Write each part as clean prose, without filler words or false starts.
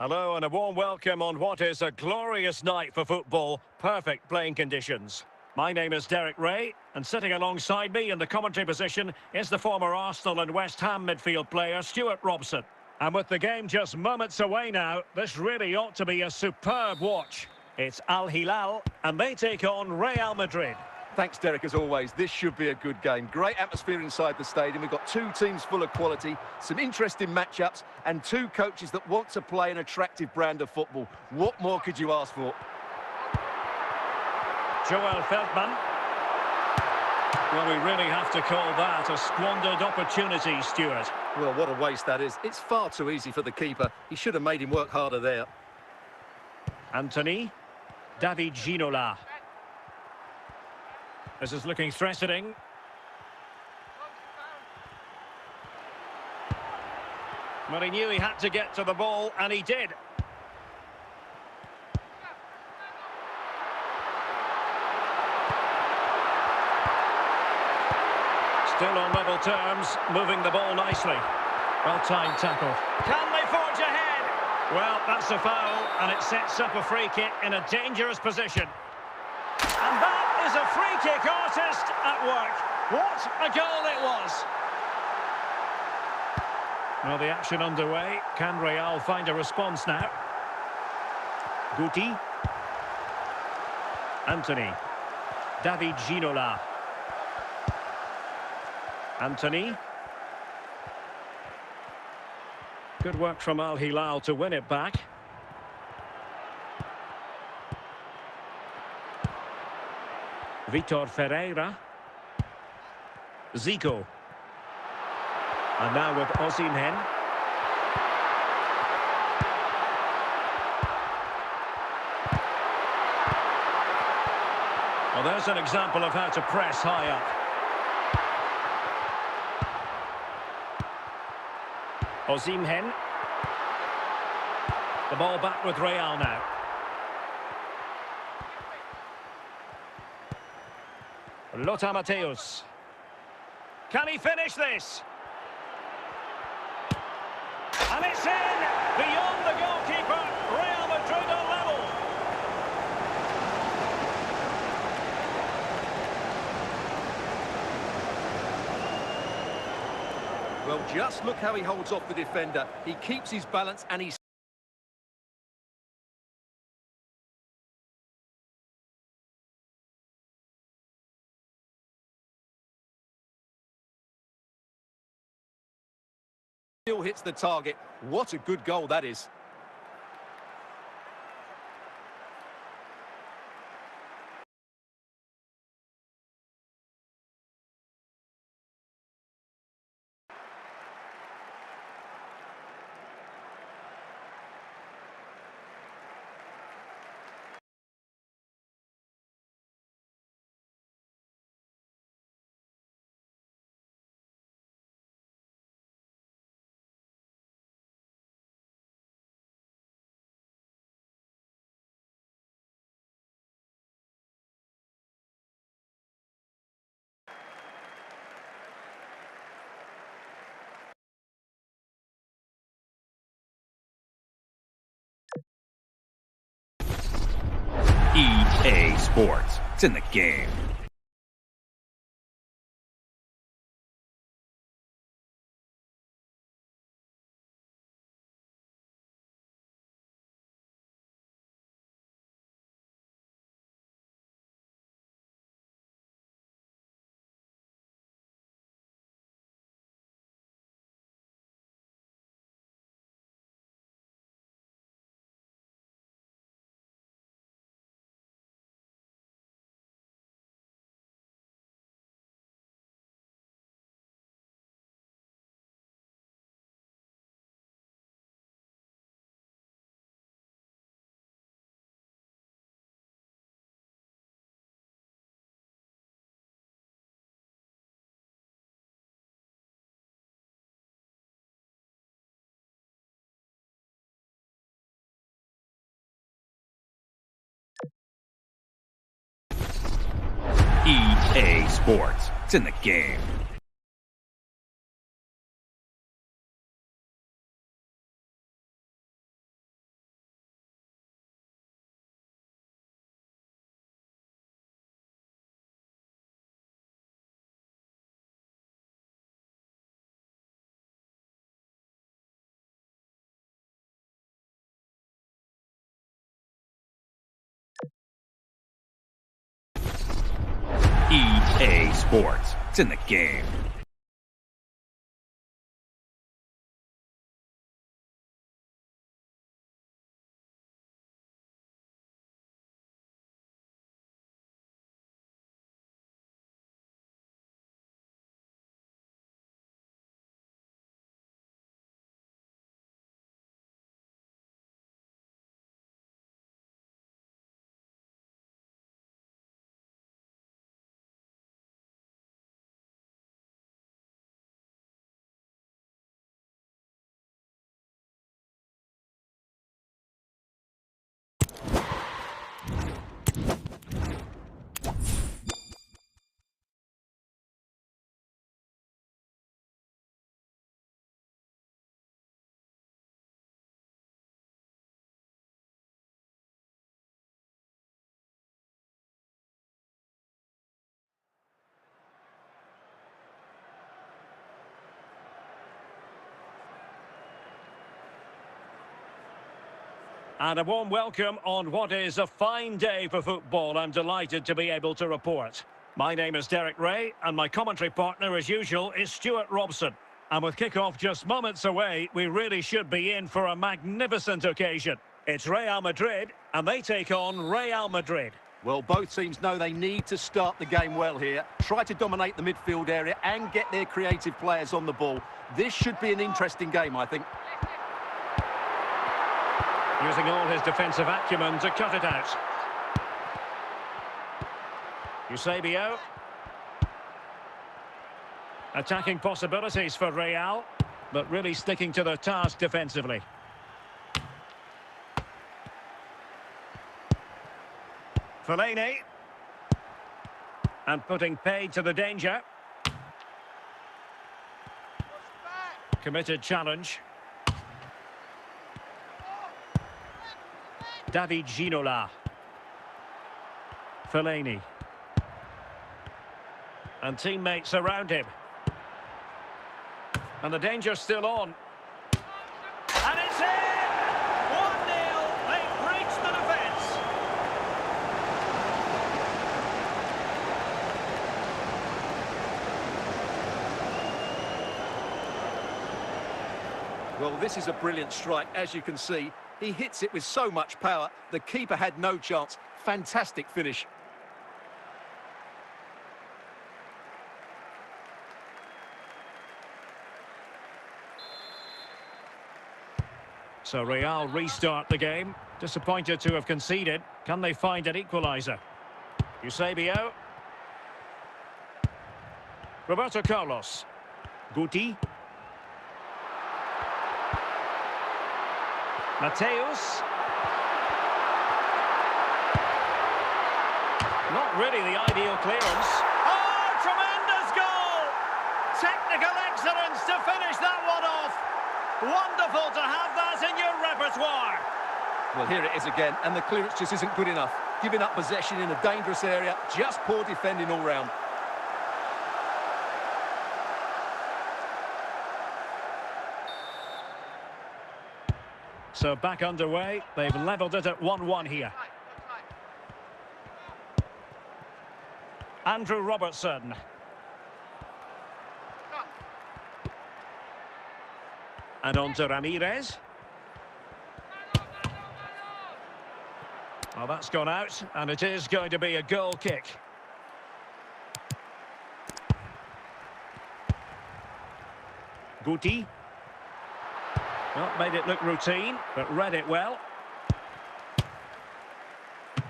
Hello and a warm welcome on what is a glorious night for football. Perfect playing conditions. My name is Derek Ray, and sitting alongside me in the commentary position is the former Arsenal and West Ham midfield player Stuart Robson. And with the game just moments away now, this really ought to be a superb watch. It's Al Hilal, and they take on Real Madrid. Thanks, Derek, as always. This should be a good game. Great atmosphere inside the stadium. We've got two teams full of quality, some interesting matchups, and two coaches that want to play an attractive brand of football. What more could you ask for? Joel Feldman. Well, we really have to call that a squandered opportunity, Stuart. Well, what a waste that is. It's far too easy for the keeper. He should have made him work harder there. Anthony. David Ginola. This is looking threatening. Well, he knew he had to get to the ball, and he did. Still on level terms, moving the ball nicely. Well-timed tackle. Can they forge ahead? Well, that's a foul, and it sets up a free kick in a dangerous position. And that is a free kick artist at work. What a goal it was. Well, the action underway. Can Real find a response now? Guti. Anthony. David Ginola. Anthony. Good work from Al Hilal to win it back. Vitor Ferreira. Zico. And now with Osimhen. Well, there's an example of how to press high up. Osimhen. The ball back with Real now. Lothar Matthäus. Can he finish this? And it's in! Beyond the goalkeeper, Real Madrid are level. Well, just look how he holds off the defender. He keeps his balance and he still hits the target. What a good goal that is. EA Sports. It's in the game. EA Sports. It's in the game. EA Sports. It's in the game. And a warm welcome on what is a fine day for football. I'm delighted to be able to report. My name is Derek Ray, and my commentary partner, as usual, is Stuart Robson. And with kick-off just moments away, we really should be in for a magnificent occasion. It's Real Madrid, and they take on Real Madrid. Well, both teams know they need to start the game well here. Try to dominate the midfield area and get their creative players on the ball. This should be an interesting game, I think. Using all his defensive acumen to cut it out. Eusebio. Attacking possibilities for Real, but really sticking to their task defensively. Fellaini. And putting paid to the danger. Committed challenge. David Ginola. Fellaini. And teammates around him. And the danger's still on. And it's in! 1-0. They've breached the defence. Well, this is a brilliant strike, as you can see. He hits it with so much power. The keeper had no chance. Fantastic finish. So Real restart the game. Disappointed to have conceded. Can they find an equaliser? Eusebio. Roberto Carlos. Guti. Mateus. Not really the ideal clearance. Oh, tremendous goal! Technical excellence to finish that one off. Wonderful to have that in your repertoire. Well, here it is again, and the clearance just isn't good enough. Giving up possession in a dangerous area, just poor defending all round. So back underway. They've levelled it at 1-1 here. Andrew Robertson. And on to Ramirez. Well, that's gone out, and it is going to be a goal kick. Guti. Well, made it look routine, but read it well.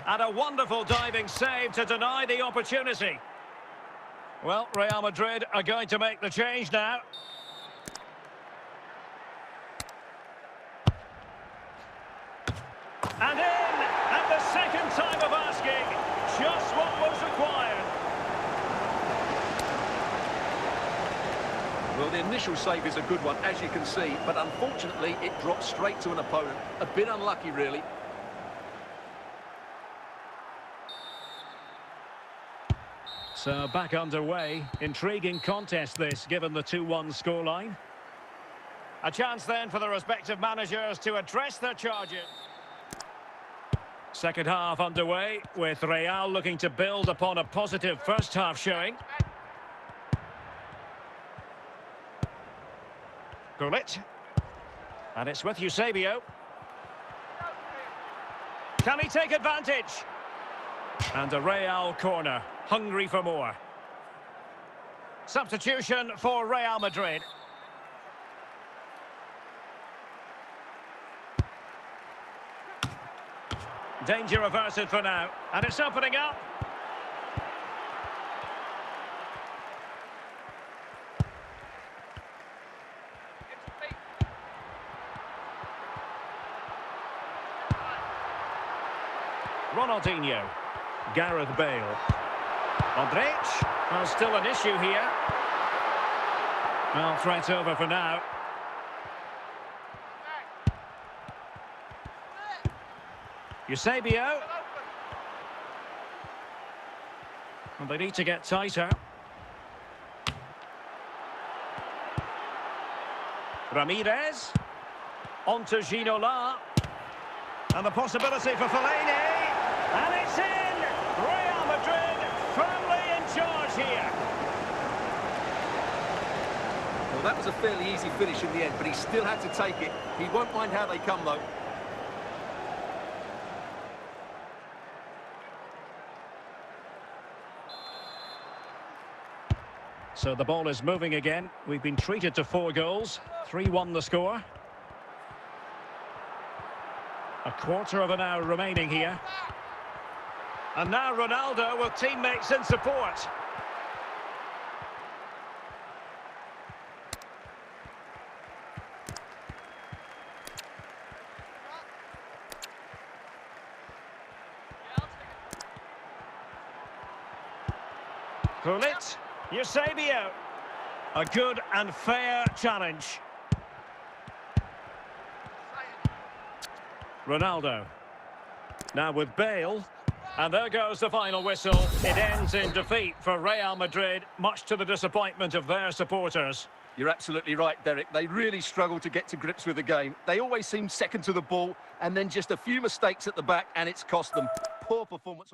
And a wonderful diving save to deny the opportunity. Well, Real Madrid are going to make the change now. And in, at the second time of asking, just what was required. Well, the initial save is a good one, as you can see, but unfortunately it drops straight to an opponent. A bit unlucky, really. So back underway. Intriguing contest this, given the 2-1 scoreline. A chance then for the respective managers to address their charges. Second half underway, with Real looking to build upon a positive first half showing. Gullit. And it's with Eusebio. Can he take advantage? And a Real corner, hungry for more. Substitution for Real Madrid. Danger averted for now, and it's opening up. Ronaldinho. Gareth Bale. Modric. Well, still an issue here. Well, threat over for now. Eusebio. And they need to get tighter. Ramirez. On to Ginola. And the possibility for Fellaini. And it's in! Real Madrid firmly in charge here. Well, that was a fairly easy finish in the end, but he still had to take it. He won't mind how they come, though. So the ball is moving again. We've been treated to 4 goals. 3-1 the score. A quarter of an hour remaining here. And now Ronaldo with teammates in support. Gullit, Eusebio. A good and fair challenge. Ronaldo. Now with Bale. And there goes the final whistle. It ends in defeat for Real Madrid, much to the disappointment of their supporters. You're absolutely right, Derek. They really struggle to get to grips with the game. They always seem second to the ball, and then just a few mistakes at the back, and it's cost them. Poor performance.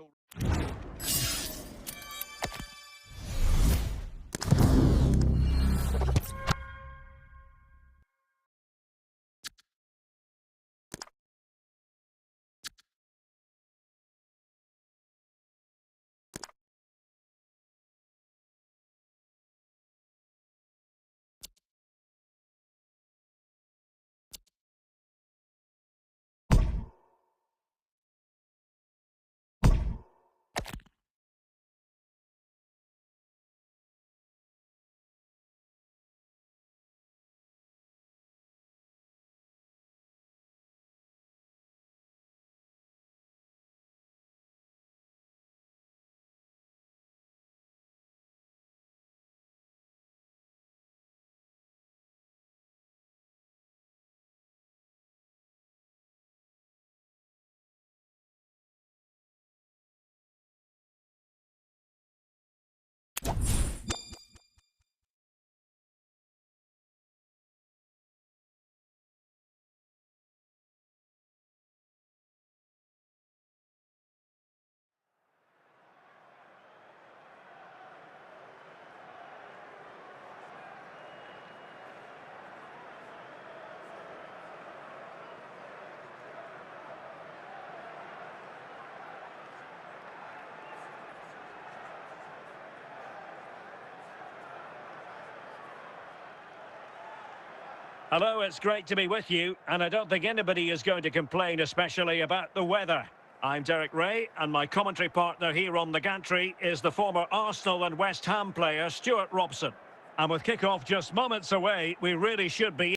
Hello, it's great to be with you, and I don't think anybody is going to complain especially about the weather. I'm Derek Ray, and my commentary partner here on the gantry is the former Arsenal and West Ham player Stuart Robson. And with kick-off just moments away, we really should be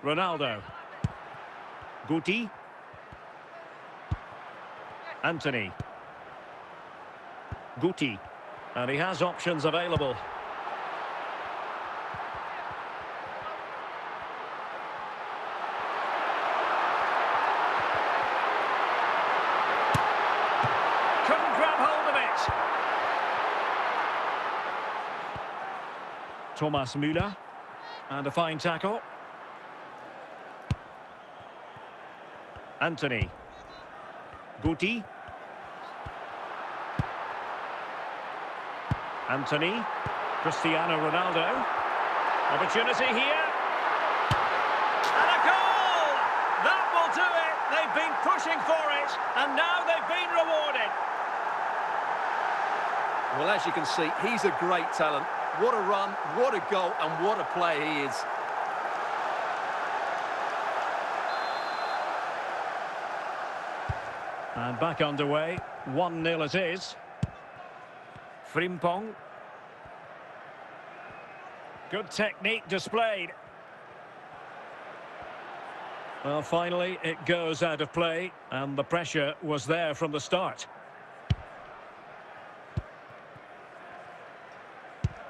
Ronaldo. Guti. Anthony. Guti. And he has options available. Couldn't grab hold of it. Thomas Müller. And a fine tackle. Anthony. Guti. Anthony. Cristiano Ronaldo. Opportunity here. And a goal! That will do it. They've been pushing for it, and now they've been rewarded. Well, as you can see, he's a great talent. What a run, what a goal, and what a player he is. And back underway, 1-0 it is. Frimpong. Good technique displayed. Well, finally, it goes out of play, and the pressure was there from the start.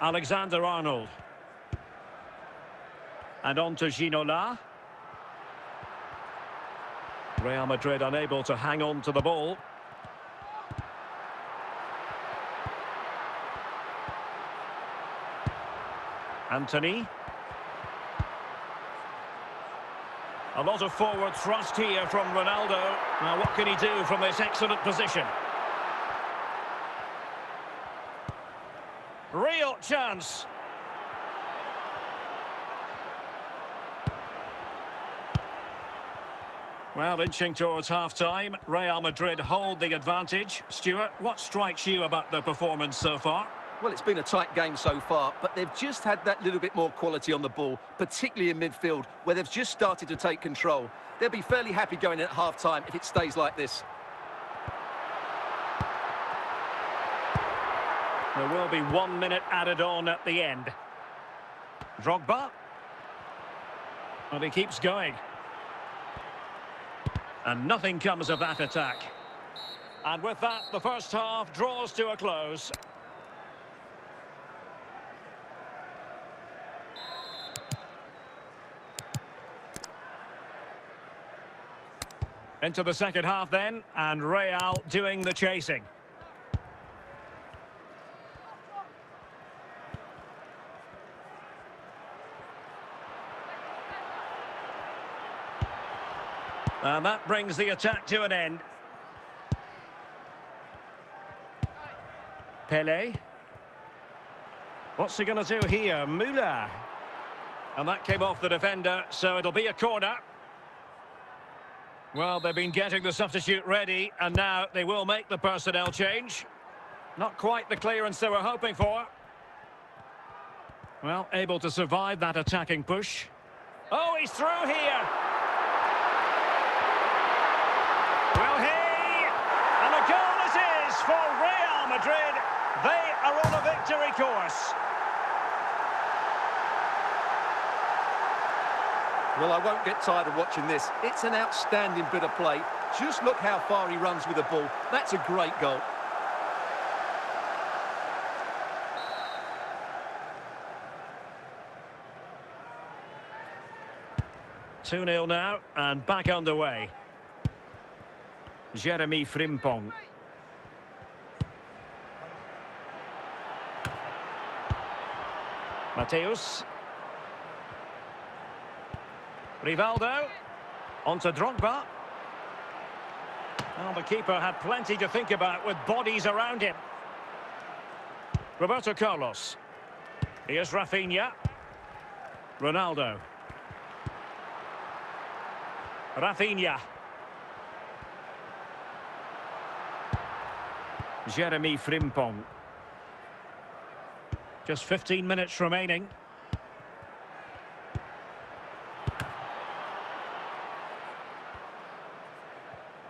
Alexander-Arnold. And on to Ginola. Real Madrid unable to hang on to the ball. Anthony. A lot of forward thrust here from Ronaldo. Now what can he do from this excellent position? Real chance. Well, inching towards half-time, Real Madrid hold the advantage. Stuart, what strikes you about the performance so far? Well, it's been a tight game so far, but they've just had that little bit more quality on the ball, particularly in midfield, where they've just started to take control. They'll be fairly happy going in at half-time if it stays like this. There will be 1 minute added on at the end. Drogba. And he keeps going. And nothing comes of that attack. And with that, the first half draws to a close. Into the second half then, and Real doing the chasing. And that brings the attack to an end. Pele. What's he going to do here? Müller. And that came off the defender, so it'll be a corner. Well, they've been getting the substitute ready, and now they will make the personnel change. Not quite the clearance they were hoping for. Well, able to survive that attacking push. Oh, he's through here. Well, and a goal it is for Real Madrid. They are on a victory course. Well, I won't get tired of watching this. It's an outstanding bit of play. Just look how far he runs with the ball. That's a great goal. Two 2-0 now, and back underway. Jeremy Frimpong. Mateus. Rivaldo. On to Drogba. Well, the keeper had plenty to think about with bodies around him. Roberto Carlos. Here's Rafinha. Ronaldo. Rafinha. Jeremy Frimpong. Just 15 minutes remaining.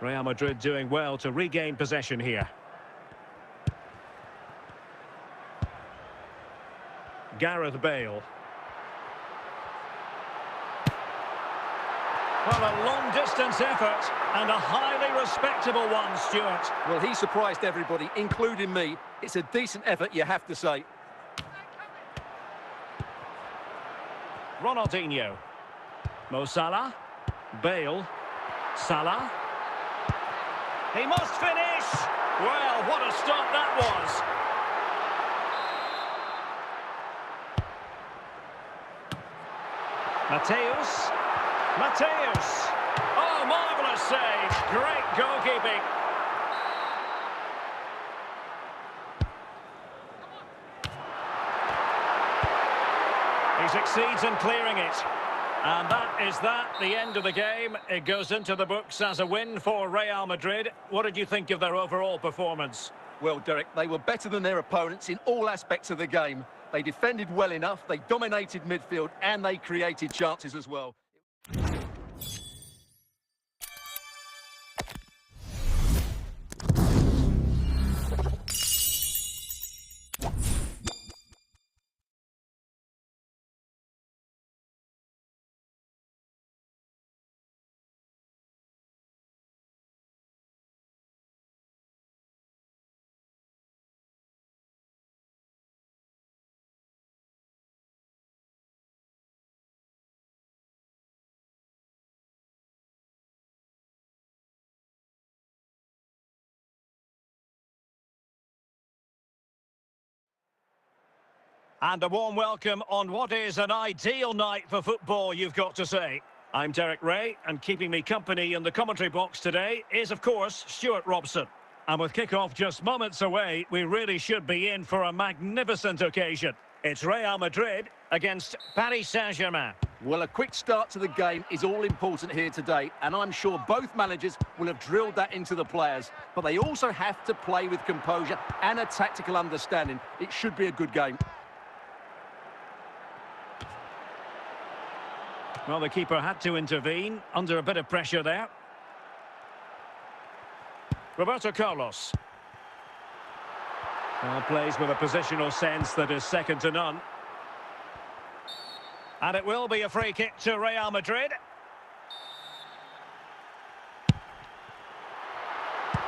Real Madrid doing well to regain possession here. Gareth Bale. Well, a long-distance effort and a highly respectable one, Stuart. Well, he surprised everybody, including me. It's a decent effort, you have to say. Ronaldinho. Mo Salah. Bale. Salah. He must finish! Well, what a stop that was! Mateus. Mateus! Oh, marvellous save! Great goalkeeping! He succeeds in clearing it. And that is the end of the game. It goes into the books as a win for Real Madrid. What did you think of their overall performance? Well, Derek, they were better than their opponents in all aspects of the game. They defended well enough, they dominated midfield, and they created chances as well. And a warm welcome on what is an ideal night for football, you've got to say. I'm Derek Ray, and keeping me company in the commentary box today is, of course, Stuart Robson. And with kick-off just moments away, we really should be in for a magnificent occasion. It's Real Madrid against Paris Saint-Germain. Well, a quick start to the game is all important here today, and I'm sure both managers will have drilled that into the players. But they also have to play with composure and a tactical understanding. It should be a good game. Well, the keeper had to intervene, under a bit of pressure there. Roberto Carlos. Well, plays with a positional sense that is second to none. And it will be a free kick to Real Madrid.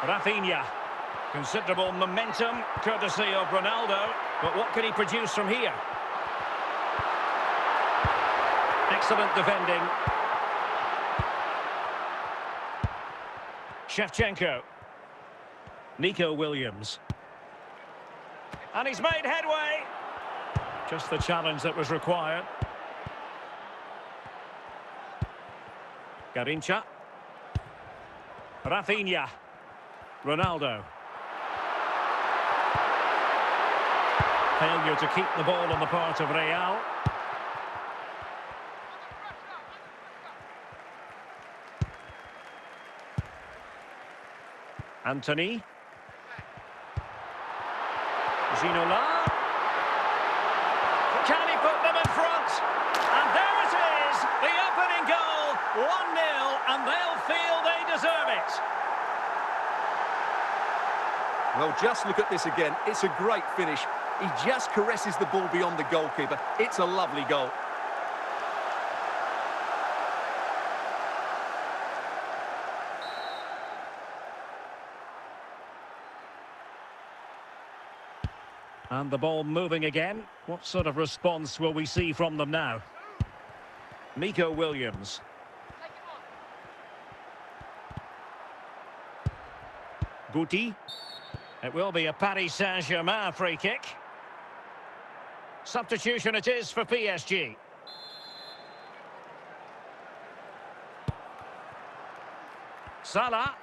Rafinha. Considerable momentum, courtesy of Ronaldo. But what can he produce from here? Excellent defending. Shevchenko. Nico Williams. And he's made headway. Just the challenge that was required. Garrincha. Rafinha. Ronaldo. Failure to keep the ball on the part of Real. Anthony. Ginola. Can he put them in front? And there it is, the opening goal, 1-0, and they'll feel they deserve it. Well, just look at this again. It's a great finish. He just caresses the ball beyond the goalkeeper. It's a lovely goal. And the ball moving again. What sort of response will we see from them now? Nico Williams. Guti. It will be a Paris Saint-Germain free kick. Substitution it is for PSG. Salah.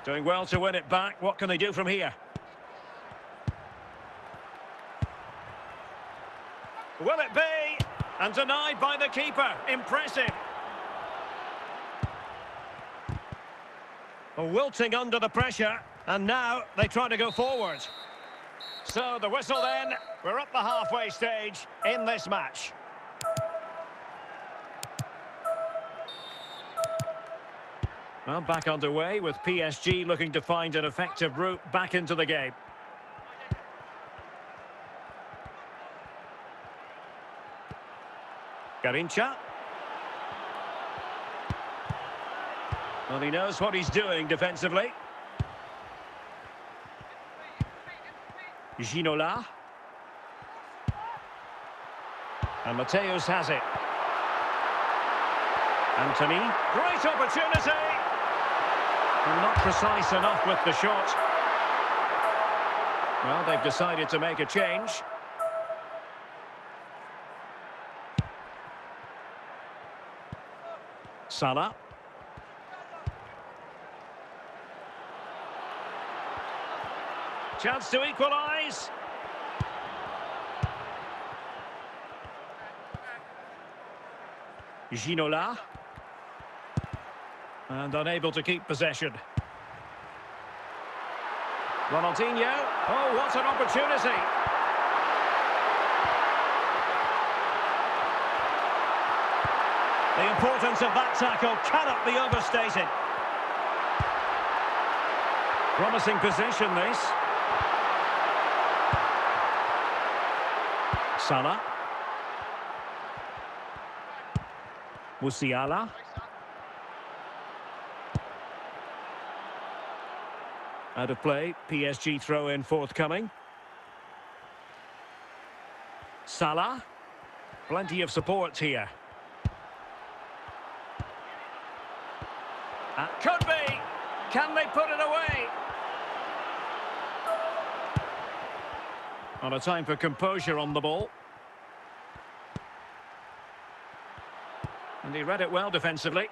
Doing well to win it back. What can they do from here? Will it be? And denied by the keeper. Impressive. Wilting under the pressure. And now they try to go forward. So the whistle then. We're up the halfway stage in this match. Well, back underway with PSG looking to find an effective route back into the game. Garrincha. Well, he knows what he's doing defensively. Ginola. And Mateus has it. Anthony. Great opportunity! And not precise enough with the shot. Well, they've decided to make a change. Salah. Chance to equalise. Ginola. And unable to keep possession. Ronaldinho. Oh, what an opportunity. The importance of that tackle cannot be overstated. Promising possession, this. Salah. Musiala. Out of play, PSG throw-in forthcoming. Salah. Plenty of support here. That could be. Can they put it away? On a time for composure on the ball. And he read it well defensively.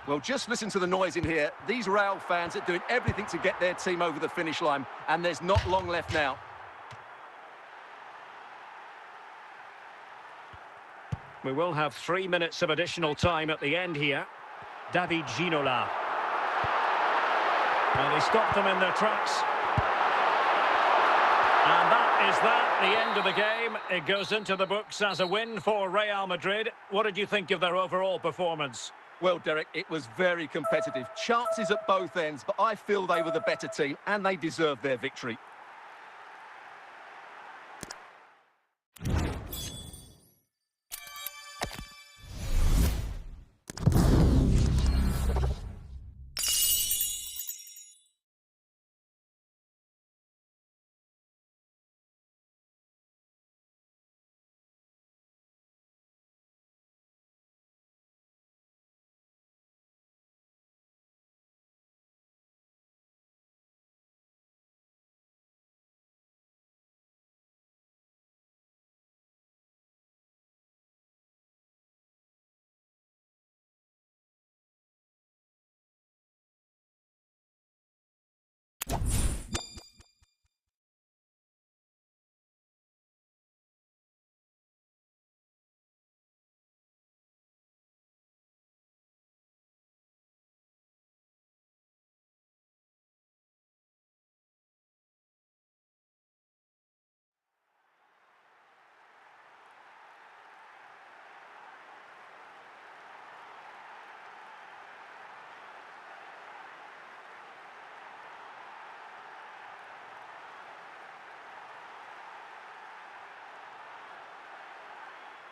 Well, just listen to the noise in here. These Real fans are doing everything to get their team over the finish line, and there's not long left now. We will have 3 minutes of additional time at the end here. David Ginola. And he stopped them in their tracks. And that is that, the end of the game. It goes into the books as a win for Real Madrid. What did you think of their overall performance? Well, Derek, it was very competitive. Chances at both ends, but I feel they were the better team and they deserved their victory.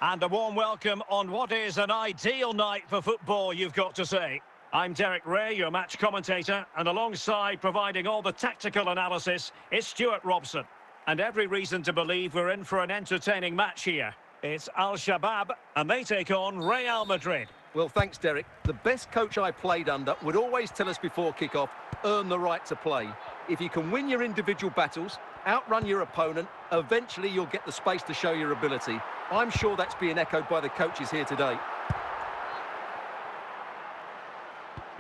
And a warm welcome on what is an ideal night for football, you've got to say. I'm Derek Ray, your match commentator, and alongside providing all the tactical analysis is Stuart Robson. And every reason to believe we're in for an entertaining match here. It's Al-Shabaab, and they take on Real Madrid. Well, thanks, Derek. The best coach I played under would always tell us before kick-off, earn the right to play. If you can win your individual battles, outrun your opponent, eventually you'll get the space to show your ability. I'm sure that's being echoed by the coaches here today.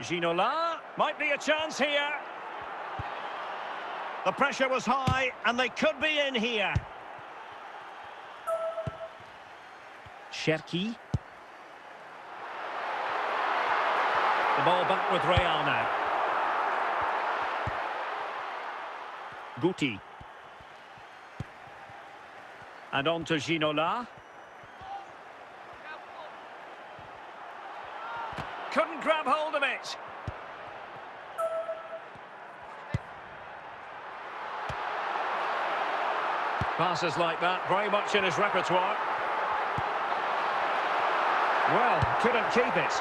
Ginola, might be a chance here. The pressure was high, and they could be in here. Cherki. The ball back with Real now. Guti. And on to Ginola. Couldn't grab hold of it. Passes like that, very much in his repertoire. Well, couldn't keep it.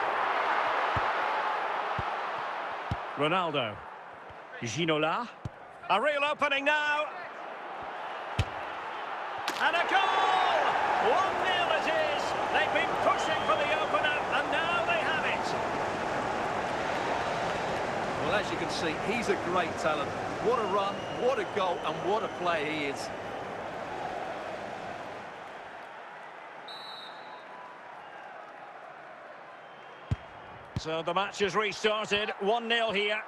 Ronaldo. Ginola. A real opening now. And a goal! 1-0 it is. They've been pushing for the opener, and now they have it. Well, as you can see, he's a great talent. What a run, what a goal, and what a player he is. So the match has restarted. 1-0 here.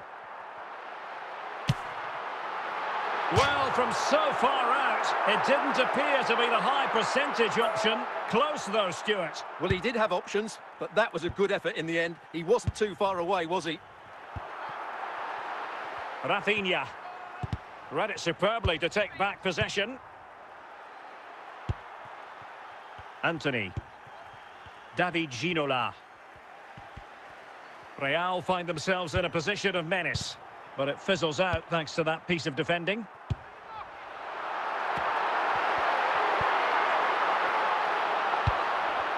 Well, from so far out, it didn't appear to be the high percentage option. Close though, Stuart. Well, he did have options, but that was a good effort in the end. He wasn't too far away, was he? Rafinha. Read it superbly to take back possession. Anthony. David Ginola. Real find themselves in a position of menace, but it fizzles out thanks to that piece of defending.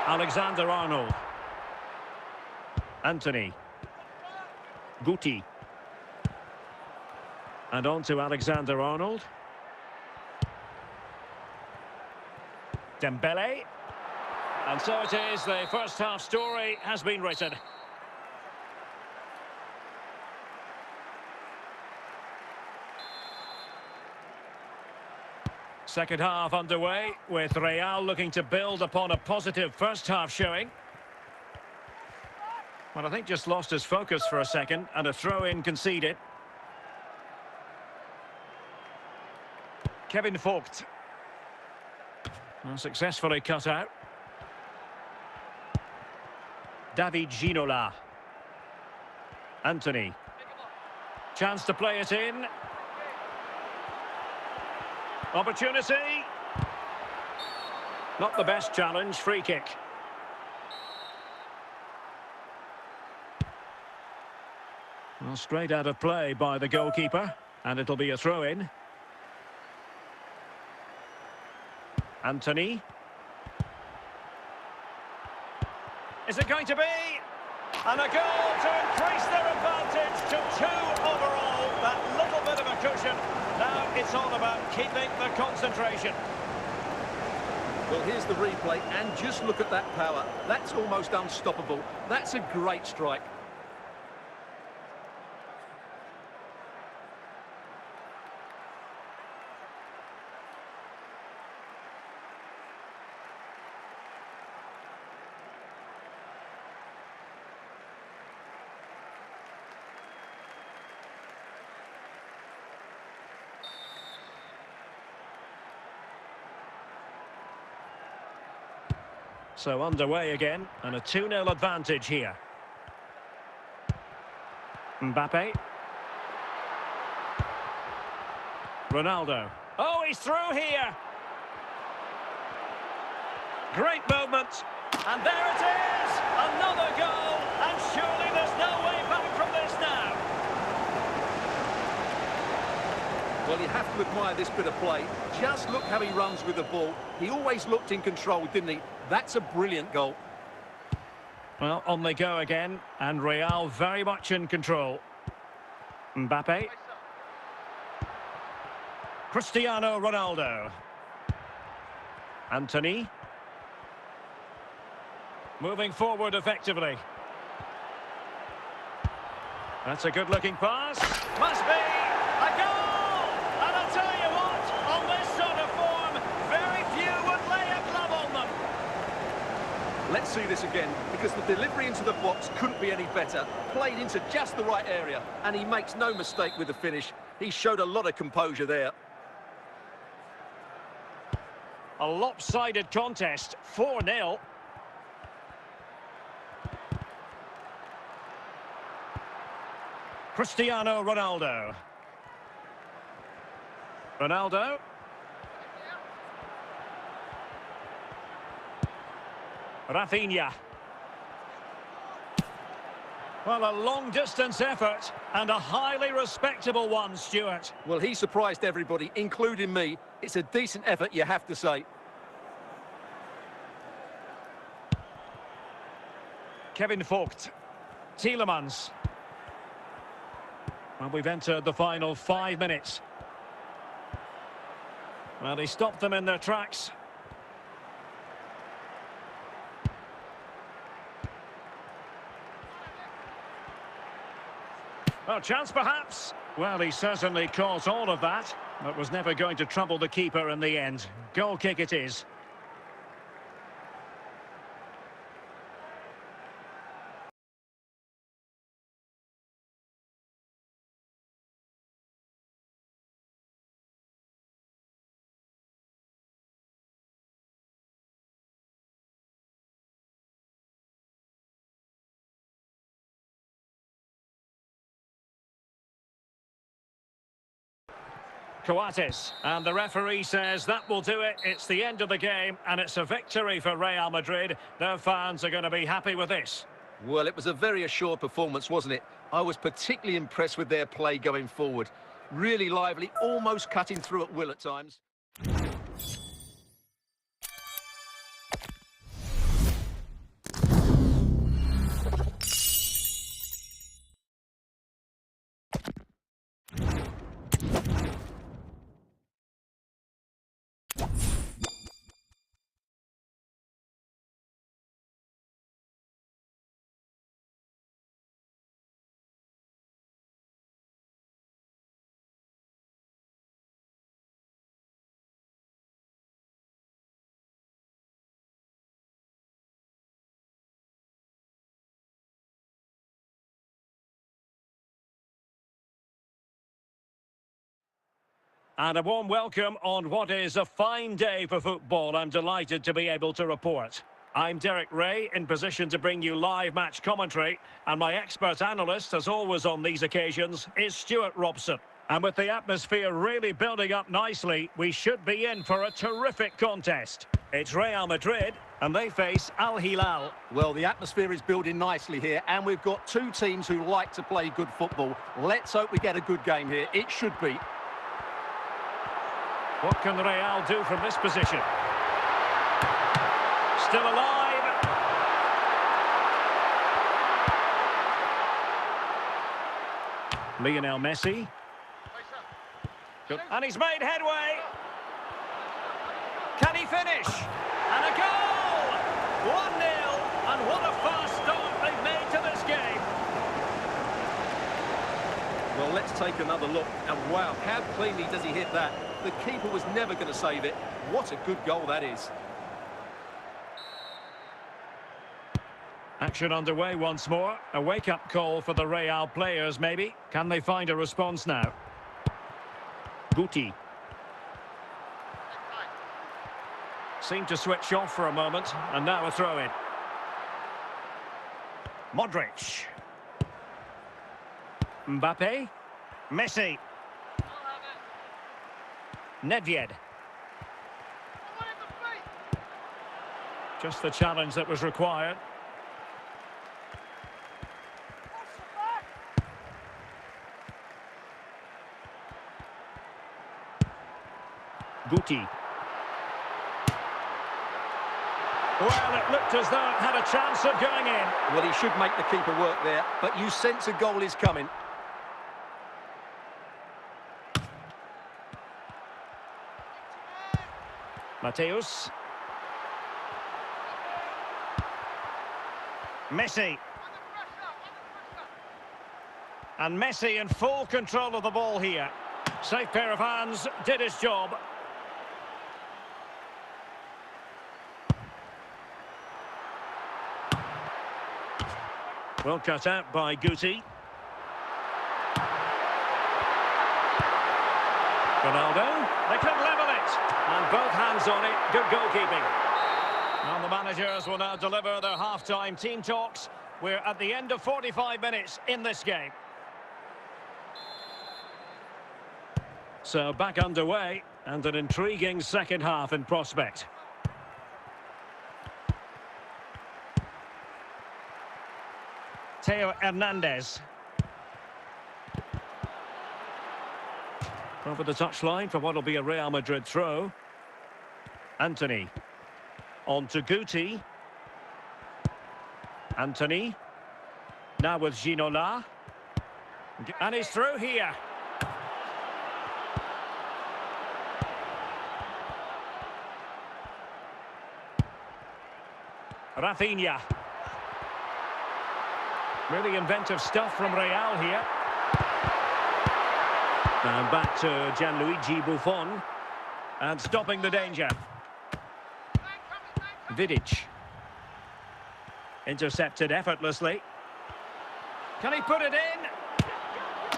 Alexander-Arnold. Anthony. Guti. And on to Alexander-Arnold. Dembele. And so it is, the first half story has been written. Second half underway, with Real looking to build upon a positive first half showing. Well, I think just lost his focus for a second, and a throw-in conceded. Kevin Vogt. Well, successfully cut out. David Ginola. Anthony. Chance to play it in. Opportunity. Not the best challenge, free kick. Well, straight out of play by the goalkeeper, and it'll be a throw-in. Anthony. Is it going to be? And a goal to increase their advantage to 2 overall. That little bit of a cushion. Now it's all about keeping the concentration. Well, here's the replay, and just look at that power. That's almost unstoppable. That's a great strike. So underway again, and a 2-0 advantage here. Mbappe. Ronaldo. Oh, he's through here. Great movement. And there it is! Another goal! And surely there's no way back from this now. Well, you have to admire this bit of play. Just look how he runs with the ball. He always looked in control, didn't he? That's a brilliant goal. Well, on they go again, and Real very much in control. Mbappe. Cristiano Ronaldo. Anthony. Moving forward effectively. That's a good-looking pass. Must be a goal! And I'll tell you what, on this sort of form, very few would lay a glove on them. Let's see this again, because the delivery into the box couldn't be any better. Played into just the right area, and he makes no mistake with the finish. He showed a lot of composure there. A lopsided contest, 4-0. Cristiano Ronaldo. Ronaldo. Rafinha. Well, a long-distance effort and a highly respectable one, Stuart. Well, he surprised everybody, including me. It's a decent effort, you have to say. Kevin Vogt. Tielemans. Well, we've entered the final 5 minutes. Well, he stopped them in their tracks. Well, chance perhaps. Well, he certainly caught all of that, but was never going to trouble the keeper in the end. Goal kick it is. Coates, and the referee says that will do it. It's the end of the game, and it's a victory for Real Madrid. Their fans are going to be happy with this. Well, it was a very assured performance, wasn't it? I was particularly impressed with their play going forward. Really lively, almost cutting through at will at times. And a warm welcome on what is a fine day for football. I'm delighted to be able to report. I'm Derek Ray, in position to bring you live match commentary, and my expert analyst, as always on these occasions, is Stuart Robson. And with the atmosphere really building up nicely, we should be in for a terrific contest. It's Real Madrid, and they face Al Hilal. Well, the atmosphere is building nicely here, and we've got two teams who like to play good football. Let's hope we get a good game here. It should be. What can Real do from this position? Still alive. Lionel Messi. Good. And he's made headway. Can he finish? And a goal! 1-0. And what a fast start they've made to this game. Well, let's take another look. And wow, how cleanly does he hit that? The keeper was never going to save it. What a good goal that is. Action underway once more. A wake-up call for the Real players, maybe. Can they find a response now? Guti. Seemed to switch off for a moment, and now a throw-in. Modric. Mbappe. Messi. Nedved. Just the challenge that was required. Guti. Well, it looked as though it had a chance of going in. Well, he should make the keeper work there, but you sense a goal is coming. Mateus. Messi. And Messi in full control of the ball here. Safe pair of hands, did his job. Well cut out by Guti. Ronaldo. They could level it. And both hands on it. Good goalkeeping. And the managers will now deliver their half-time team talks. We're at the end of 45 minutes in this game. So back underway, and an intriguing second half in prospect. Theo Hernandez. Over the touchline for what will be a Real Madrid throw. Anthony. On to Guti. Anthony. Now with Ginola. And he's through here. Rafinha. Really inventive stuff from Real here. And back to Gianluigi Buffon. And stopping the danger. Vidic. Intercepted effortlessly. Can he put it in?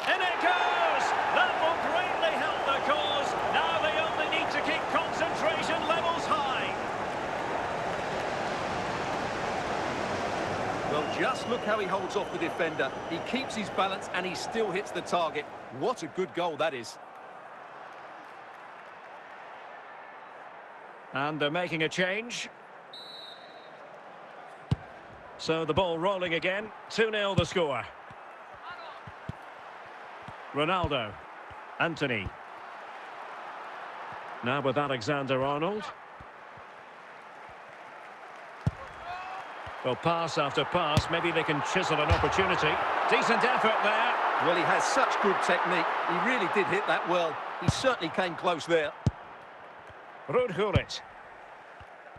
In it goes! That will greatly help the cause. Now they only need to keep concentration levels high. Well, just look how he holds off the defender. He keeps his balance and he still hits the target. What a good goal that is. And they're making a change. So the ball rolling again. 2-0 the score. Ronaldo. Anthony. Now with Alexander-Arnold. Well, pass after pass. Maybe they can chisel an opportunity. Decent effort there. Well, he has such good technique. He really did hit that well. He certainly came close there. Ruud Gullit.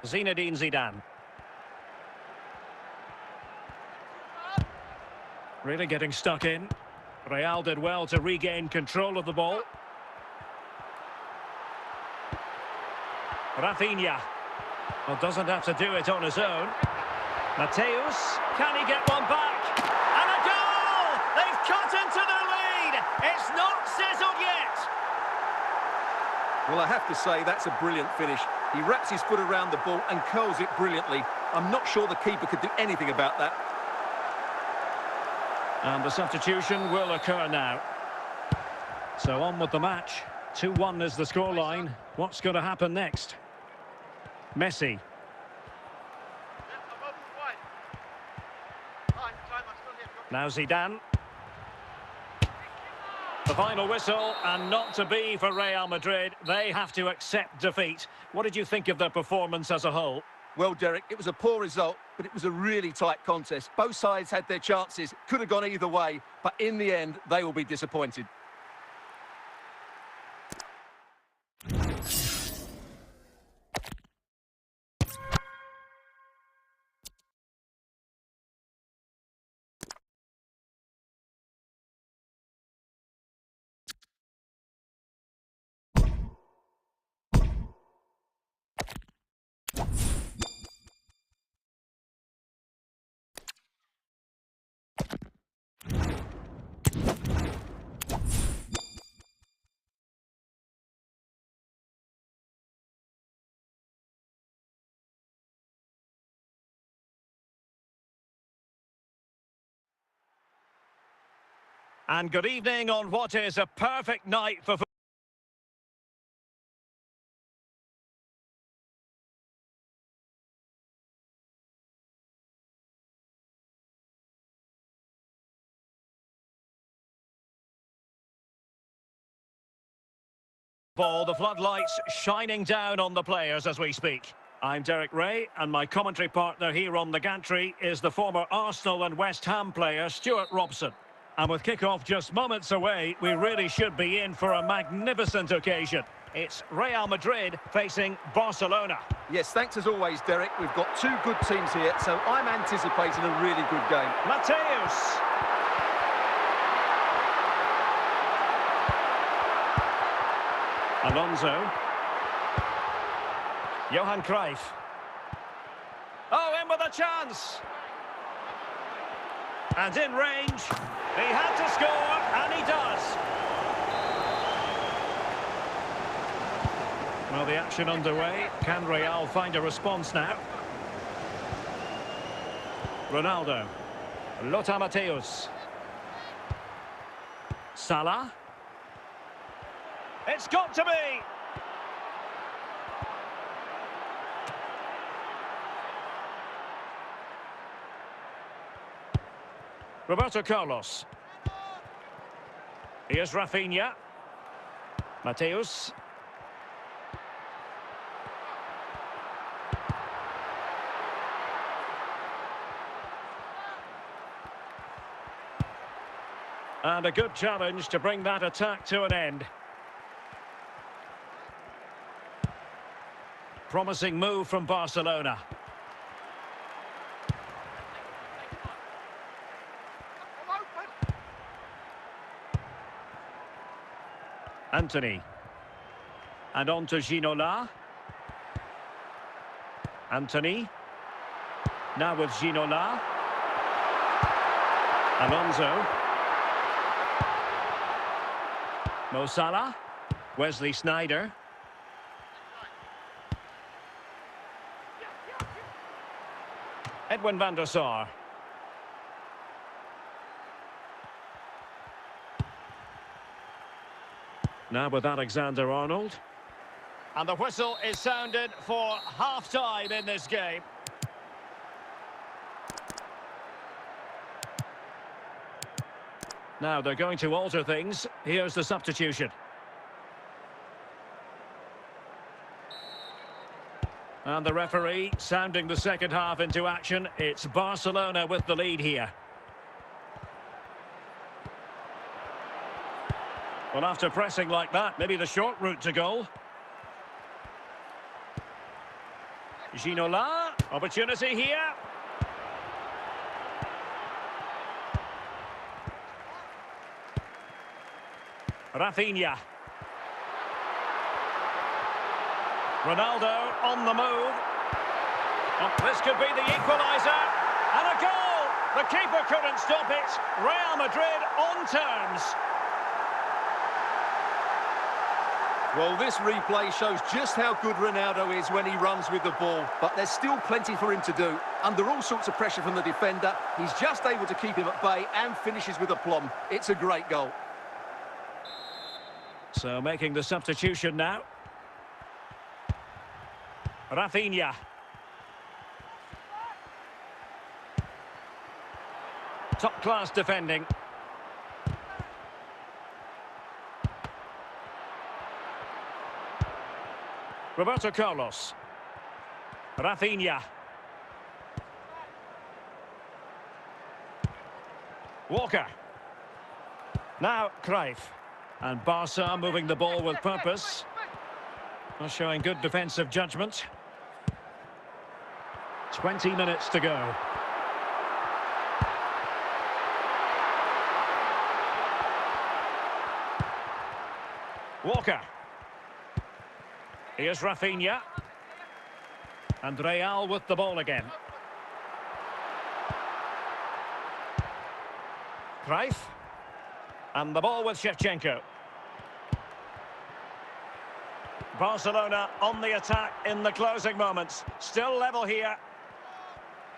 Zinedine Zidane. Really getting stuck in. Real did well to regain control of the ball. Rafinha. Well, doesn't have to do it on his own. Mateus. Can he get one back? And a goal! They've cut into the lead. It's not sizzled yet. Well, I have to say, that's a brilliant finish. He wraps his foot around the ball and curls it brilliantly. I'm not sure the keeper could do anything about that. And the substitution will occur now. So on with the match. 2-1 is the scoreline. What's going to happen next? Messi. Now Zidane. The final whistle, and not to be for Real Madrid. They have to accept defeat. What did you think of their performance as a whole? Well, Derek, it was a poor result, but it was a really tight contest. Both sides had their chances, could have gone either way, but in the end, they will be disappointed. And good evening on what is a perfect night for football. The floodlights shining down on the players as we speak. I'm Derek Ray, and my commentary partner here on the gantry is the former Arsenal and West Ham player Stuart Robson. And with kick-off just moments away, we really should be in for a magnificent occasion. It's Real Madrid facing Barcelona. Yes, thanks as always, Derek. We've got two good teams here, so I'm anticipating a really good game. Mateus. Alonso. Johan Cruyff. Oh, in with a chance. And in range. He had to score, and he does. Well, the action underway. Can Real find a response now? Ronaldo. Lothar Matthäus. Salah. It's got to be. Roberto Carlos. Here's Rafinha. Mateus. And a good challenge to bring that attack to an end. Promising move from Barcelona. Anthony. And on to Ginola. Anthony. Now with Ginola. Alonso. Mo Salah. Wesley Sneijder. Edwin van der Sar. Now with Alexander-Arnold. And the whistle is sounded for half-time in this game. Now they're going to alter things. Here's the substitution. And the referee sounding the second half into action. It's Barcelona with the lead here. Well, after pressing like that, maybe the short route to goal. Ginola, opportunity here. Rafinha. Ronaldo on the move. Oh, this could be the equaliser. And a goal! The keeper couldn't stop it. Real Madrid on terms. Well, this replay shows just how good Ronaldo is when he runs with the ball, but there's still plenty for him to do. Under all sorts of pressure from the defender, he's just able to keep him at bay and finishes with aplomb. It's a great goal. So making the substitution now. Rafinha. Top-class defending. Roberto Carlos. Rafinha. Walker. Now Cruyff. And Barca moving the ball with purpose. Showing good defensive judgment. 20 minutes to go. Walker. Here's Rafinha. And Real with the ball again. Cruyff. And the ball with Shevchenko. Barcelona on the attack in the closing moments. Still level here.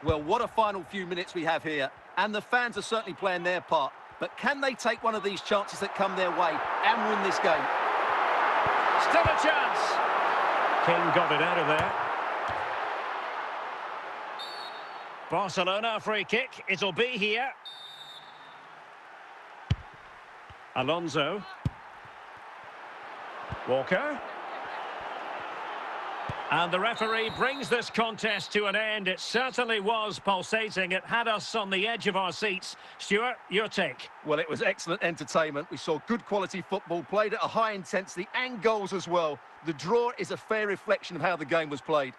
Well, what a final few minutes we have here. And the fans are certainly playing their part. But can they take one of these chances that come their way and win this game? Still a chance. King got it out of there. Barcelona free kick. It'll be here. Alonso. Walker. And the referee brings this contest to an end. It certainly was pulsating. It had us on the edge of our seats. Stuart, your take? Well, it was excellent entertainment. We saw good quality football, played at a high intensity and goals as well. The draw is a fair reflection of how the game was played.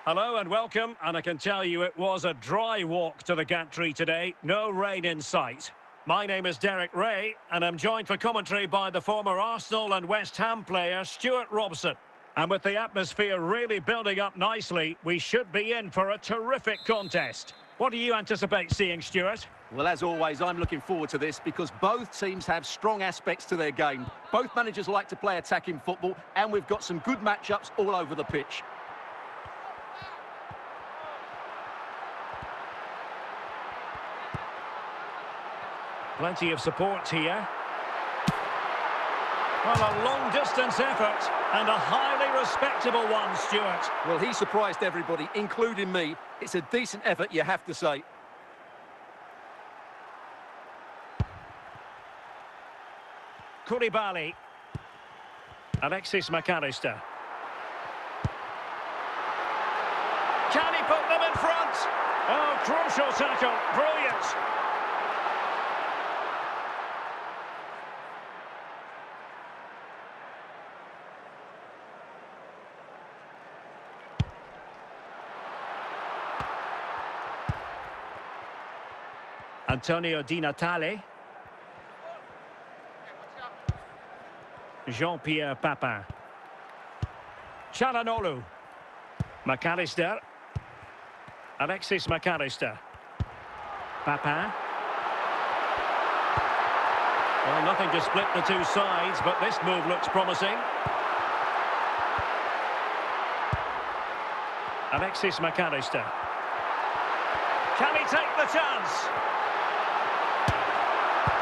Hello and welcome, and I can tell you it was a dry walk to the gantry today, no rain in sight. My name is Derek Ray, and I'm joined for commentary by the former Arsenal and West Ham player Stuart Robson. And with the atmosphere really building up nicely, we should be in for a terrific contest. What do you anticipate seeing, Stuart? Well, as always, I'm looking forward to this because both teams have strong aspects to their game. Both managers like to play attacking football, and we've got some good matchups all over the pitch. Plenty of support here. Well, a long-distance effort and a highly respectable one, Stuart. Well, he surprised everybody, including me. It's a decent effort, you have to say. Koulibaly. Alexis McAllister. Can he put them in front? Oh, crucial tackle. Brilliant. Antonio Di Natale. Jean-Pierre Papin. Çalhanoğlu. McAllister. Alexis McAllister. Papin. Well, nothing to split the two sides, but this move looks promising. Alexis McAllister. Can he take the chance?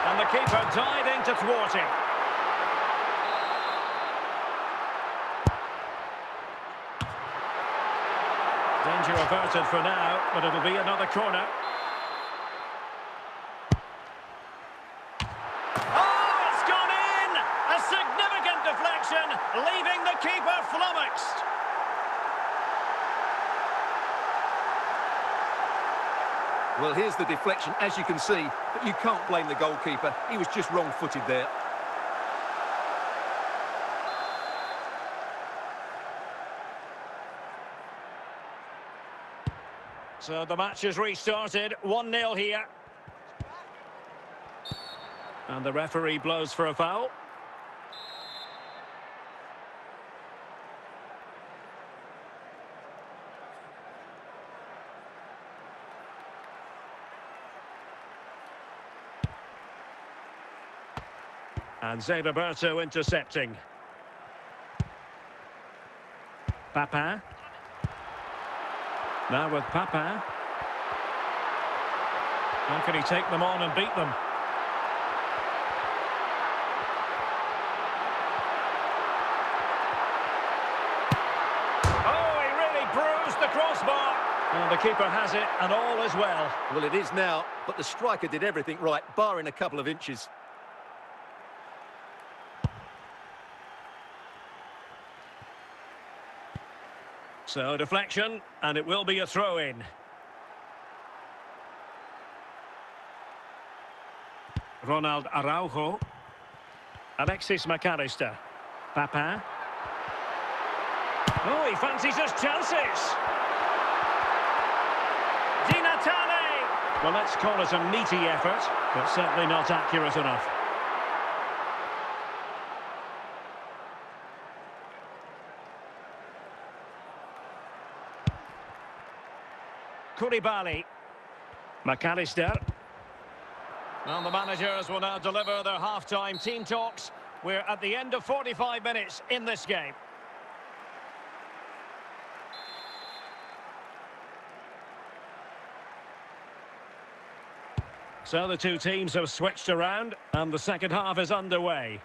And the keeper diving to thwart him. Danger averted for now, but it'll be another corner. Oh, it's gone in! A significant deflection, leaving the keeper flummoxed. Well, here's the deflection, as you can see, but you can't blame the goalkeeper. He was just wrong-footed there. So the match has restarted, 1-0 here. And the referee blows for a foul. And Zé Roberto intercepting. Papin. Now with Papin. How can he take them on and beat them? Oh, he really bruised the crossbar. And the keeper has it, and all is well. Well, it is now, but the striker did everything right, barring a couple of inches. So deflection, and it will be a throw-in. Ronald Araujo. Alexis McAllister. Papin. Oh, he fancies his chances. Di Natale. Well, let's call it a meaty effort, but certainly not accurate enough. Koulibaly. McAllister. And the managers will now deliver their half-time team talks. We're at the end of 45 minutes in this game. So the two teams have switched around, and the second half is underway.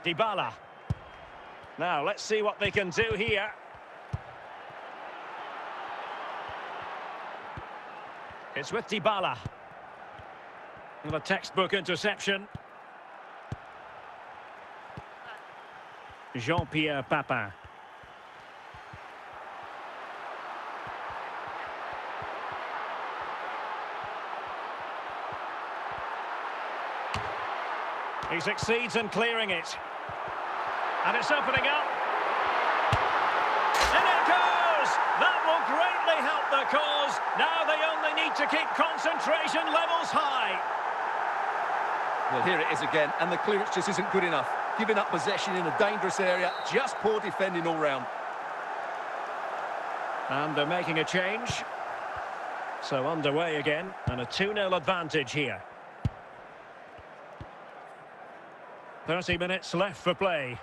Dybala. Now, let's see what they can do here. It's with Dybala. And a textbook interception. Jean-Pierre Papin. He succeeds in clearing it. And it's opening up. And it goes! That will greatly help the cause. Now they only need to keep concentration levels high. Well, here it is again, and the clearance just isn't good enough. Giving up possession in a dangerous area, just poor defending all round. And they're making a change. So underway again, and a 2-0 advantage here. 30 minutes left for play.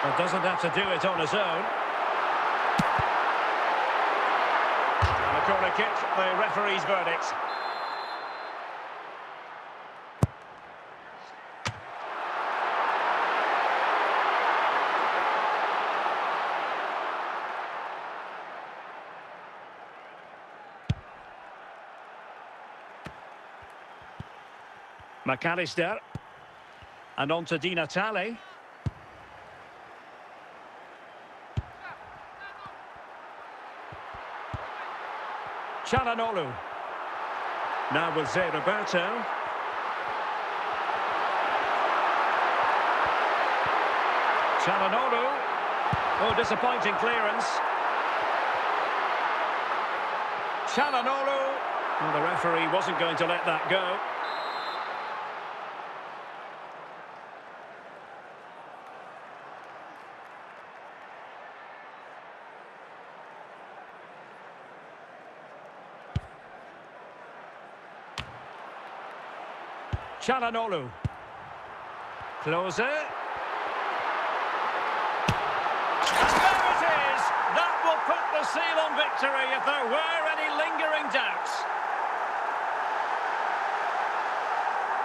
Well, doesn't have to do it on his own. And a corner kick, the referee's verdict. McAllister. And on to Di Natale. Çalhanoğlu. Now with Zé Roberto. Çalhanoğlu. Oh, disappointing clearance. Çalhanoğlu. Well, the referee wasn't going to let that go. Çalhanoğlu. Klose. And there it is! That will put the seal on victory if there were any lingering doubts.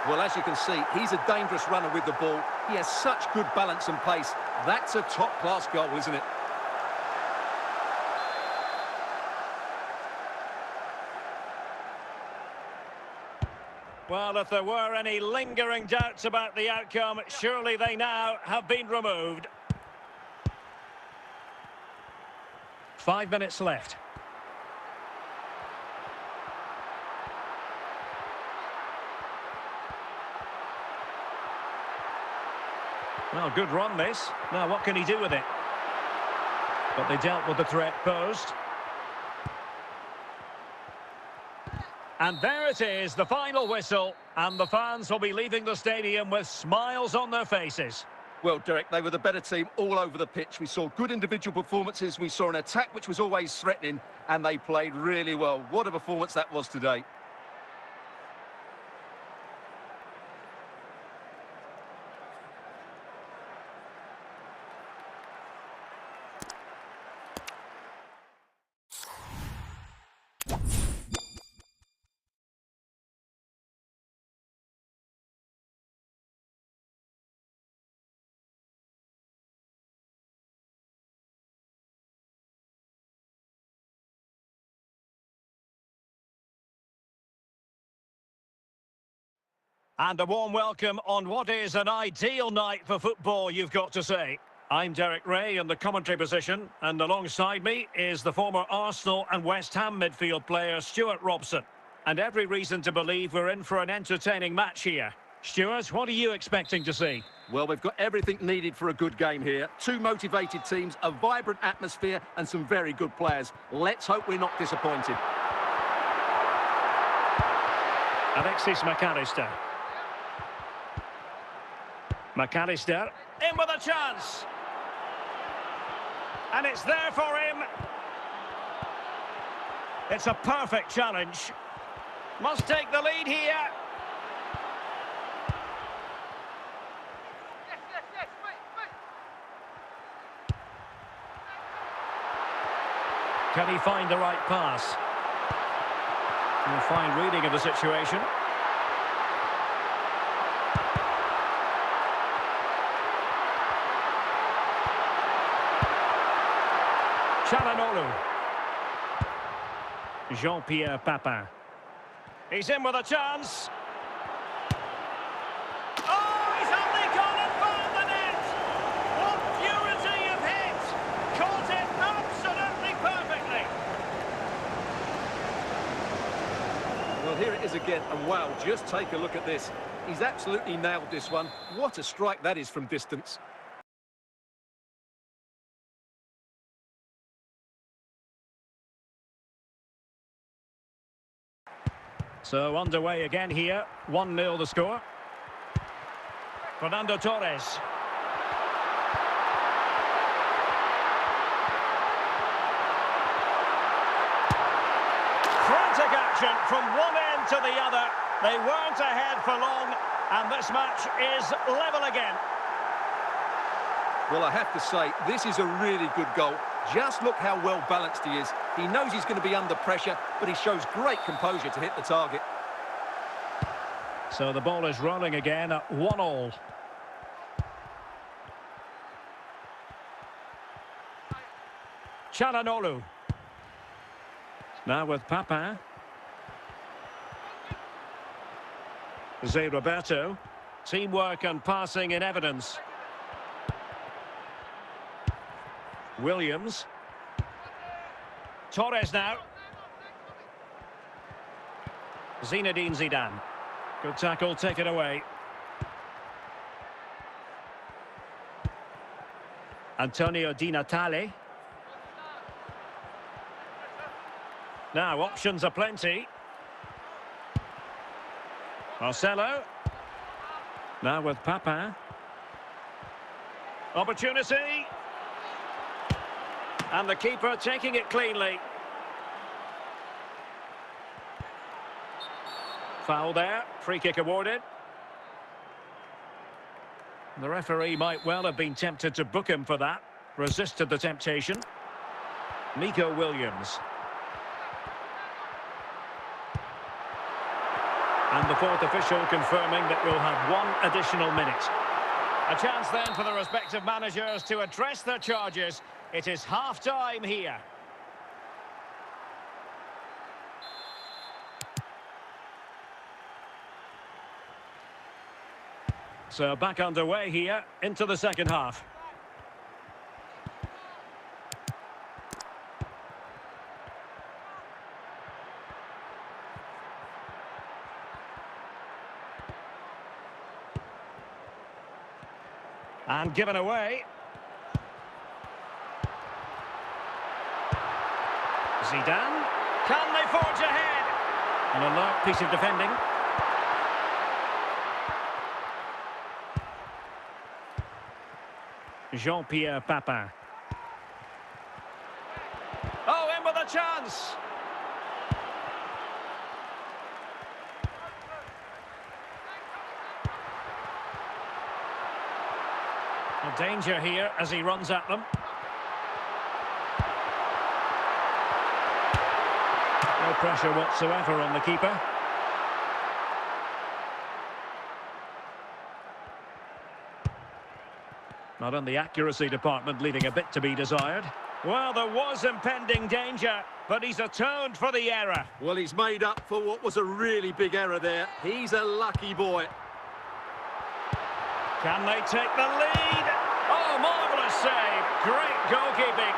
Well, as you can see, he's a dangerous runner with the ball. He has such good balance and pace. That's a top-class goal, isn't it? Well, if there were any lingering doubts about the outcome, surely they now have been removed. 5 minutes left. Well, good run this. Now, what can he do with it? But they dealt with the threat posed. And there it is, the final whistle, and the fans will be leaving the stadium with smiles on their faces. Well, Derek, they were the better team all over the pitch. We saw good individual performances, we saw an attack which was always threatening, and they played really well. What a performance that was today. And a warm welcome on what is an ideal night for football, you've got to say. I'm Derek Ray in the commentary position, and alongside me is the former Arsenal and West Ham midfield player Stuart Robson. And every reason to believe we're in for an entertaining match here. Stuart, what are you expecting to see? Well, we've got everything needed for a good game here. Two motivated teams, a vibrant atmosphere, and some very good players. Let's hope we're not disappointed. Alexis McAllister. McAllister, in with a chance. And it's there for him. It's a perfect challenge. Must take the lead here. Can he find the right pass? And a fine reading of the situation. Çalhanoğlu. Jean-Pierre Papin. He's in with a chance. Oh, he's only gone and found the net! What purity of hit! Caught it absolutely here it is again, and wow, just take a look at this. He's absolutely nailed this one. What a strike that is from distance. So underway again here. 1-0 the score. Fernando Torres. Frantic action from one end to the other. They weren't ahead for long, and this match is level again. Well, I have to say, this is a really good goal. Just look how well balanced he is. He knows he's going to be under pressure, but he shows great composure to hit the target. So the ball is rolling again at 1-1. Çalhanoğlu. Now with Papin. Zé Roberto. Teamwork and passing in evidence. Williams. Torres now. Zinedine Zidane. Good tackle, take it away. Antonio Di Natale. Now, options are plenty. Marcelo. Now with Papin. Opportunity. And the keeper taking it cleanly. Foul there. Free kick awarded. The referee might well have been tempted to book him for that. Resisted the temptation. Nico Williams. And the fourth official confirming that we'll have one additional minute. A chance then for the respective managers to address their charges. It is half-time here. So back underway here into the second half. And given away. Zidane. Can they forge ahead? An alert piece of defending. Jean-Pierre Papin. Oh, in with a chance. A danger here as he runs at them. No pressure whatsoever on the keeper. Not on the accuracy department, leaving a bit to be desired. Well, there was impending danger, but he's atoned for the error. Well, he's made up for what was a really big error there. He's a lucky boy. Can they take the lead? Oh, marvellous save. Great goalkeeping.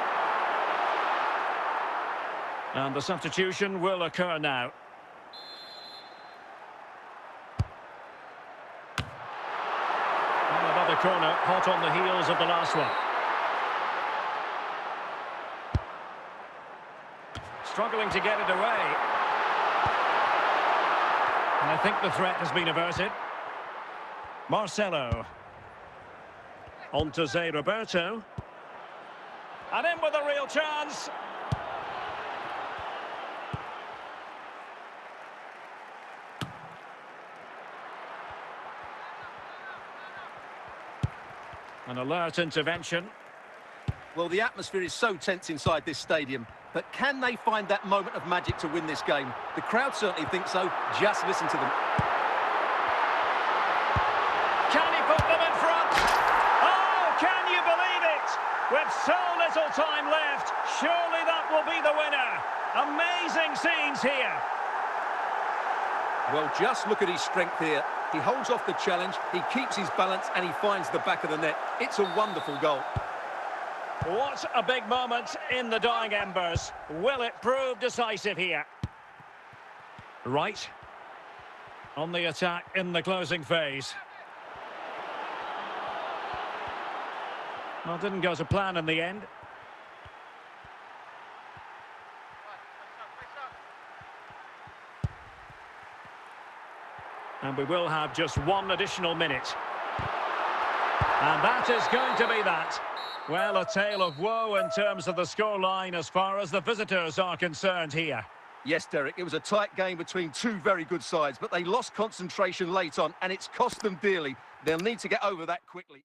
And the substitution will occur now. And another corner, hot on the heels of the last one. Struggling to get it away. And I think the threat has been averted. Marcelo. On to Zé Roberto. And in with a real chance. An alert intervention. Well, the atmosphere is so tense inside this stadium, but can they find that moment of magic to win this game? The crowd certainly think so. Just listen to them. Can he put them in front? Oh, can you believe it? With so little time left, surely that will be the winner. Amazing scenes here. Well, just look at his strength here. He holds off the challenge, he keeps his balance, and he finds the back of the net. It's a wonderful goal. What a big moment in the dying embers. Will it prove decisive here? Right, On the attack in the closing phase. Well, didn't go to plan in the end. And we will have just one additional minute. And that is going to be that. Well, a tale of woe in terms of the scoreline as far as the visitors are concerned here. Yes, Derek, it was a tight game between two very good sides, but they lost concentration late on, and it's cost them dearly. They'll need to get over that quickly.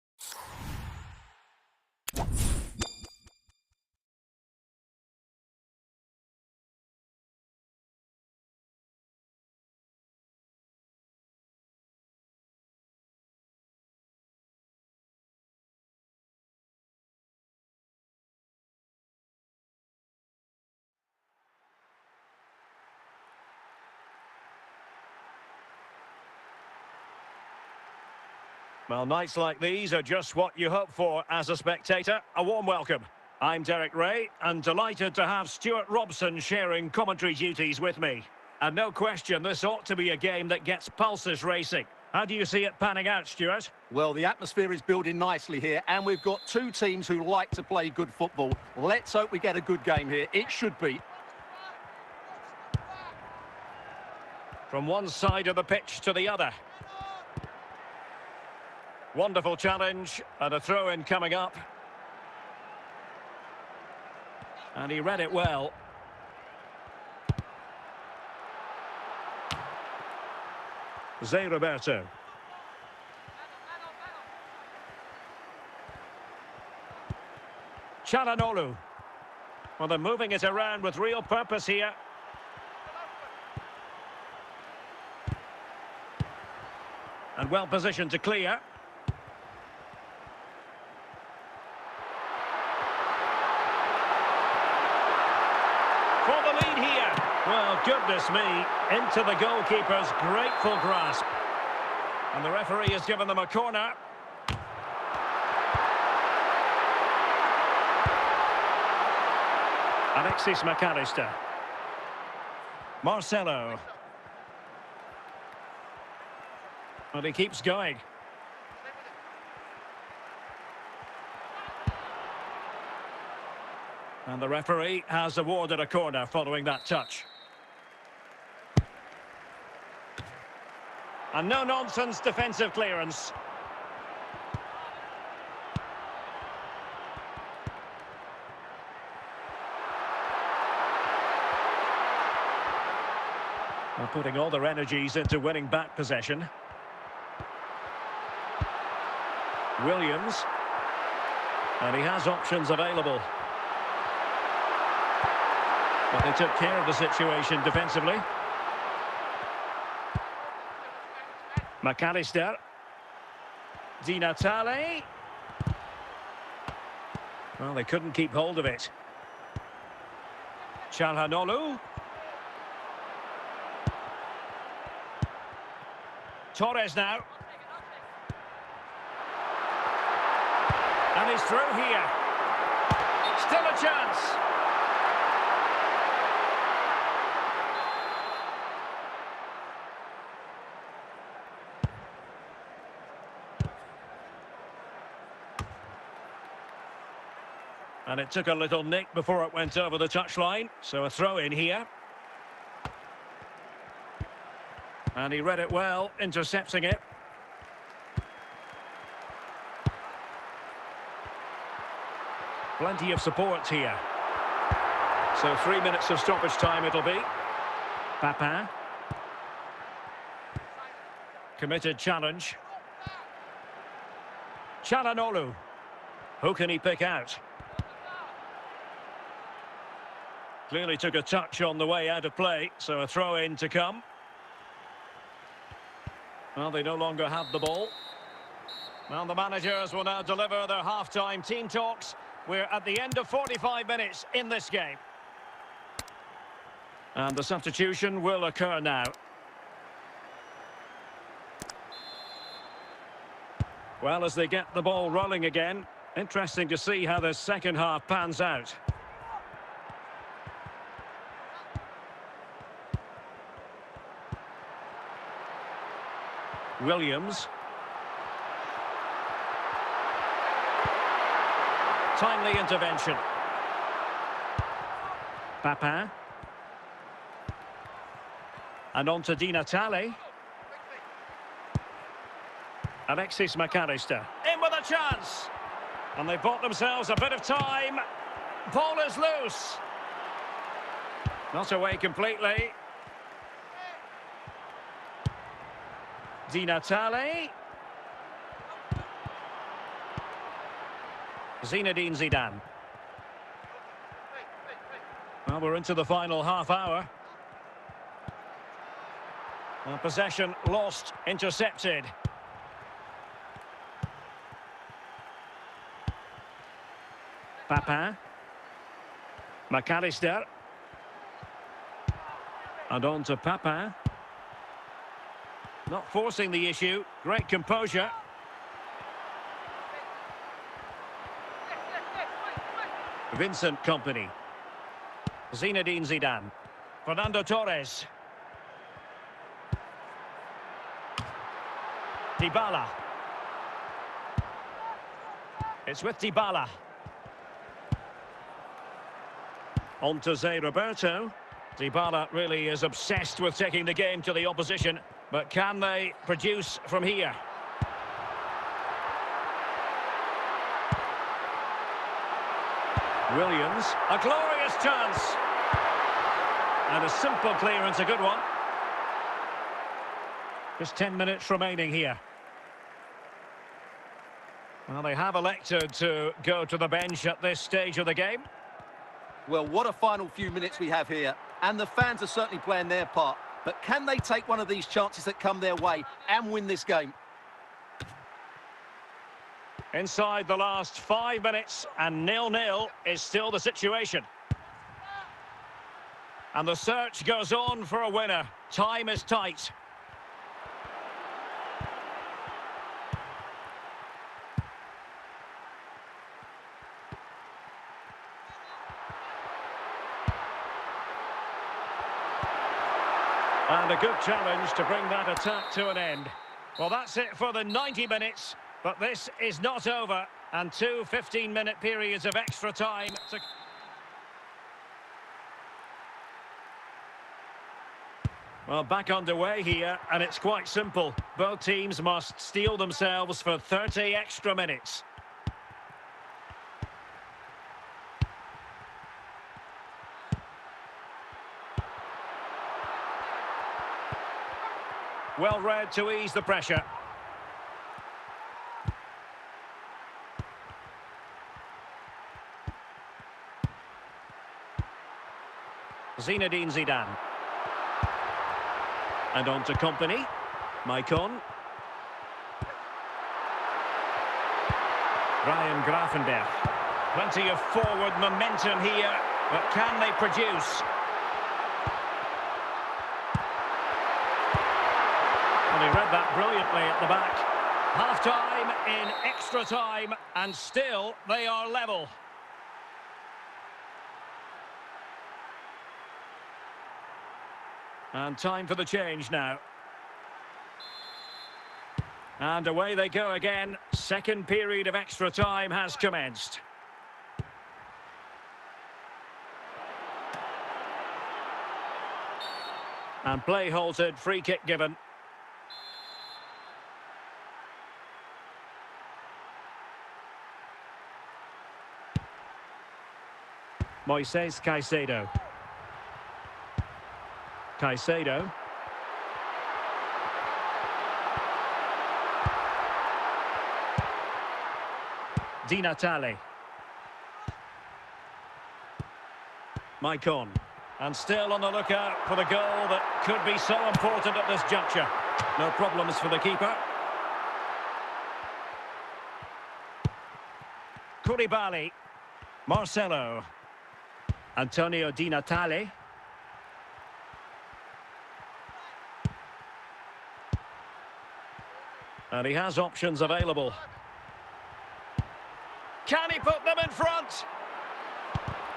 Well, nights like these are just what you hope for as a spectator. A warm welcome. I'm Derek Ray, and delighted to have Stuart Robson sharing commentary duties with me. And no question, this ought to be a game that gets pulses racing. How do you see it panning out, Stuart? Well, the atmosphere is building nicely here, and we've got two teams who like to play good football. Let's hope we get a good game here. It should be. From one side of the pitch to the other. Wonderful challenge, and a throw-in coming up. And he read it well. Zé Roberto. Çalhanoğlu. Well, they're moving it around with real purpose here. And well positioned to clear. For the lead here. Well, goodness me, into the goalkeeper's grateful grasp. And the referee has given them a corner. Alexis McAllister. Marcelo. But he keeps going. And the referee has awarded a corner following that touch. And no-nonsense defensive clearance. They're putting all their energies into winning back possession. Williams. And he has options available. But they took care of the situation defensively. McAllister. Di Natale. Well, they couldn't keep hold of it. Çalhanoğlu. Torres now. And he's through here. Still a chance. And it took a little nick before it went over the touchline. So a throw in here. And he read it well, intercepting it. Plenty of support here. So 3 minutes of stoppage time it'll be. Papin. Committed challenge. Çalhanoğlu. Who can he pick out? Clearly took a touch on the way out of play, so a throw-in to come. Well, they no longer have the ball. Well, the managers will now deliver their half-time team talks. We're at the end of 45 minutes in this game. And the substitution will occur now. Well, as they get the ball rolling again, interesting to see how the second half pans out. Williams. Timely intervention. Papin. And on to Di Natale. Alexis McAllister. In with a chance. And they've bought themselves a bit of time. Ball is loose. Not away completely. Di Natale. Zinedine Zidane. Well, we're into the final half hour. Well, possession lost, intercepted. Papin. McAllister. And on to Papin. Not forcing the issue. Great composure. Vincent Kompany. Zinedine Zidane. Fernando Torres. Dybala. It's with Dybala. On to Zé Roberto. Dybala really is obsessed with taking the game to the opposition, but can they produce from here? Williams, a glorious chance. And a simple clearance, a good one. Just 10 minutes remaining here. Well, they have elected to go to the bench at this stage of the game. Well, what a final few minutes we have here. And the fans are certainly playing their part. But can they take one of these chances that come their way and win this game? Inside the last 5 minutes, and 0-0 is still the situation. And the search goes on for a winner. Time is tight. And a good challenge to bring that attack to an end. Well, that's it for the 90 minutes, but this is not over. And 2 15-minute periods of extra time to... Well, back underway here, and it's quite simple. Both teams must steel themselves for 30 extra minutes. Well read to ease the pressure. Zinedine Zidane. And on to Kompany. Maicon. Ryan Gravenberch. Plenty of forward momentum here, but can they produce? And he read that brilliantly at the back. Half-time in extra time, and still they are level. And time for the change now. And away they go again. Second period of extra time has commenced. And play halted, free kick given. Moises Caicedo. Caicedo. Di Natale. Maicon. And still on the lookout for the goal that could be so important at this juncture. No problems for the keeper. Koulibaly. Marcelo. Antonio Di Natale. And he has options available. Can he put them in front?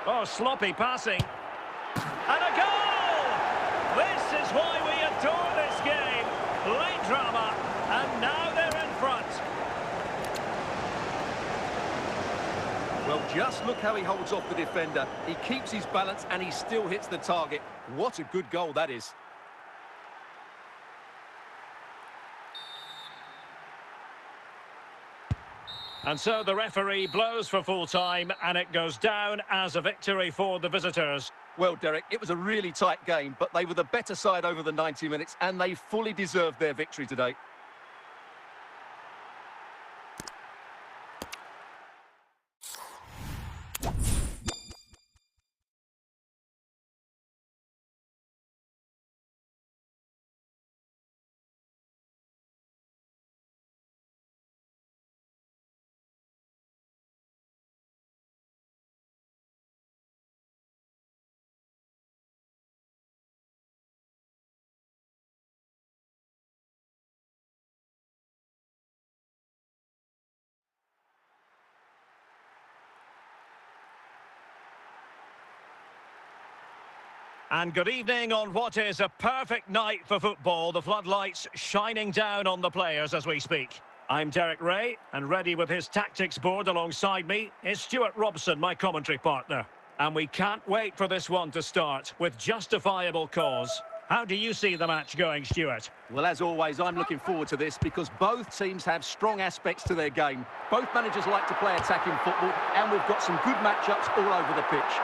Oh, sloppy passing. And a goal! This is why we adore this game. Late drama. And now they're in front. Well, just look how he holds off the defender. He keeps his balance and he still hits the target. What a good goal that is. And so the referee blows for full time and it goes down as a victory for the visitors. Well, Derek, it was a really tight game, but they were the better side over the 90 minutes and they fully deserved their victory today. And good evening on what is a perfect night for football. The floodlights shining down on the players as we speak. I'm Derek Ray, and ready with his tactics board alongside me is Stuart Robson, my commentary partner. And we can't wait for this one to start with justifiable cause. How do you see the match going, Stuart? Well, as always, I'm looking forward to this because both teams have strong aspects to their game. Both managers like to play attacking football, and we've got some good matchups all over the pitch.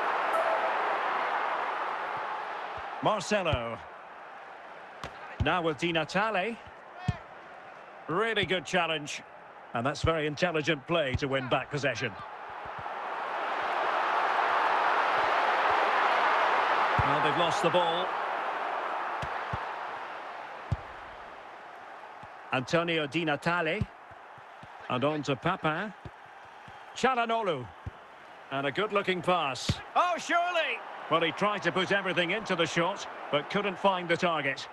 Marcelo. Now with Di Natale. Really good challenge. And that's very intelligent play to win back possession. Well, they've lost the ball. Antonio Di Natale. And on to Papin. Çalhanoğlu. And a good-looking pass. Oh, surely! Well, he tried to put everything into the shot, but couldn't find the target.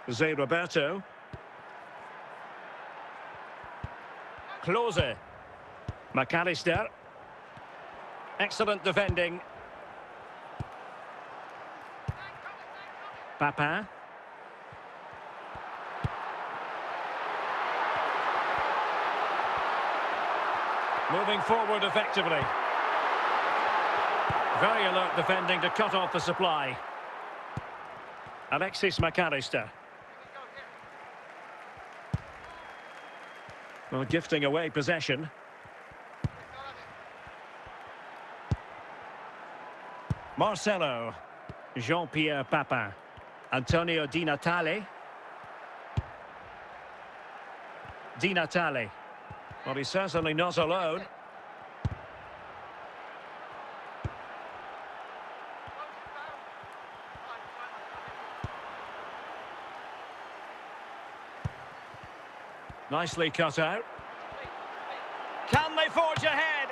Zé Roberto. Klose. McAllister. Excellent defending. Papin. Moving forward effectively. Very alert defending to cut off the supply. Alexis McAllister. Well, gifting away possession. Marcelo. Jean-Pierre Papin. Antonio Di Natale. Di Natale. Well, he's certainly not alone. Nicely cut out. Can they forge ahead?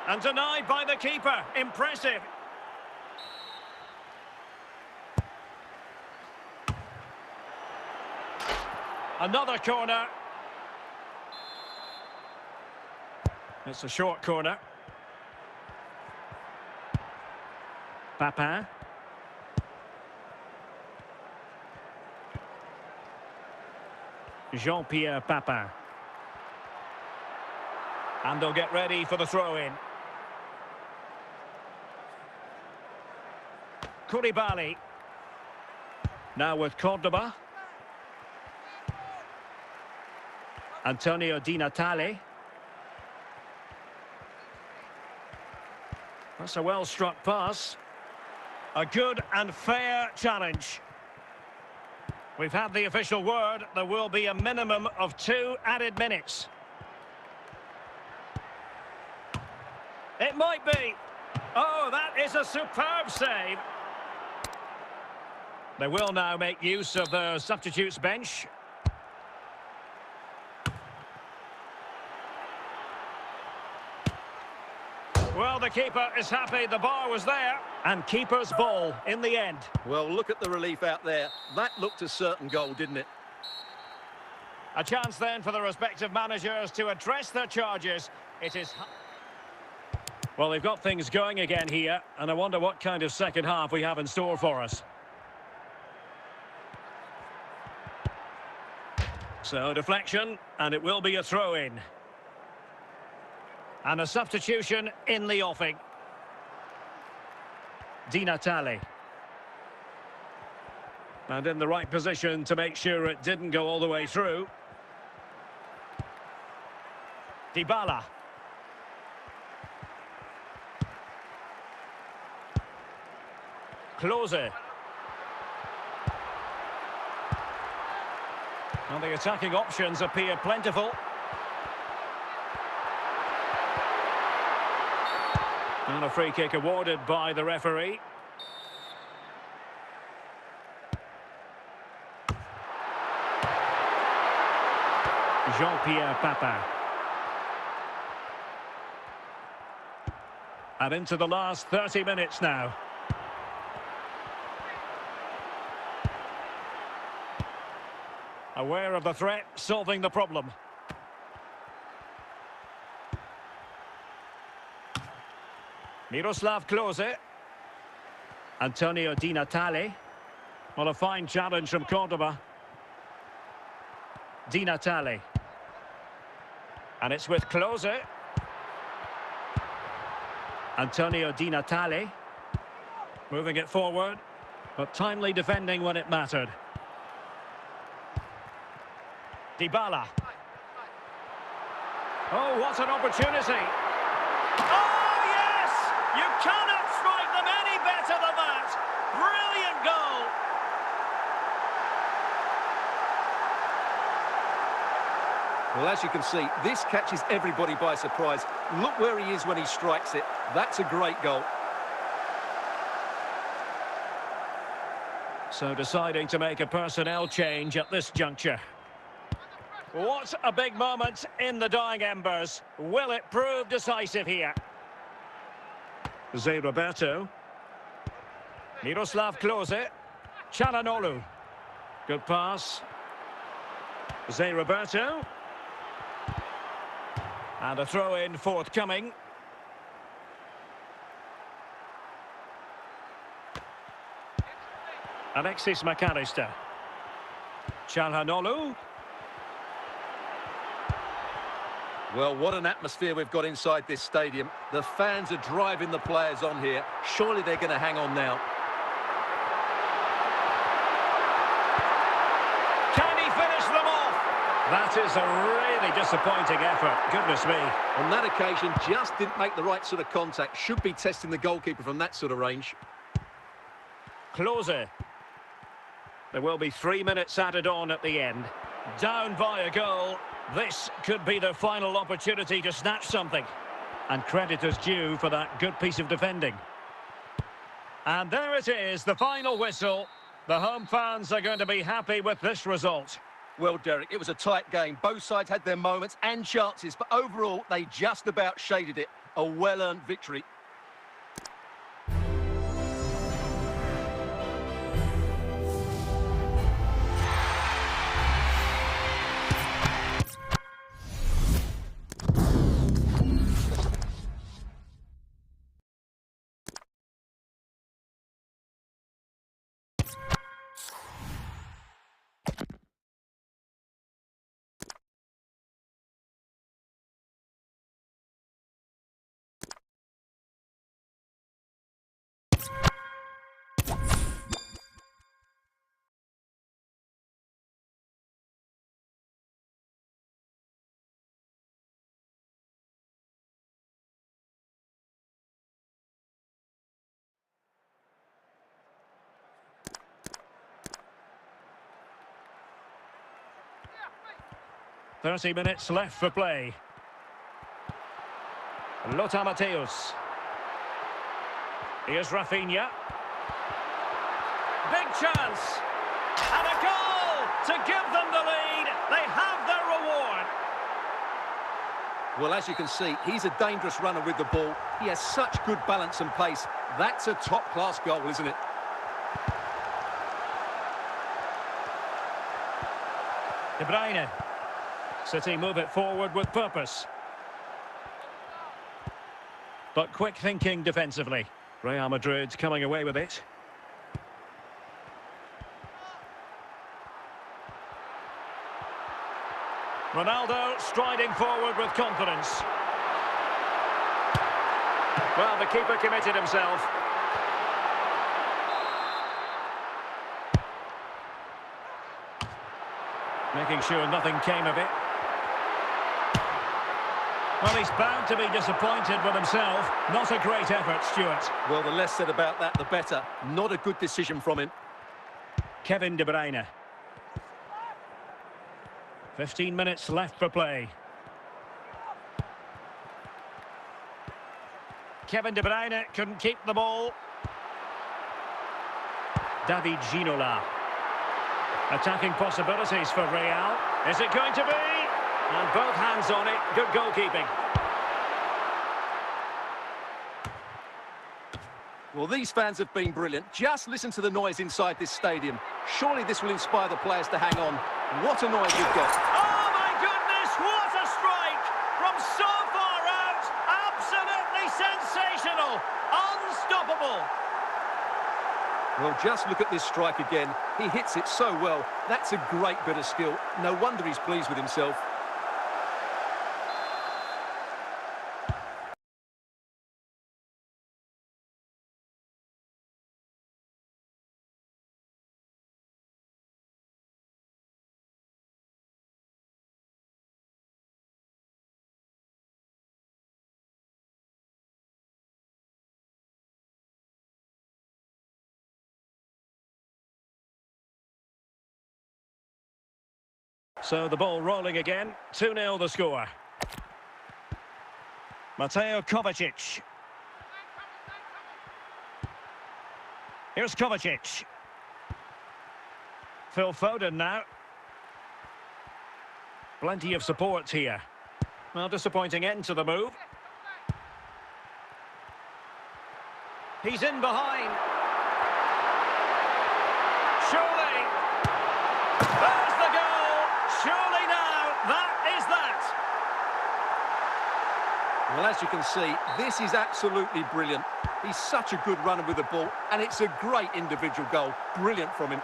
And denied by the keeper. Impressive. Another corner. It's a short corner. Papin. Jean-Pierre Papin. And they'll get ready for the throw-in. Koulibaly. Now with Cordoba. Antonio Di Natale. That's a well-struck pass. A good and fair challenge. We've had the official word. There will be a minimum of 2 added minutes. It might be. Oh, that is a superb save. They will now make use of the substitutes bench. Well, the keeper is happy. The bar was there. And keeper's ball in the end. Well, look at the relief out there. That looked a certain goal, didn't it? A chance then for the respective managers to address their charges. It is... Well, they've got things going again here, and I wonder what kind of second half we have in store for us. So deflection, and it will be a throw-in. And a substitution in the offing. Di Natale. And in the right position to make sure it didn't go all the way through. Dybala. Klose. And the attacking options appear plentiful. And a free kick awarded by the referee. Jean-Pierre Papin. And into the last 30 minutes now. Aware of the threat, solving the problem. Miroslav Klose. Antonio Di Natale. Well, a fine challenge from Cordoba. Di Natale. And it's with Klose. Antonio Di Natale. Moving it forward, but timely defending when it mattered. Dybala. Oh, what an opportunity. Oh, yes! You cannot strike them any better than that. Brilliant goal. Well, as you can see, this catches everybody by surprise. Look where he is when he strikes it. That's a great goal. So deciding to make a personnel change at this juncture. What a big moment in the dying embers. Will it prove decisive here? Zé Roberto. Miroslav Klose. Çalhanoğlu. Good pass. Zé Roberto. And a throw-in forthcoming. Alexis McAllister. Çalhanoğlu. Well, what an atmosphere we've got inside this stadium. The fans are driving the players on here. Surely they're going to hang on now. Can he finish them off? That is a really disappointing effort. Goodness me. On that occasion, just didn't make the right sort of contact. Should be testing the goalkeeper from that sort of range. Klose. There will be 3 minutes added on at the end. Down by a goal. This could be the final opportunity to snatch something. And credit is due for that good piece of defending. And there it is, the final whistle. The home fans are going to be happy with this result. Well, Derek, it was a tight game. Both sides had their moments and chances, but overall, they just about shaded it. A well-earned victory. .30 minutes left for play. Lothar Matthäus. Here's Rafinha. Big chance. And a goal to give them the lead. They have their reward. Well, as you can see, he's a dangerous runner with the ball. He has such good balance and pace. That's a top-class goal, isn't it? De Bruyne. City move it forward with purpose. But quick thinking defensively. Real Madrid coming away with it. Ronaldo striding forward with confidence. Well, the keeper committed himself. Making sure nothing came of it. Well, he's bound to be disappointed with himself. Not a great effort, Stuart. Well, the less said about that, the better. Not a good decision from him. Kevin De Bruyne. 15 minutes left for play. Kevin De Bruyne couldn't keep the ball. David Ginola. Attacking possibilities for Real. Is it going to be? And both hands on it. Good goalkeeping. Well, these fans have been brilliant. Just listen to the noise inside this stadium. Surely this will inspire the players to hang on. What a noise you've got. Oh, my goodness, what a strike! From so far out, absolutely sensational, unstoppable. Well, just look at this strike again. He hits it so well. That's a great bit of skill. No wonder he's pleased with himself. So the ball rolling again. 2-0 the score. Mateo Kovacic. Here's Kovacic. Phil Foden now. Plenty of support here. Well, disappointing end to the move. He's in behind. Surely. There's the goal. Surely now. That is that. Well, as you can see, this is absolutely brilliant. He's such a good runner with the ball, and it's a great individual goal. Brilliant from him.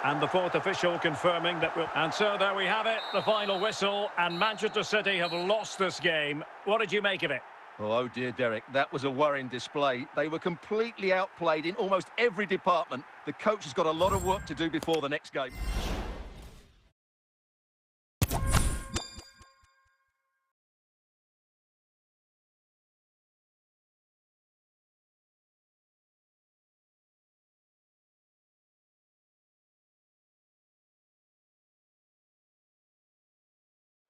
And the fourth official confirming that we'll... And so there we have it, the final whistle, and Manchester City have lost this game. What did you make of it? Oh dear, Derek, that was a worrying display. They were completely outplayed in almost every department. The coach has got a lot of work to do before the next game.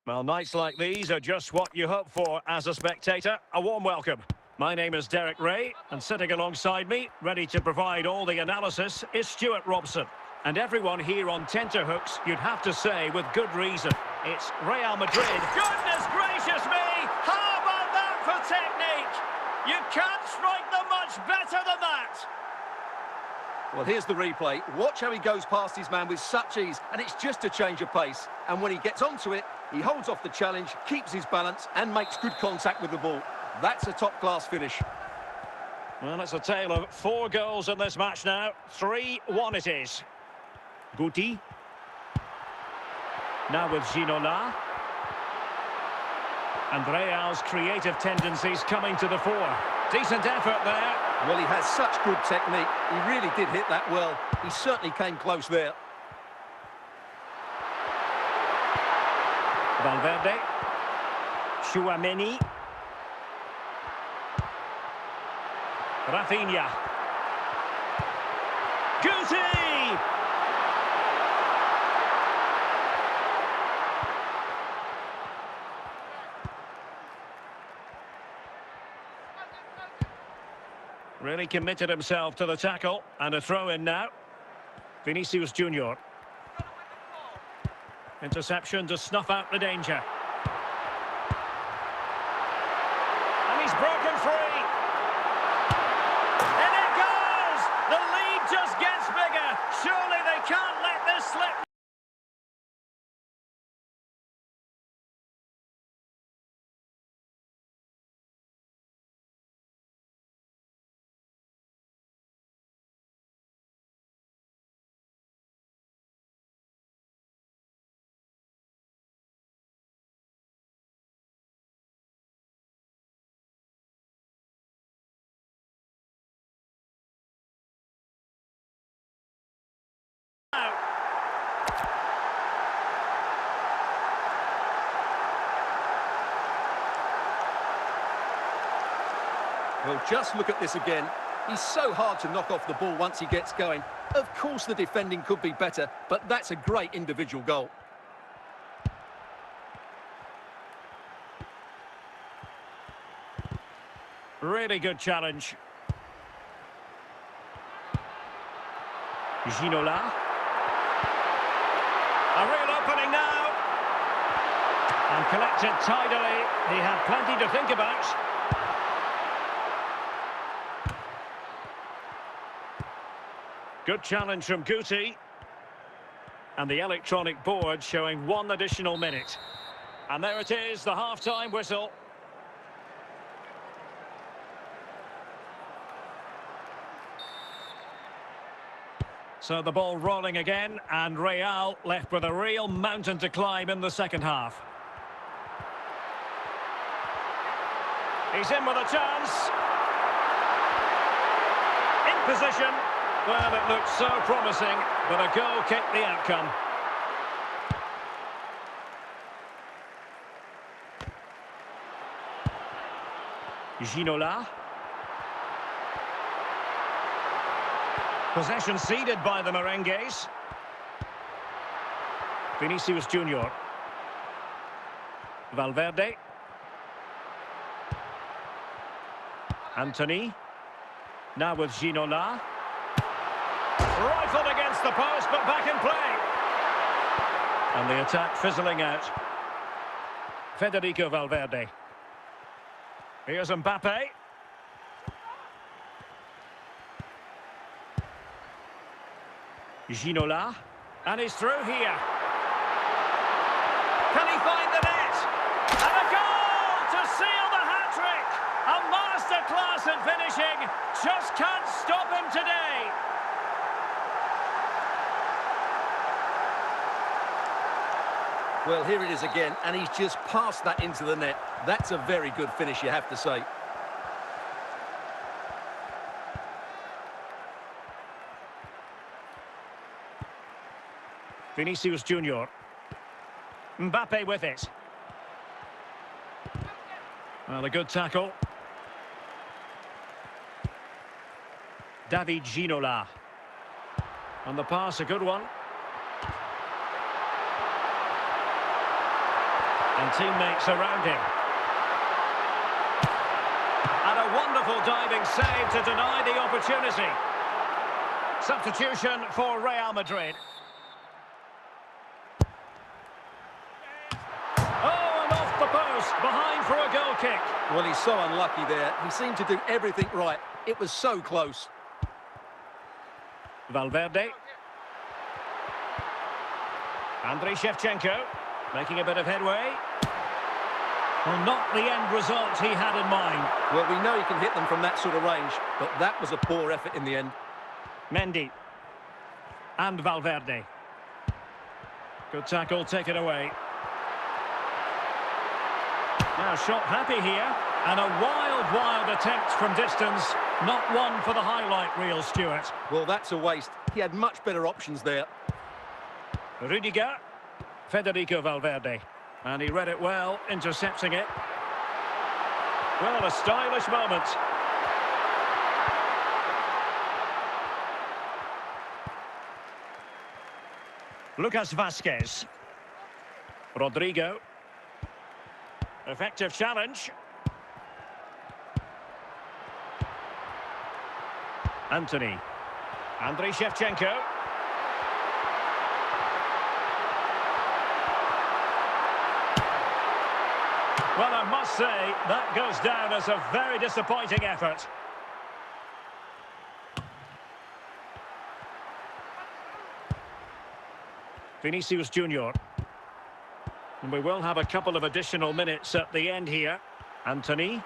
Well, nights like these are just what you hope for as a spectator. A warm welcome. My name is Derek Ray, and sitting alongside me, ready to provide all the analysis, is Stuart Robson. And everyone here on tenterhooks, you'd have to say with good reason. It's Real Madrid. Goodness gracious me! How about that for technique? You can't strike them much better than that. Well, here's the replay. Watch how he goes past his man with such ease, and it's just a change of pace. And when he gets onto it, he holds off the challenge, keeps his balance, and makes good contact with the ball. That's a top-class finish. Well, it's a tale of 4 goals in this match now. 3-1 it is. Guti. Now with Ginola. And Real's creative tendencies coming to the fore. Decent effort there. Well, he has such good technique. He really did hit that well. He certainly came close there. Valverde. Tchouaméni. Rafinha. Guti! Really committed himself to the tackle, and a throw in now. Vinicius Junior. Interception to snuff out the danger. And he's broken free. And it goes! The lead just gets bigger. Surely they can't let this slip. Well, just look at this again. He's so hard to knock off the ball once he gets going. Of course the defending could be better, but that's a great individual goal. Really good challenge. Ginola. A real opening now. And collected tidily. He had plenty to think about. Good challenge from Guti. And the electronic board showing 1 additional minute. And there it is, the half-time whistle. So the ball rolling again, and Real left with a real mountain to climb in the second half. He's in with a chance. In position. Well, it looked so promising, but a goal kicked the outcome. Ginola. Possession ceded by the Merengues. Vinicius Junior. Valverde. Antony. Now with Ginola. Rifled against the post, but back in play. And the attack fizzling out. Federico Valverde. Here's Mbappe. Ginola. And he's through here. Can he find the net? And a goal to seal the hat-trick! A masterclass in finishing. Just can't stop him today. Well, here it is again, and he's just passed that into the net. That's a very good finish, you have to say. Vinicius Junior. Mbappe with it. Well, a good tackle. David Ginola. And the pass, a good one. And teammates around him. And a wonderful diving save to deny the opportunity. Substitution for Real Madrid. Oh, and off the post, behind for a goal kick. Well, he's so unlucky there. He seemed to do everything right. It was so close. Valverde. Andriy Shevchenko. Making a bit of headway. Well, not the end result he had in mind. Well, we know he can hit them from that sort of range, but that was a poor effort in the end. Mendy. And Valverde. Good tackle, take it away. Now shot happy here. And a wild attempt from distance. Not one for the highlight reel, Stuart. Well, that's a waste. He had much better options there. Rudiger. Federico Valverde. And he read it well, intercepting it. Well, a stylish moment. Lucas Vazquez. Rodrigo. Effective challenge. Antony. Andriy Shevchenko. Well, I must say, that goes down as a very disappointing effort. Vinicius Junior. And we will have a couple of additional minutes at the end here. Antony.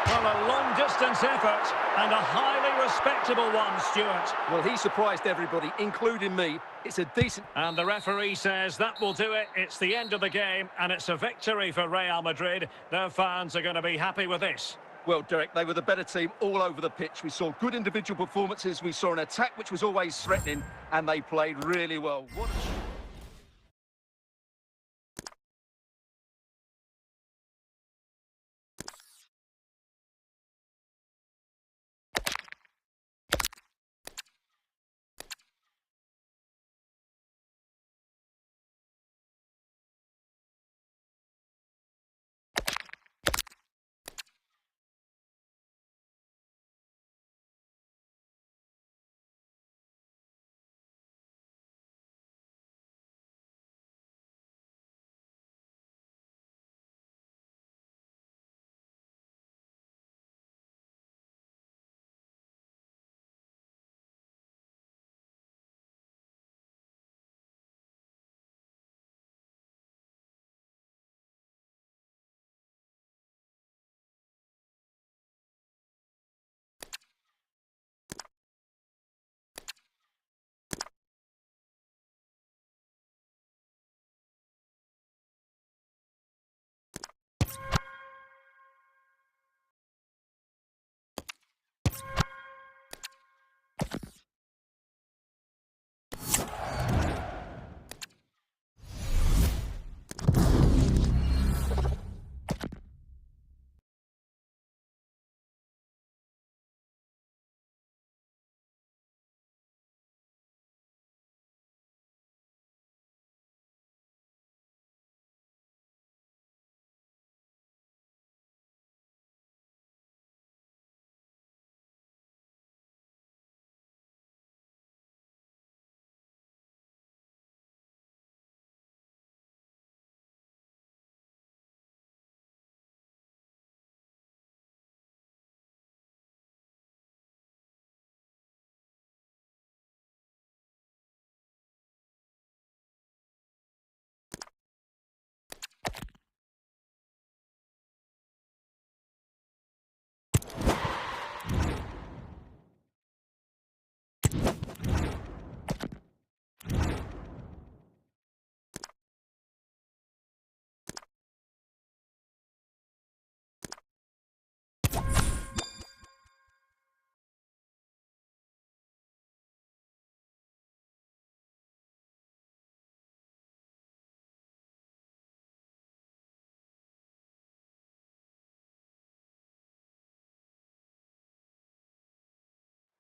Well, a long-distance effort and a highly respectable one, Stuart. Well, he surprised everybody, including me. It's a decent... And the referee says that will do it. It's the end of the game, and it's a victory for Real Madrid. Their fans are going to be happy with this. Well, Derek, they were the better team all over the pitch. We saw good individual performances. We saw an attack which was always threatening, and they played really well. What a...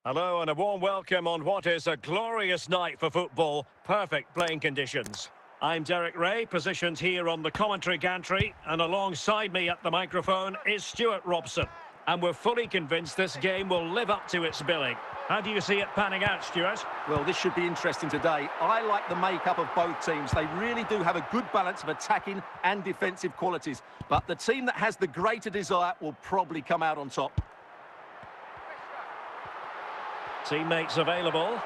Hello and a warm welcome on what is a glorious night for football. Perfect playing conditions. I'm Derek Ray, positioned here on the commentary gantry, and alongside me at the microphone is Stuart Robson. And we're fully convinced this game will live up to its billing. How do you see it panning out, Stuart? Well, this should be interesting today. I like the makeup of both teams. They really do have a good balance of attacking and defensive qualities. But the team that has the greater desire will probably come out on top. Teammates available.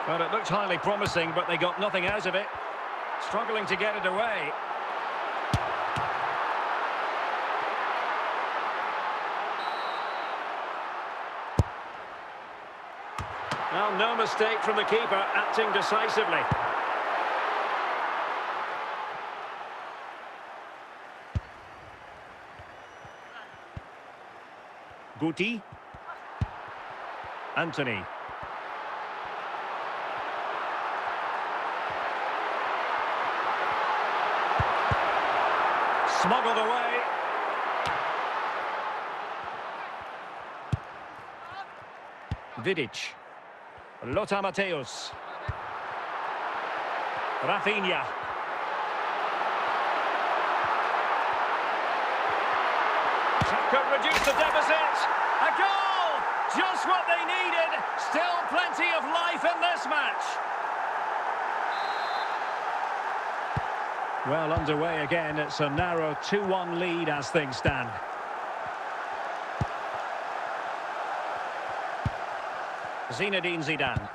Well, it looked highly promising, but they got nothing out of it. Struggling to get it away. Well, no mistake from the keeper, acting decisively. Guti. Anthony. Smuggled away. Vidic. Lothar Matthäus. Rafinha. Could reduce the deficit. A goal! Just what they needed. Still plenty of life in this match. Well, underway again. It's a narrow 2-1 lead as things stand. Zinedine Zidane.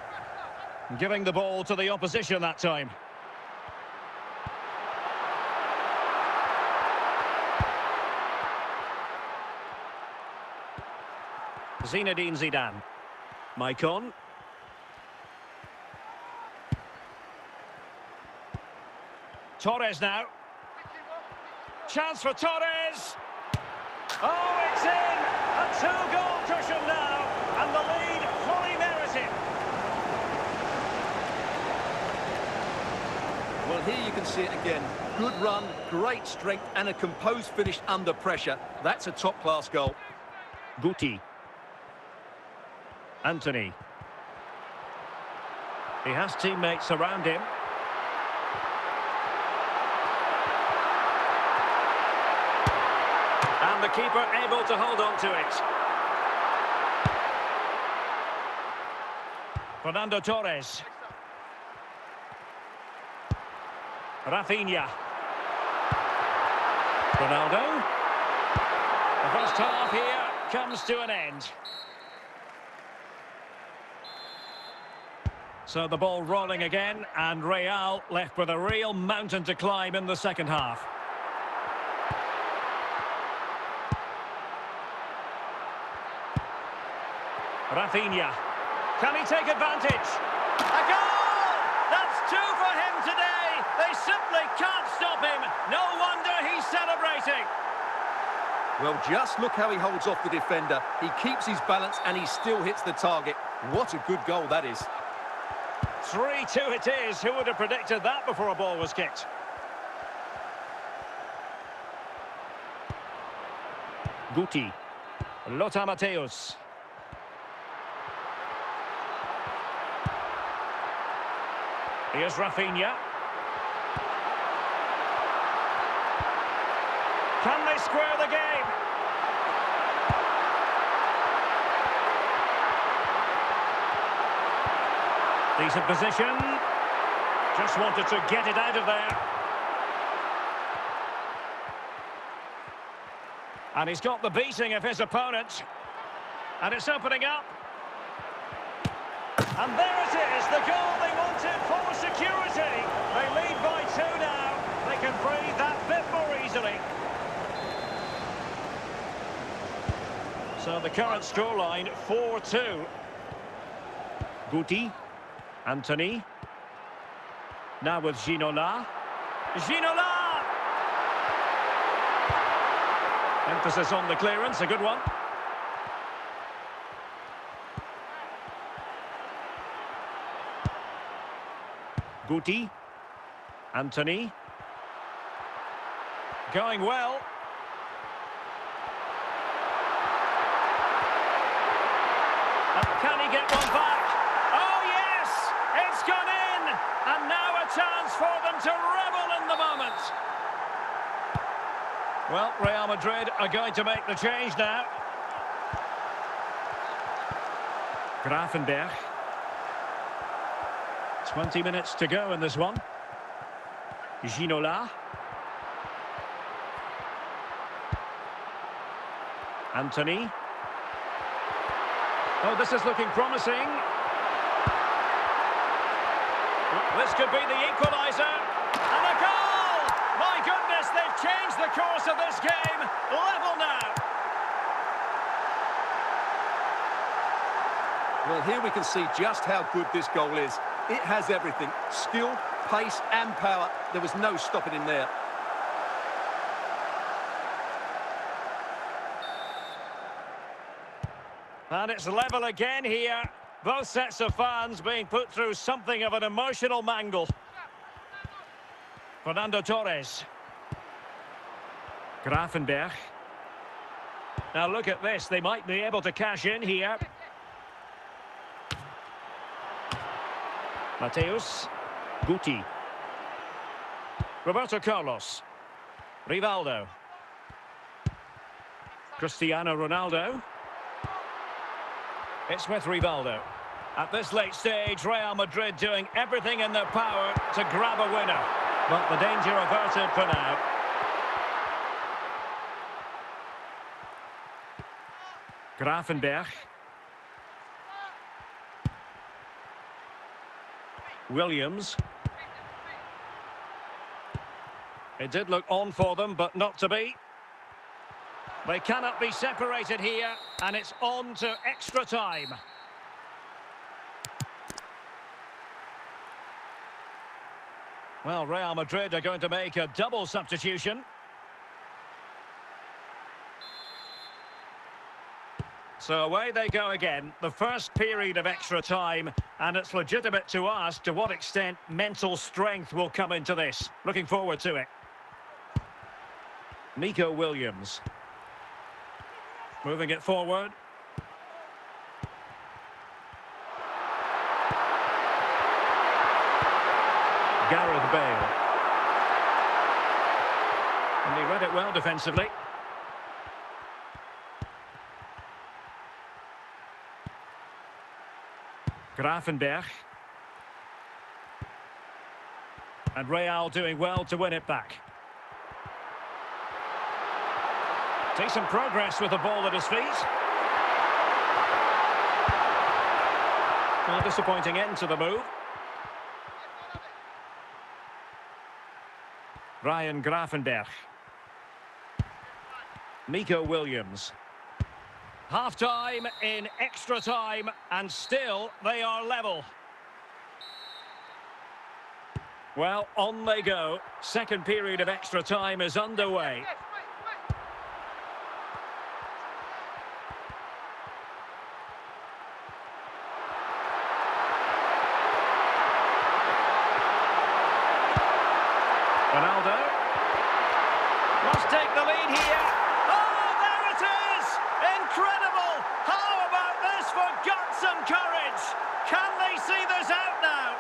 Giving the ball to the opposition that time. Zinedine Zidane. Maicon. Torres now. Chance for Torres. Oh, it's in! A two-goal cushion now, and the lead fully merited. Well, here you can see it again. Good run, great strength, and a composed finish under pressure. That's a top-class goal. Guti. Anthony. He has teammates around him. And the keeper able to hold on to it. Fernando Torres. Rafinha. Ronaldo. The first half here comes to an end. So the ball rolling again, and Real left with a real mountain to climb in the second half. Rafinha. Can he take advantage? A goal! That's two for him today. They simply can't stop him. No wonder he's celebrating. Well, just look how he holds off the defender. He keeps his balance and he still hits the target. What a good goal that is. 3-2 it is. Who would have predicted that before a ball was kicked? Guti. Lothar Matthäus. Here's Rafinha. Can they square the game? Decent position. Just wanted to get it out of there. And he's got the beating of his opponent. And it's opening up. And there it is, the goal they wanted for security. They lead by 2 now. They can breathe that bit more easily. So the current scoreline, 4-2. Guti. Anthony. Now with Ginola. Ginola! Emphasis on the clearance, a good one. Guti. Anthony. Going well. Can he get one back? Oh, yes! It's gone in! And now a chance for them to revel in the moment. Well, Real Madrid are going to make the change now. Gravenberch. 20 minutes to go in this one. Ginola. Anthony. Oh, this is looking promising. This could be the equaliser. And a goal! My goodness, they've changed the course of this game. Level now. Well, here we can see just how good this goal is. It has everything. Skill, pace and power. There was no stopping him there. And it's level again here. Both sets of fans being put through something of an emotional mangle. Fernando Torres. Gravenberch. Now look at this. They might be able to cash in here. Mateus. Guti. Roberto Carlos. Rivaldo. Cristiano Ronaldo. It's with Rivaldo. At this late stage, Real Madrid doing everything in their power to grab a winner. But the danger averted for now. Gravenberch. Williams. It did look on for them, but not to be. They cannot be separated here, and it's on to extra time. Well, Real Madrid are going to make a double substitution. So away they go again, the first period of extra time, and it's legitimate to ask to what extent mental strength will come into this. Looking forward to it. Nico Williams. Moving it forward. Gareth Bale. And he read it well defensively. Gravenberch. And Real doing well to win it back. Decent progress with the ball at his feet. Well, disappointing end to the move. Ryan Gravenberch. Nico Williams. Half-time in extra time, and still they are level. Well, on they go. Second period of extra time is underway. Ronaldo. Must take the lead here. Oh, there it is! Incredible! How about this for guts and courage? Can they see this out now?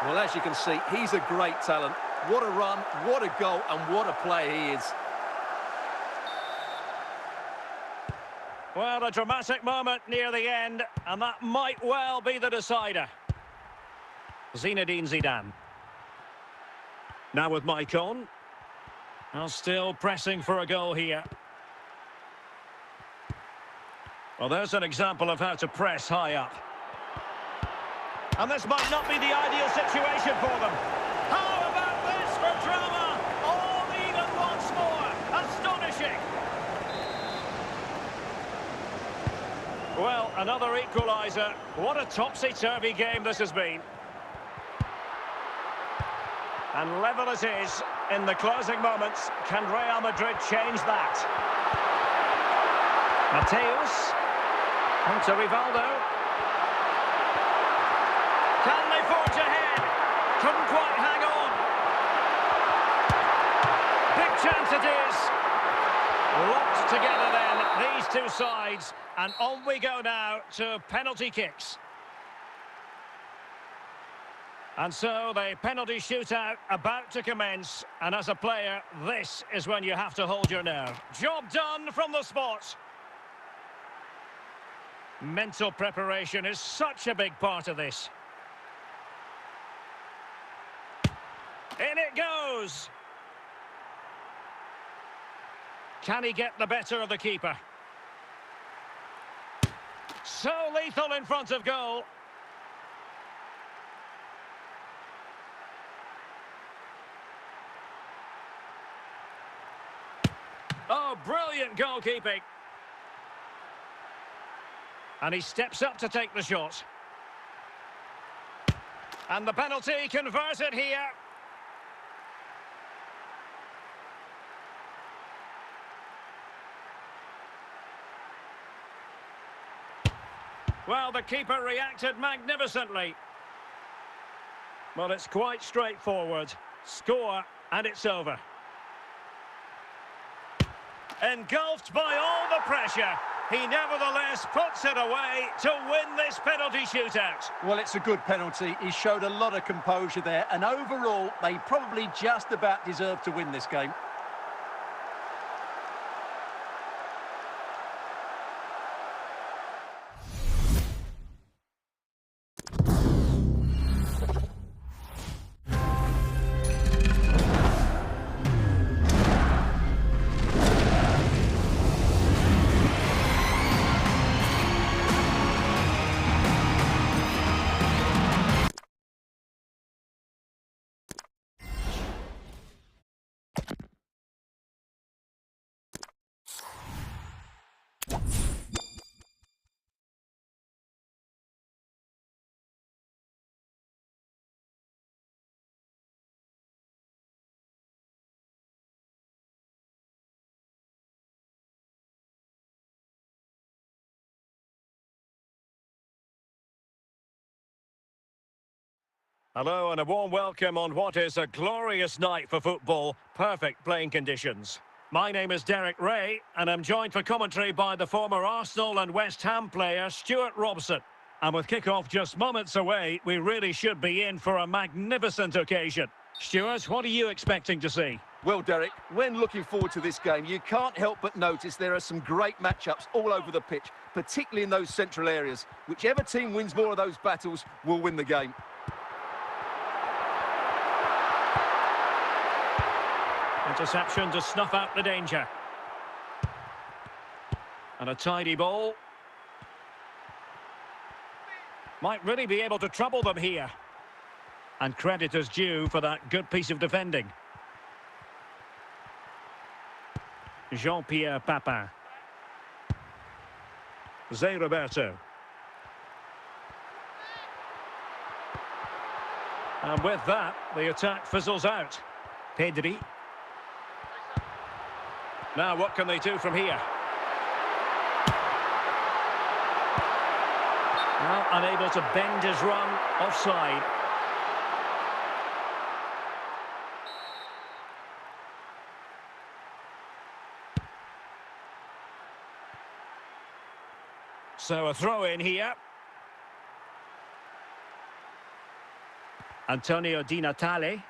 Well, as you can see, he's a great talent. What a run, what a goal, and what a player he is. Well, a dramatic moment near the end, and that might well be the decider. Zinedine Zidane. Now with Maicon. Now still pressing for a goal here. Well, there's an example of how to press high up. And this might not be the ideal situation for them. How about this for drama? All even once more. Astonishing. Well, another equaliser. What a topsy-turvy game this has been. And level it is in the closing moments. Can Real Madrid change that? Mateus. Onto Rivaldo. Can they forge ahead? Couldn't quite hang on. Big chance it is. Locked together then, these two sides, and on we go now to penalty kicks. And so the penalty shootout about to commence, and as a player, this is when you have to hold your nerve. Job done from the spot. Mental preparation is such a big part of this. In it goes. Can he get the better of the keeper? So lethal in front of goal. Oh, brilliant goalkeeping. And he steps up to take the shot. And the penalty converted here. Well, the keeper reacted magnificently. Well, it's quite straightforward. Score, and it's over. Engulfed by all the pressure, he nevertheless puts it away to win this penalty shootout. Well, it's a good penalty. He showed a lot of composure there, and overall, they probably just about deserve to win this game. Hello and a warm welcome on what is a glorious night for football. Perfect playing conditions. My name is Derek Ray and I'm joined for commentary by the former Arsenal and West Ham player Stuart Robson. And with kick-off just moments away, we really should be in for a magnificent occasion. Stuart, what are you expecting to see? Well, Derek, when looking forward to this game, you can't help but notice there are some great matchups all over the pitch, particularly in those central areas. Whichever team wins more of those battles will win the game. Interception to snuff out the danger. And a tidy ball. Might really be able to trouble them here. And credit is due for that good piece of defending. Jean-Pierre Papin. Zé Roberto. And with that, the attack fizzles out. Pedri. Now, what can they do from here? Well, unable to bend his run, offside. So a throw in here. Antonio Di Natale.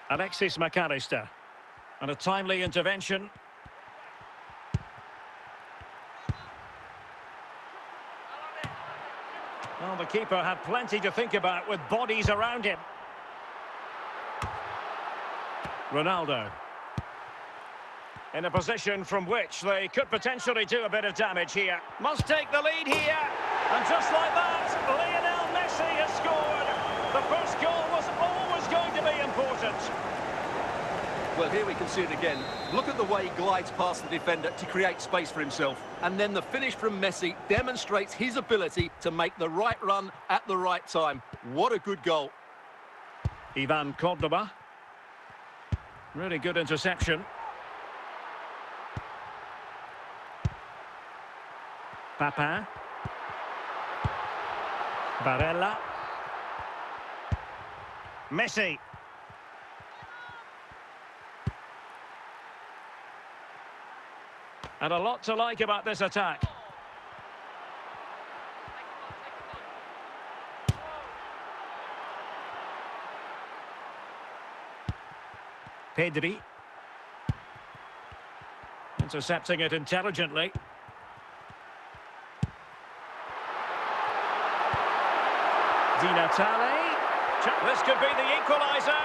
Alexis McAllister. And a timely intervention. Well, the keeper had plenty to think about with bodies around him. Ronaldo. In a position from which they could potentially do a bit of damage here. Must take the lead here. And just like that, Lionel Messi has scored. The first goal was always going to be important. Well, here we can see it again. Look at the way he glides past the defender to create space for himself. And then the finish from Messi demonstrates his ability to make the right run at the right time. What a good goal. Ivan Cordoba. Really good interception. Papin. Barella. Messi. And a lot to like about this attack. Pedri. Intercepting it intelligently. Di Natale. This could be the equaliser.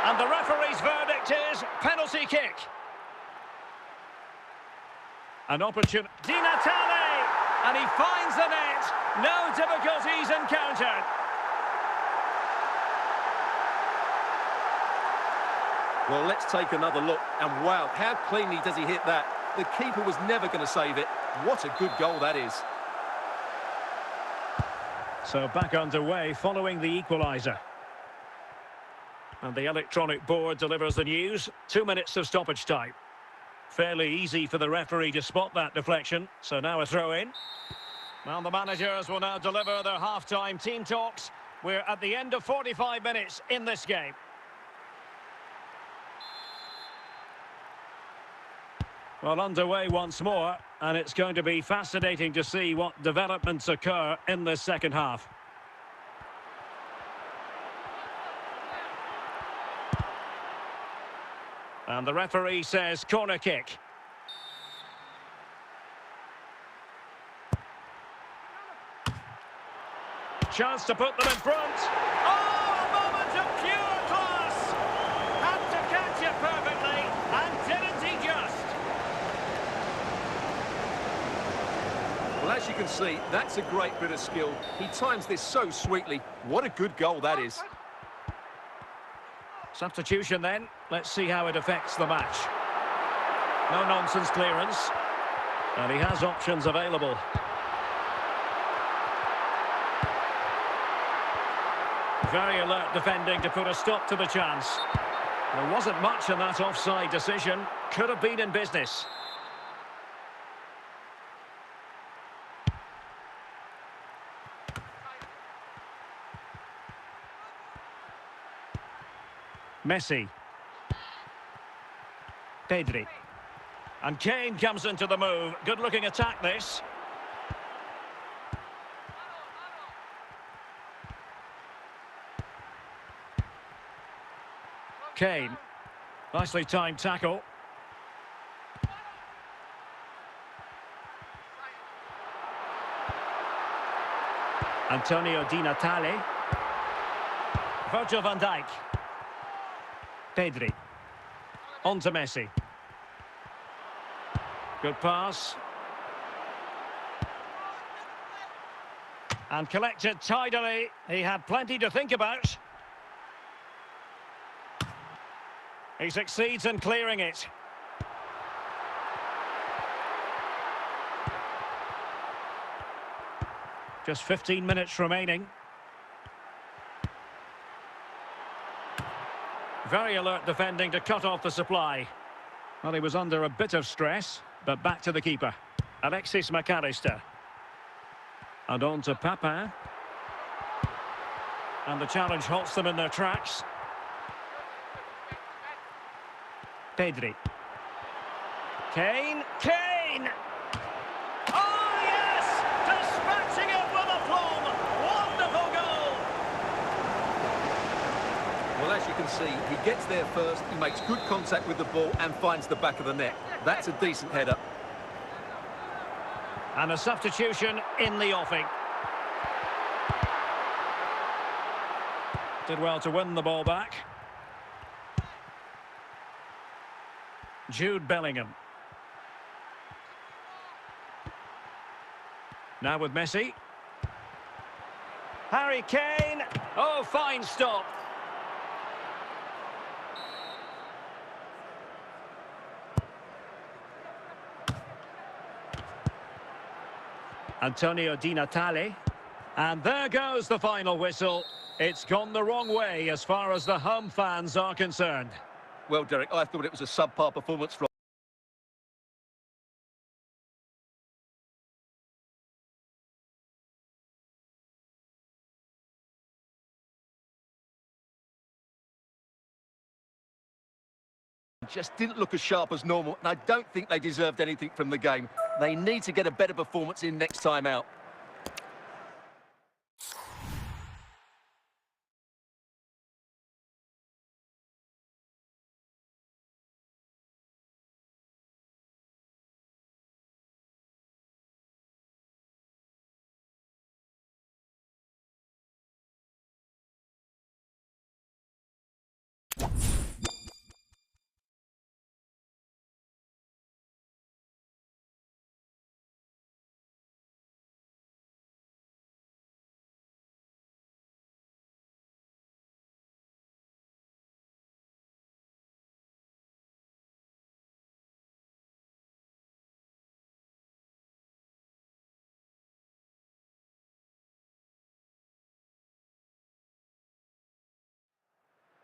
And the referee's verdict is penalty kick. An opportunity. Di Natale! And he finds the net. No difficulties encountered. Well, let's take another look. And wow, how cleanly does he hit that? The keeper was never going to save it. What a good goal that is. So back underway following the equaliser. And the electronic board delivers the news. 2 minutes of stoppage time. Fairly easy for the referee to spot that deflection. So now a throw-in. Well, the managers will now deliver their half-time team talks. We're at the end of 45 minutes in this game. Well, underway once more, and it's going to be fascinating to see what developments occur in this second half. And the referee says corner kick. Chance to put them in front. Oh, a moment of pure class! Had to catch it perfectly, and didn't he just? Well, as you can see, that's a great bit of skill. He times this so sweetly. What a good goal that is. Substitution then. Let's see how it affects the match. No nonsense clearance. And he has options available. Very alert defending to put a stop to the chance. There wasn't much in that offside decision. Could have been in business. Messi. Pedri. And Kane comes into the move. Good-looking attack, this. Kane. Nicely timed tackle. Antonio Di Natale. Virgil van Dijk. Pedri. On to Messi. Good pass. And collected tidily. He had plenty to think about. He succeeds in clearing it. Just 15 minutes remaining. Very alert defending to cut off the supply. Well, he was under a bit of stress, but back to the keeper. Alexis McAllister. And on to Papin. And the challenge halts them in their tracks. Pedri. Kane. Kane! Oh, yes! Dispatching it with aplomb! Wonderful goal! Well, as you can see, he gets there first, he makes good contact with the ball and finds the back of the net. That's a decent header. And a substitution in the offing. Did well to win the ball back. Jude Bellingham. Now with Messi. Harry Kane. Oh, fine stop. Antonio Di Natale. And there goes the final whistle. It's gone the wrong way as far as the home fans are concerned. Well, Derek, I thought it was a subpar performance from just didn't look as sharp as normal, and I don't think they deserved anything from the game. They need to get a better performance in next time out.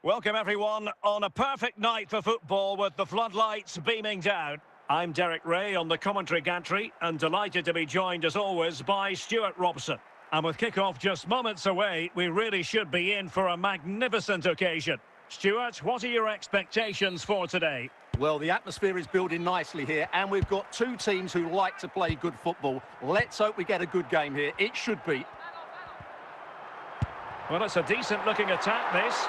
Welcome everyone on a perfect night for football with the floodlights beaming down. I'm Derek Ray on the commentary gantry and delighted to be joined as always by Stuart Robson. And with kick-off just moments away, we really should be in for a magnificent occasion. Stuart, what are your expectations for today? Well, the atmosphere is building nicely here, and we've got two teams who like to play good football. Let's hope we get a good game here. It should be. Well, it's a decent-looking attack, this.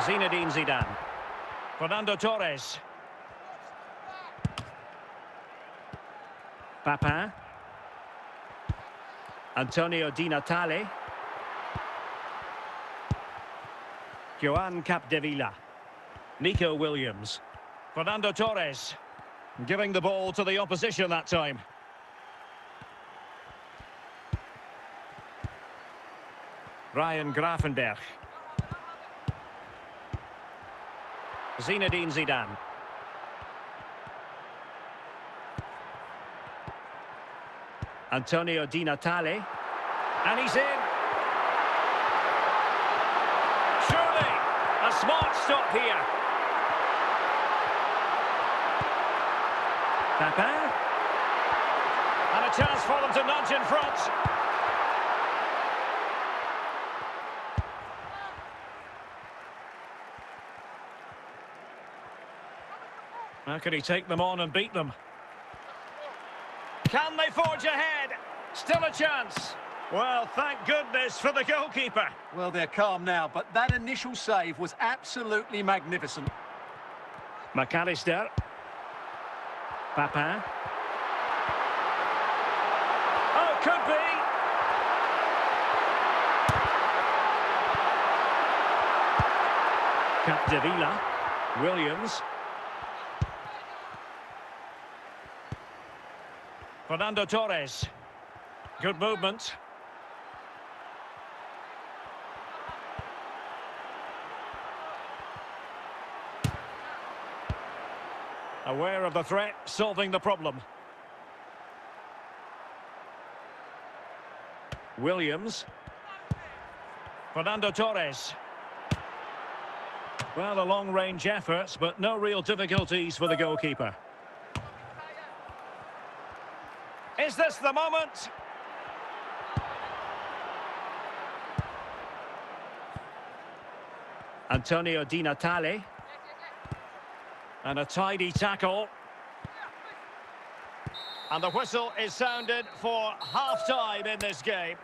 Zinedine Zidane. Fernando Torres. Papin. Antonio Di Natale. Joan Capdevila. Nico Williams. Fernando Torres. Giving the ball to the opposition that time. Ryan Gravenberch. Zinedine Zidane. Antonio Di Natale. And he's in. Surely, a smart stop here. Papin. And a chance for them to nudge in front. How can he take them on and beat them? Can they forge ahead? Still a chance. Well, thank goodness for the goalkeeper. Well, they're calm now, but that initial save was absolutely magnificent. McAllister. Papin. Oh, could be. Capdevila. Williams. Fernando Torres. Good movement. Aware of the threat, solving the problem. Williams. Fernando Torres. Well, a long-range effort, but no real difficulties for the goalkeeper. Is this the moment? Antonio Di Natale. And a tidy tackle. And the whistle is sounded for half-time in this game.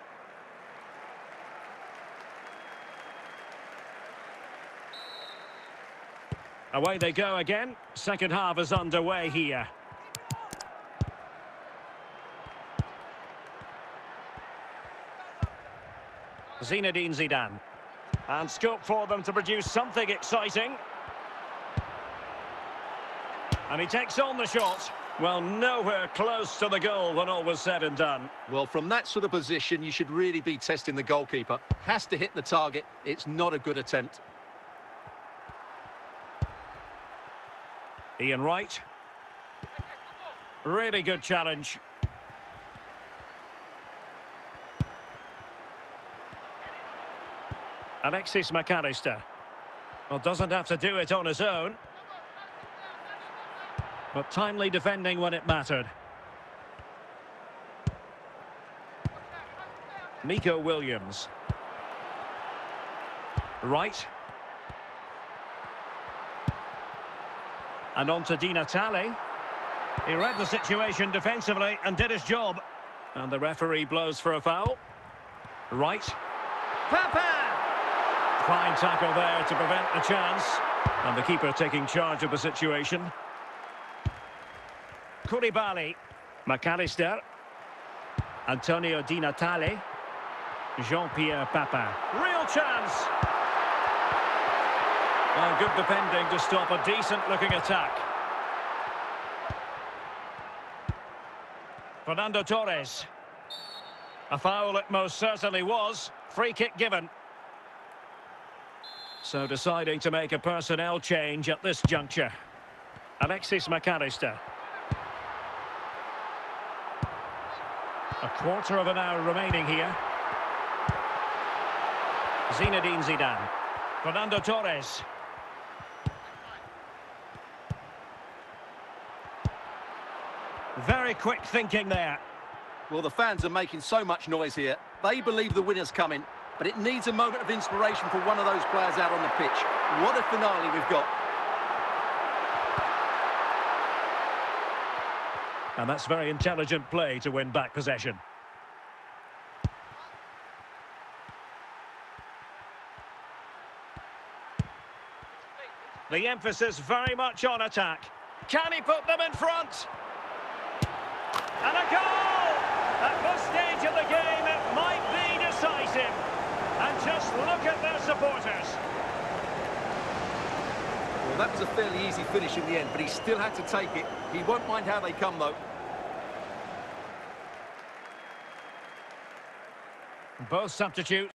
Away they go again. Second half is underway here. Zinedine Zidane. And scope for them to produce something exciting. And he takes on the shot. Well, nowhere close to the goal when all was said and done. Well, from that sort of position, you should really be testing the goalkeeper. Has to hit the target. It's not a good attempt. Ian Wright. Really good challenge. Alexis McAllister. Well, doesn't have to do it on his own. But timely defending when it mattered. Nico Williams. Wright. And on to Di Natale. He read the situation defensively and did his job. And the referee blows for a foul. Right. Papa! Fine tackle there to prevent the chance. And the keeper taking charge of the situation. Koulibaly. McAllister. Antonio Di Natale. Jean-Pierre Papa. Real chance! Well, good defending to stop a decent-looking attack. Fernando Torres. A foul it most certainly was. Free kick given. So deciding to make a personnel change at this juncture. Alexis McAllister. A quarter of an hour remaining here. Zinedine Zidane. Fernando Torres. Very quick thinking there. Well, the fans are making so much noise here. They believe the winner's coming, but it needs a moment of inspiration for one of those players out on the pitch. What a finale we've got. And that's very intelligent play to win back possession. The emphasis very much on attack. Can he put them in front? And a goal! At this stage of the game, it might be decisive. And just look at their supporters. Well, that was a fairly easy finish in the end, but he still had to take it. He won't mind how they come, though. Both substitutes.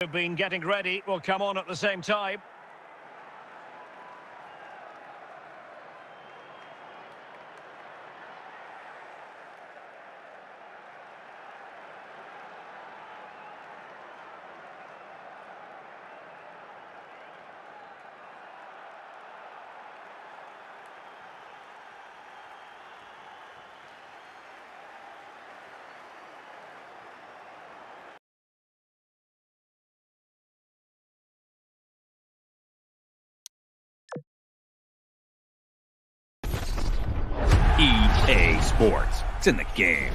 Have been getting ready, will come on at the same time. EA Sports. It's in the game.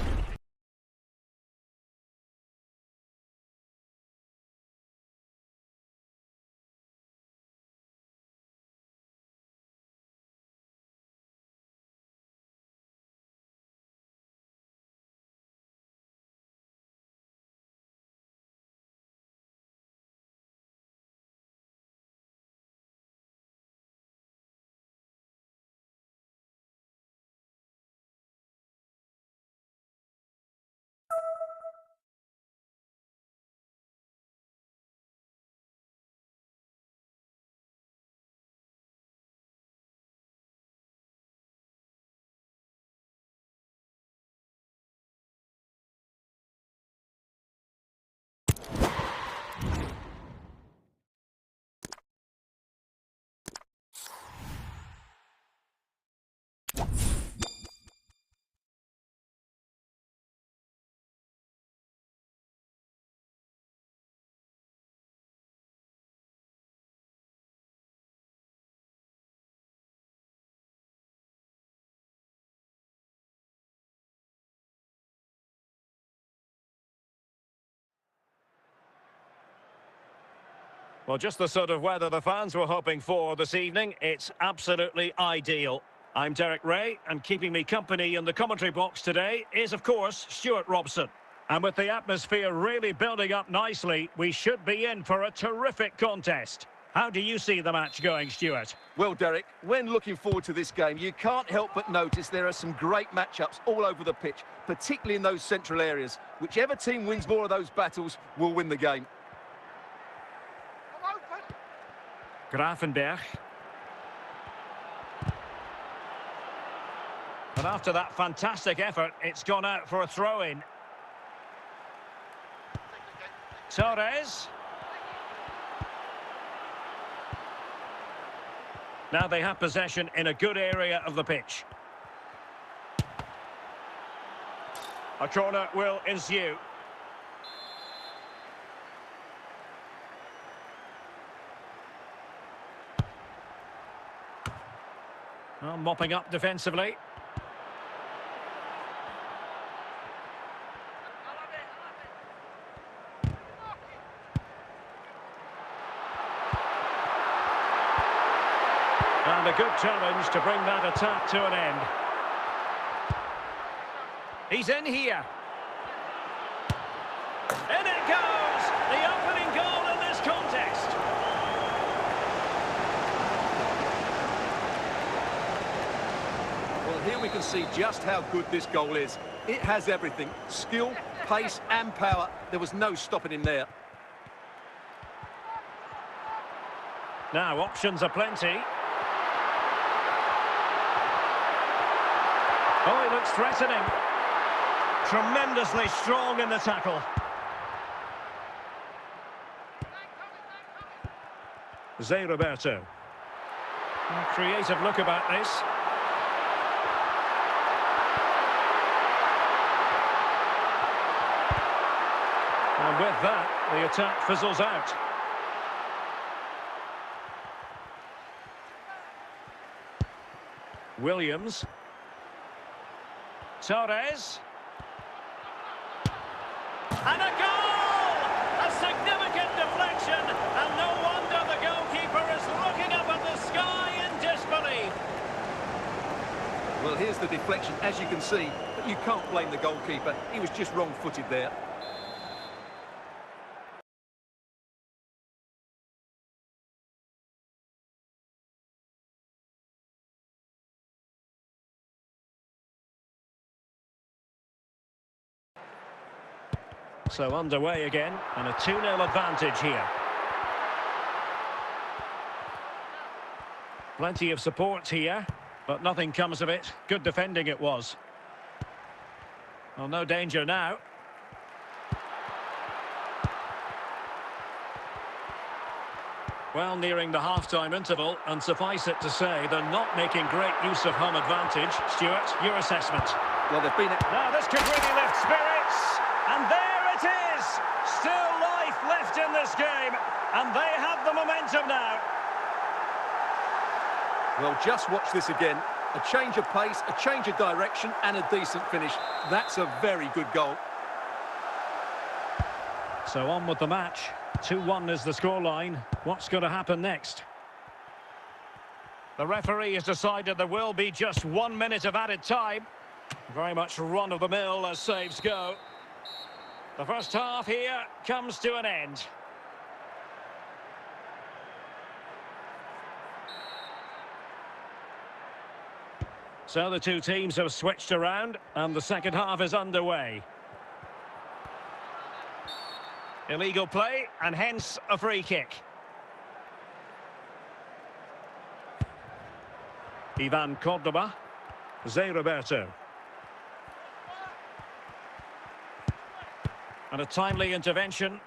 Well, just the sort of weather the fans were hoping for this evening. It's absolutely ideal. I'm Derek Ray, and keeping me company in the commentary box today is, of course, Stuart Robson. And with the atmosphere really building up nicely, we should be in for a terrific contest. How do you see the match going, Stuart? Well, Derek, when looking forward to this game, you can't help but notice there are some great matchups all over the pitch, particularly in those central areas. Whichever team wins more of those battles will win the game. Grafenberg. And after that fantastic effort, it's gone out for a throw-in. Torres. Now they have possession in a good area of the pitch. A corner will ensue. Well, mopping up defensively. And a good challenge to bring that attack to an end. He's in here. In it goes! The opening goal in this contest. Well, here we can see just how good this goal is. It has everything. Skill, pace and power. There was no stopping him there. Now, options are plenty. Oh, he looks threatening. Tremendously strong in the tackle. Zé Roberto. A creative look about this. And with that, the attack fizzles out. Williams. Torres. And a goal! A significant deflection, and no wonder the goalkeeper is looking up at the sky in disbelief. Well, here's the deflection, as you can see, but you can't blame the goalkeeper. He was just wrong-footed there. So underway again, and a 2-0 advantage here. Plenty of support here, but nothing comes of it. Good defending it was. Well, no danger now. Well, nearing the half-time interval, and suffice it to say, they're not making great use of home advantage. Stuart, your assessment? Well, they've been... Now, this could really lift spirits, and there it is! Still life left in this game, and they have the momentum now. Well, just watch this again. A change of pace, a change of direction, and a decent finish. That's a very good goal. So on with the match. 2-1 is the scoreline. What's going to happen next? The referee has decided there will be just 1 minute of added time. Very much run-of-the-mill as saves go. The first half here comes to an end. So the two teams have switched around, and the second half is underway. Illegal play, and hence a free kick. Ivan Cordoba. Zé Roberto. And a timely intervention.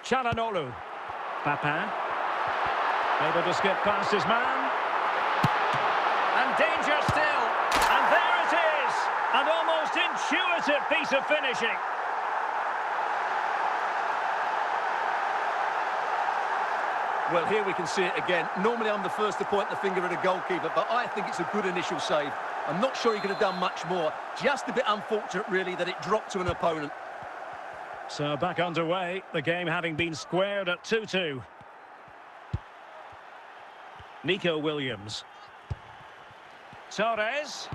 Çalhanoğlu. Papin. Able to skip past his man. And danger still. And there it is. An almost intuitive piece of finishing. Well, here we can see it again. Normally I'm the first to point the finger at a goalkeeper, but I think it's a good initial save. I'm not sure he could have done much more. Just a bit unfortunate, really, that it dropped to an opponent. So back underway, the game having been squared at 2-2. Nico Williams. Torres.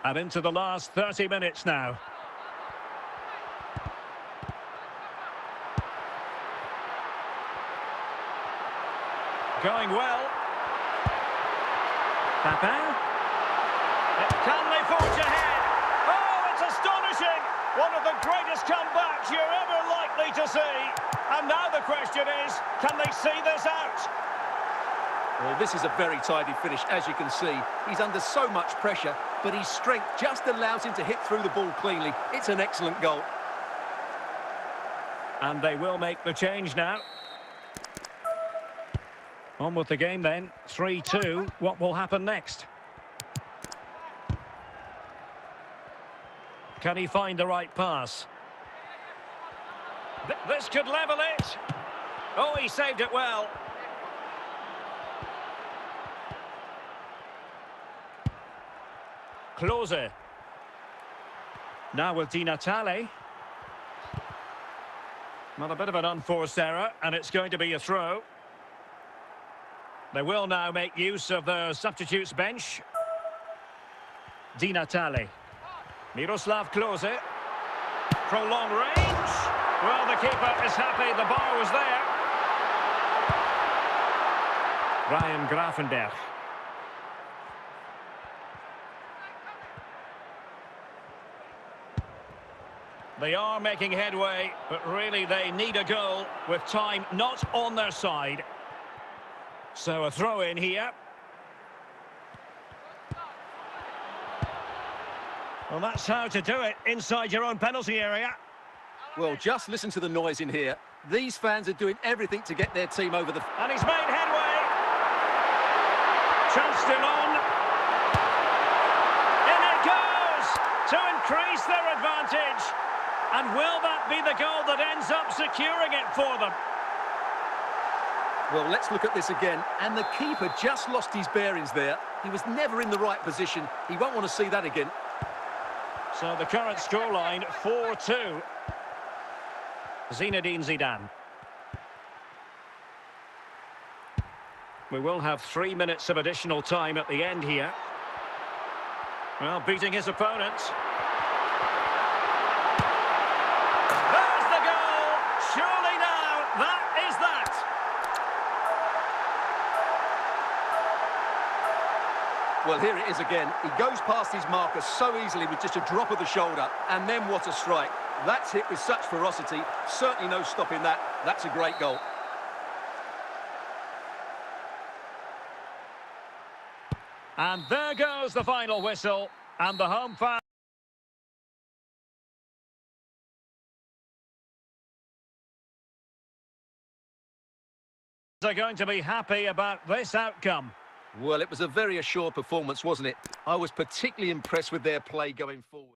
And into the last 30 minutes now. Going well. Papin. Can they forge ahead? Oh, it's astonishing! One of the greatest comebacks you're ever likely to see. And now the question is, can they see this out? Well, this is a very tidy finish, as you can see. He's under so much pressure, but his strength just allows him to hit through the ball cleanly. It's an excellent goal. And they will make the change now. On with the game then. 3-2. What will happen next? Can he find the right pass? This could level it. Oh, he saved it well. Klose. Now with Di Natale. Well, a bit of an unforced error, and it's going to be a throw. They will now make use of the substitutes bench. Di Natale. Miroslav Klose. From long range. Well, the keeper is happy the bar was there. Ryan Gravenberch. They are making headway, but really they need a goal with time not on their side. So a throw in here. Well, that's how to do it inside your own penalty area. Well, just listen to the noise in here. These fans are doing everything to get their team over the... And he's made headway. Chance still on. In it goes to increase their advantage. And will that be the goal that ends up securing it for them? Well, let's look at this again. And the keeper just lost his bearings there. He was never in the right position. He won't want to see that again. So the current scoreline, 4-2. Zinedine Zidane. We will have 3 minutes of additional time at the end here. Well, beating his opponent. There's the goal! Surely now, that is that! Well, here it is again. He goes past his marker so easily with just a drop of the shoulder. And then what a strike. That's hit with such ferocity. Certainly no stopping that. That's a great goal. And there goes the final whistle. And the home fans are going to be happy about this outcome. Well, it was a very assured performance, wasn't it? I was particularly impressed with their play going forward.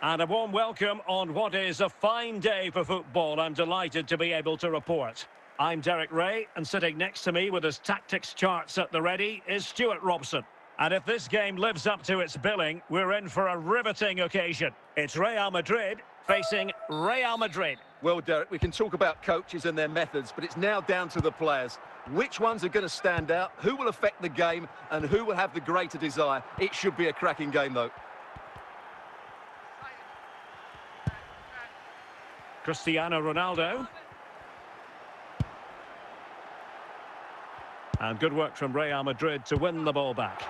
And a warm welcome on what is a fine day for football. I'm delighted to be able to report. I'm Derek Ray, and sitting next to me with his tactics charts at the ready is Stuart Robson. And if this game lives up to its billing, we're in for a riveting occasion. It's Real Madrid facing Real Madrid. Well, Derek, we can talk about coaches and their methods, but it's now down to the players. Which ones are going to stand out? Who will affect the game? And who will have the greater desire? It should be a cracking game, though. Cristiano Ronaldo. And good work from Real Madrid to win the ball back.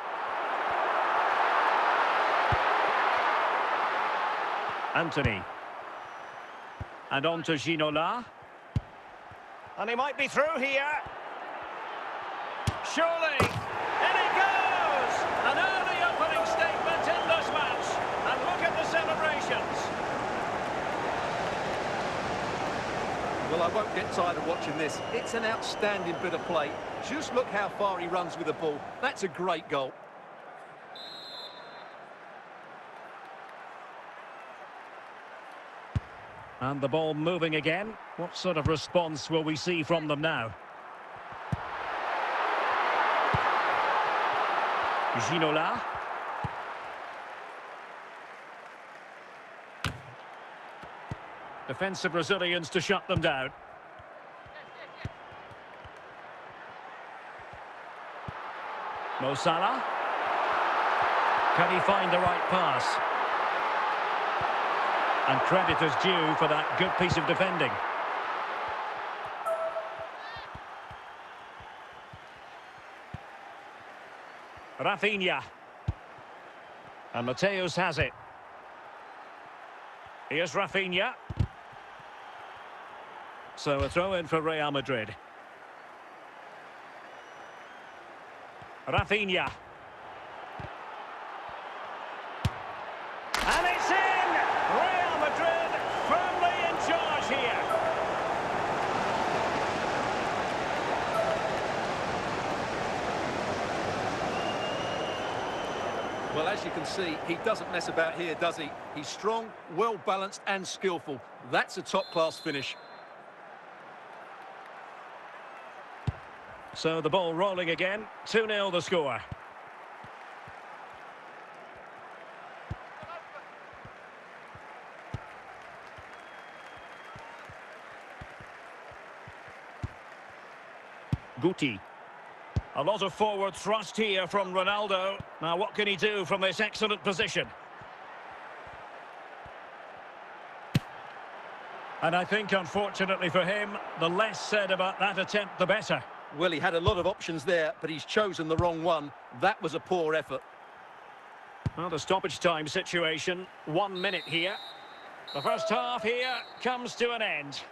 Anthony. And on to Ginola. And he might be through here. Surely. In he goes! An early opening statement in this match. And look at the celebrations. Well, I won't get tired of watching this. It's an outstanding bit of play. Just look how far he runs with the ball. That's a great goal. And the ball moving again. What sort of response will we see from them now? Ginola. Defensive Brazilians to shut them down. Mo Salah. Can he find the right pass? And credit is due for that good piece of defending. Rafinha. And Mateus has it. Here's Rafinha. So a throw in for Real Madrid. Rafinha. And it's in! Real Madrid firmly in charge here. Well, as you can see, he doesn't mess about here, does he? He's strong, well-balanced and skillful. That's a top-class finish. So the ball rolling again. 2-0 the score. Guti. A lot of forward thrust here from Ronaldo. Now what can he do from this excellent position? And I think, unfortunately for him, the less said about that attempt, the better. Well, he had a lot of options there, but he's chosen the wrong one. That was a poor effort. Well, the stoppage time situation, 1 minute here. The first half here comes to an end.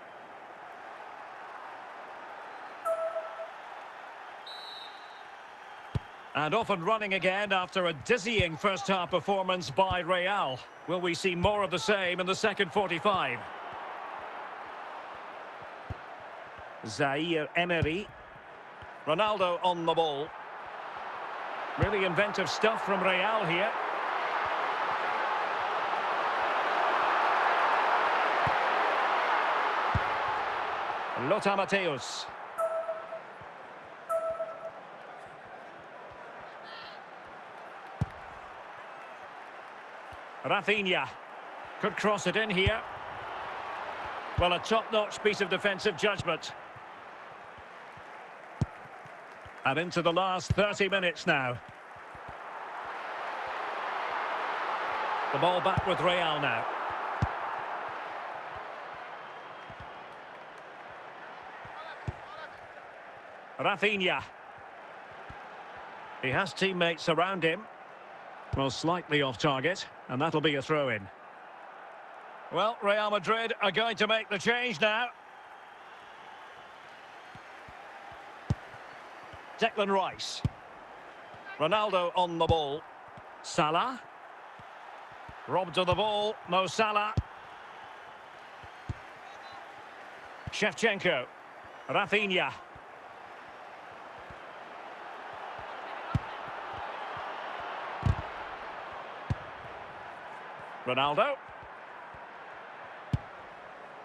And off and running again after a dizzying first-half performance by Real. Will we see more of the same in the second 45? Zaire Emery. Ronaldo on the ball. Really inventive stuff from Real here. Lothar Matthäus. Rafinha could cross it in here. Well, a top-notch piece of defensive judgment. And into the last 30 minutes now. The ball back with Real now. Rafinha. He has teammates around him. Well, slightly off target, and that'll be a throw-in. Well, Real Madrid are going to make the change now. Declan Rice. Ronaldo on the ball. Salah. Robbed of the ball. Mo Salah. Shevchenko. Rafinha. Ronaldo.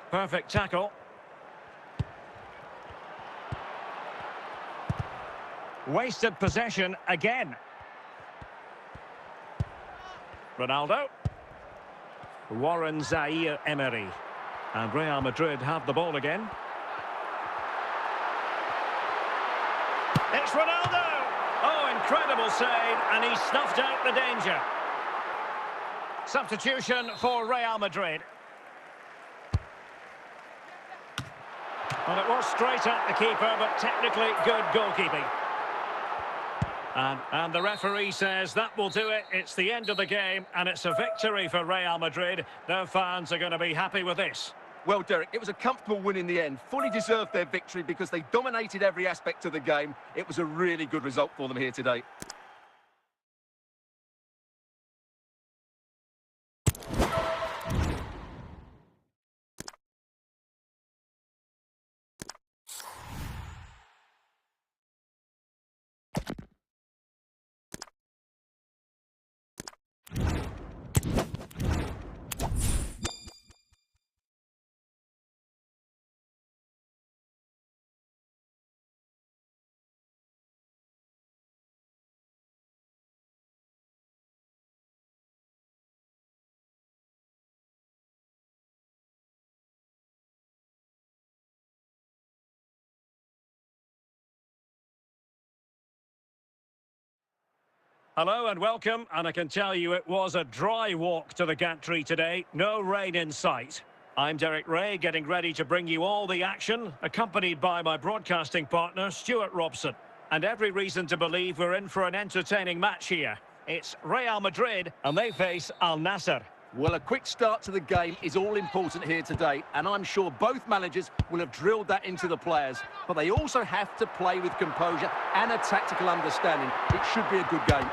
Perfect tackle. Wasted possession again. Ronaldo. Warren Zaire Emery. And Real Madrid have the ball again. It's Ronaldo! Oh, incredible save, and he snuffed out the danger. Substitution for Real Madrid. Well, it was straight at the keeper, but technically good goalkeeping. And the referee says that will do it. It's the end of the game, and it's a victory for Real Madrid. Their fans are going to be happy with this. Well, Derek, it was a comfortable win in the end. Fully deserved their victory because they dominated every aspect of the game. It was a really good result for them here today. Hello and welcome, and I can tell you it was a dry walk to the gantry today. No rain in sight. I'm Derek Ray, getting ready to bring you all the action, accompanied by my broadcasting partner, Stuart Robson. And every reason to believe we're in for an entertaining match here. It's Real Madrid, and they face Al Nassr. Well, a quick start to the game is all important here today, and I'm sure both managers will have drilled that into the players. But they also have to play with composure and a tactical understanding. It should be a good game.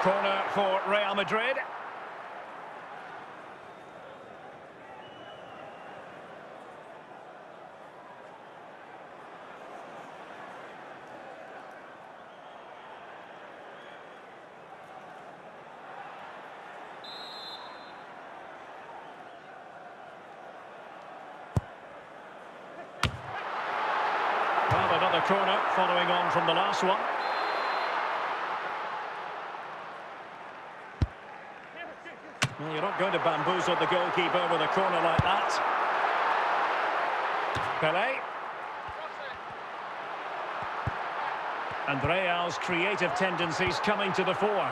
Corner for Real Madrid. Well, another corner following on from the last one. Well, you're not going to bamboozle the goalkeeper with a corner like that. Pelé. And Real's creative tendencies coming to the fore.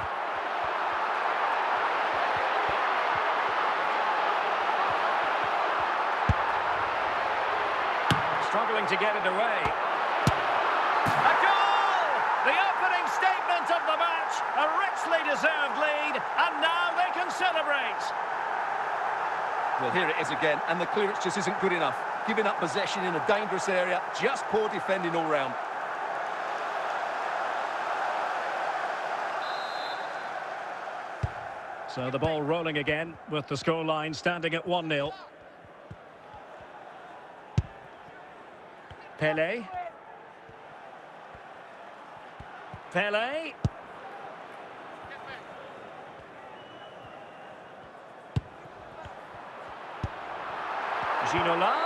Struggling to get it away. A goal! The opening statement of the match. A richly deserved lead, and now they can celebrate. Well, here it is again, and the clearance just isn't good enough. Giving up possession in a dangerous area, just poor defending all round. So the ball rolling again, with the scoreline standing at 1-0. Pelé. Pelé. Ginola.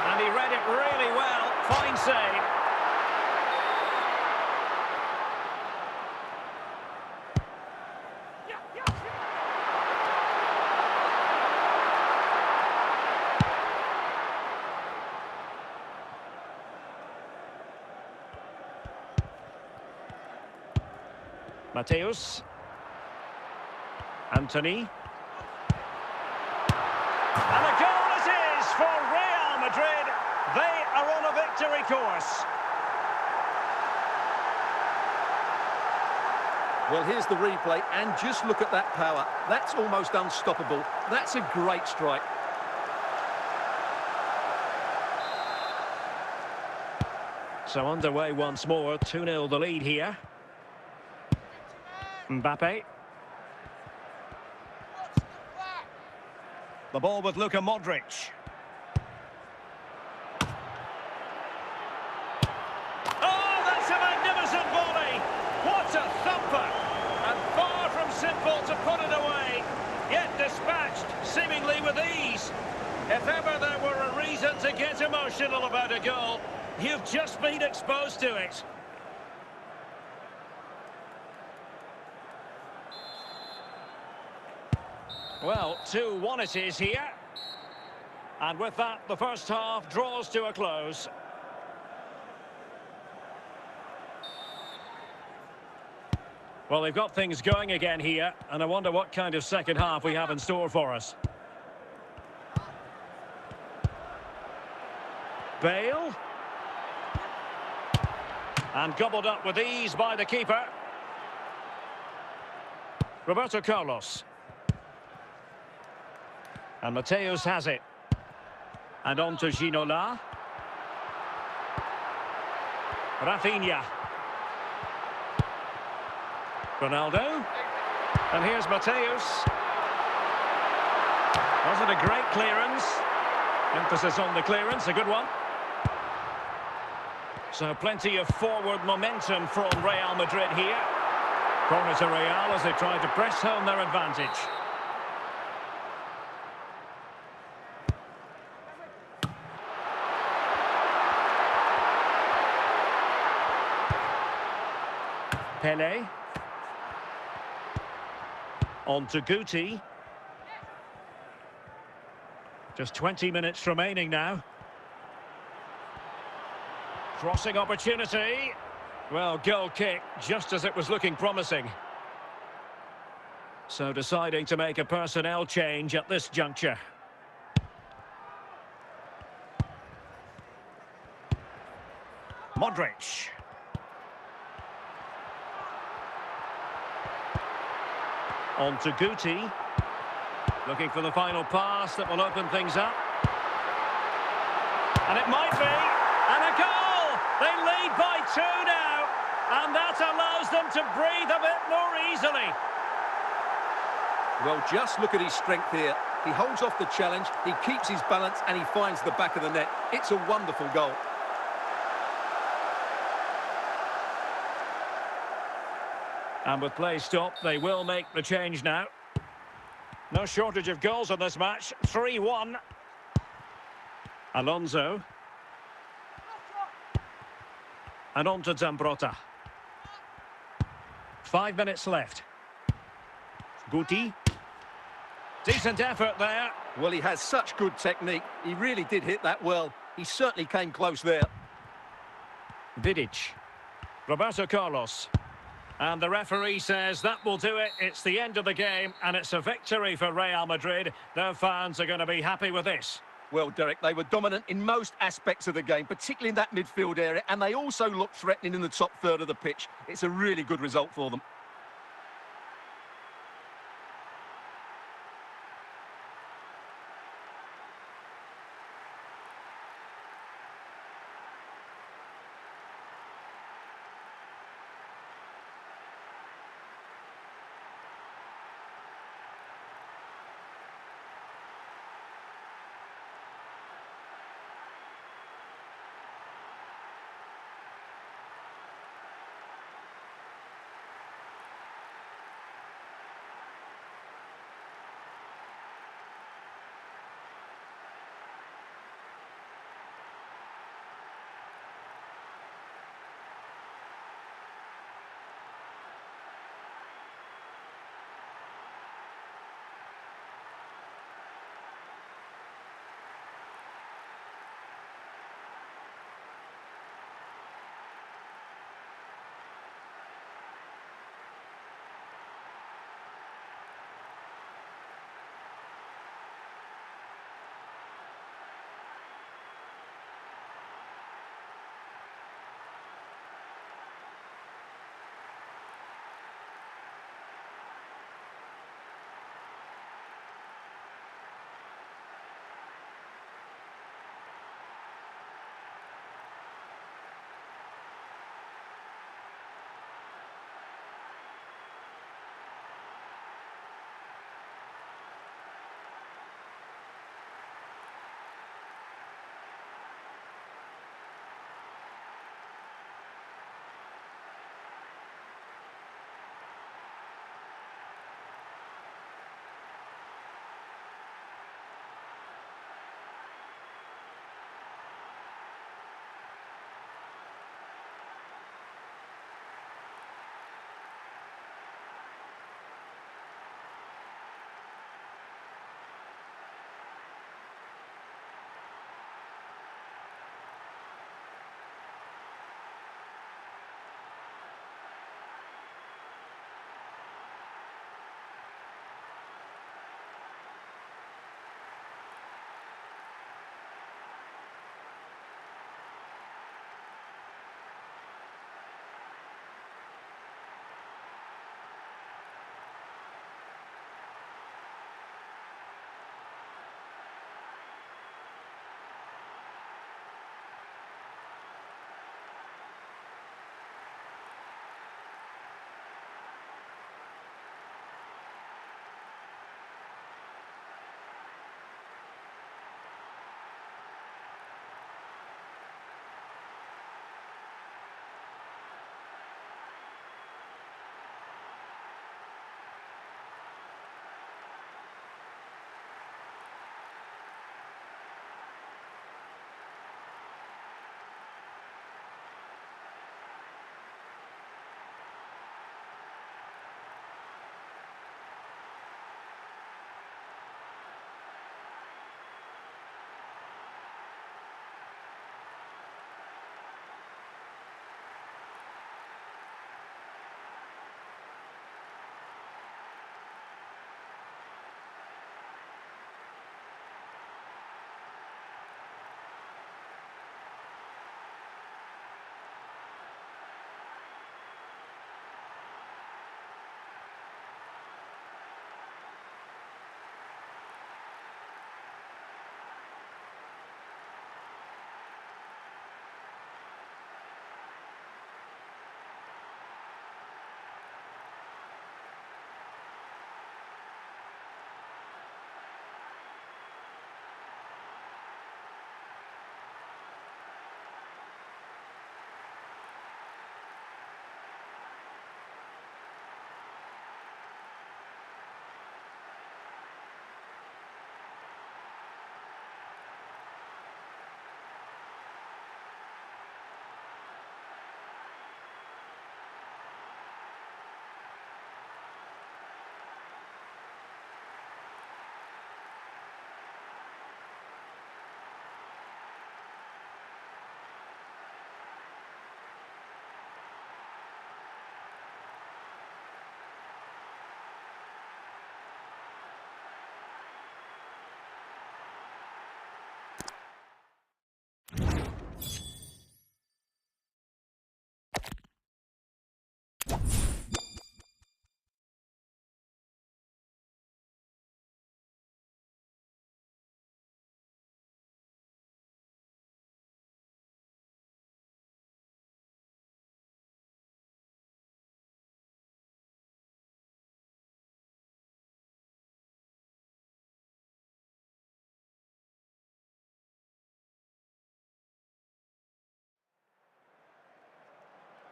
And he read it really well. Fine save. Mateus. Anthony. And a goal it is for Real Madrid. They are on a victory course. Well, here's the replay, and just look at that power. That's almost unstoppable. That's a great strike. So underway once more, 2-0 the lead here. Mbappe. The ball with Luka Modric. Oh, that's a magnificent volley! What a thumper! And far from simple to put it away, yet dispatched seemingly with ease. If ever there were a reason to get emotional about a goal, you've just been exposed to it. Well, 2-1 it is here. And with that, the first half draws to a close. Well, they've got things going again here, and I wonder what kind of second half we have in store for us. Bale. And gobbled up with ease by the keeper. Roberto Carlos. And Mateus has it. And on to Ginola. Rafinha. Ronaldo. And here's Mateus. Wasn't a great clearance. Emphasis on the clearance, a good one. So plenty of forward momentum from Real Madrid here. Corner to Real as they try to press home their advantage. Pele. On to Guti. Just 20 minutes remaining now. Crossing opportunity. Well, goal kick, just as it was looking promising. So deciding to make a personnel change at this juncture. Modric. On to Guti. Looking for the final pass that will open things up. And it might be. And a goal! They lead by 2 now. And that allows them to breathe a bit more easily. Well, just look at his strength here. He holds off the challenge, he keeps his balance, and he finds the back of the net. It's a wonderful goal. And with play stopped, they will make the change now. No shortage of goals in this match. 3-1. Alonso. And on to Zambrotta. 5 minutes left. Guti. Decent effort there. Well, he has such good technique. He really did hit that well. He certainly came close there. Vidic. Roberto Carlos. And the referee says that will do it. It's the end of the game, and it's a victory for Real Madrid. Their fans are going to be happy with this. Well, Derek, they were dominant in most aspects of the game, particularly in that midfield area, and they also looked threatening in the top third of the pitch. It's a really good result for them.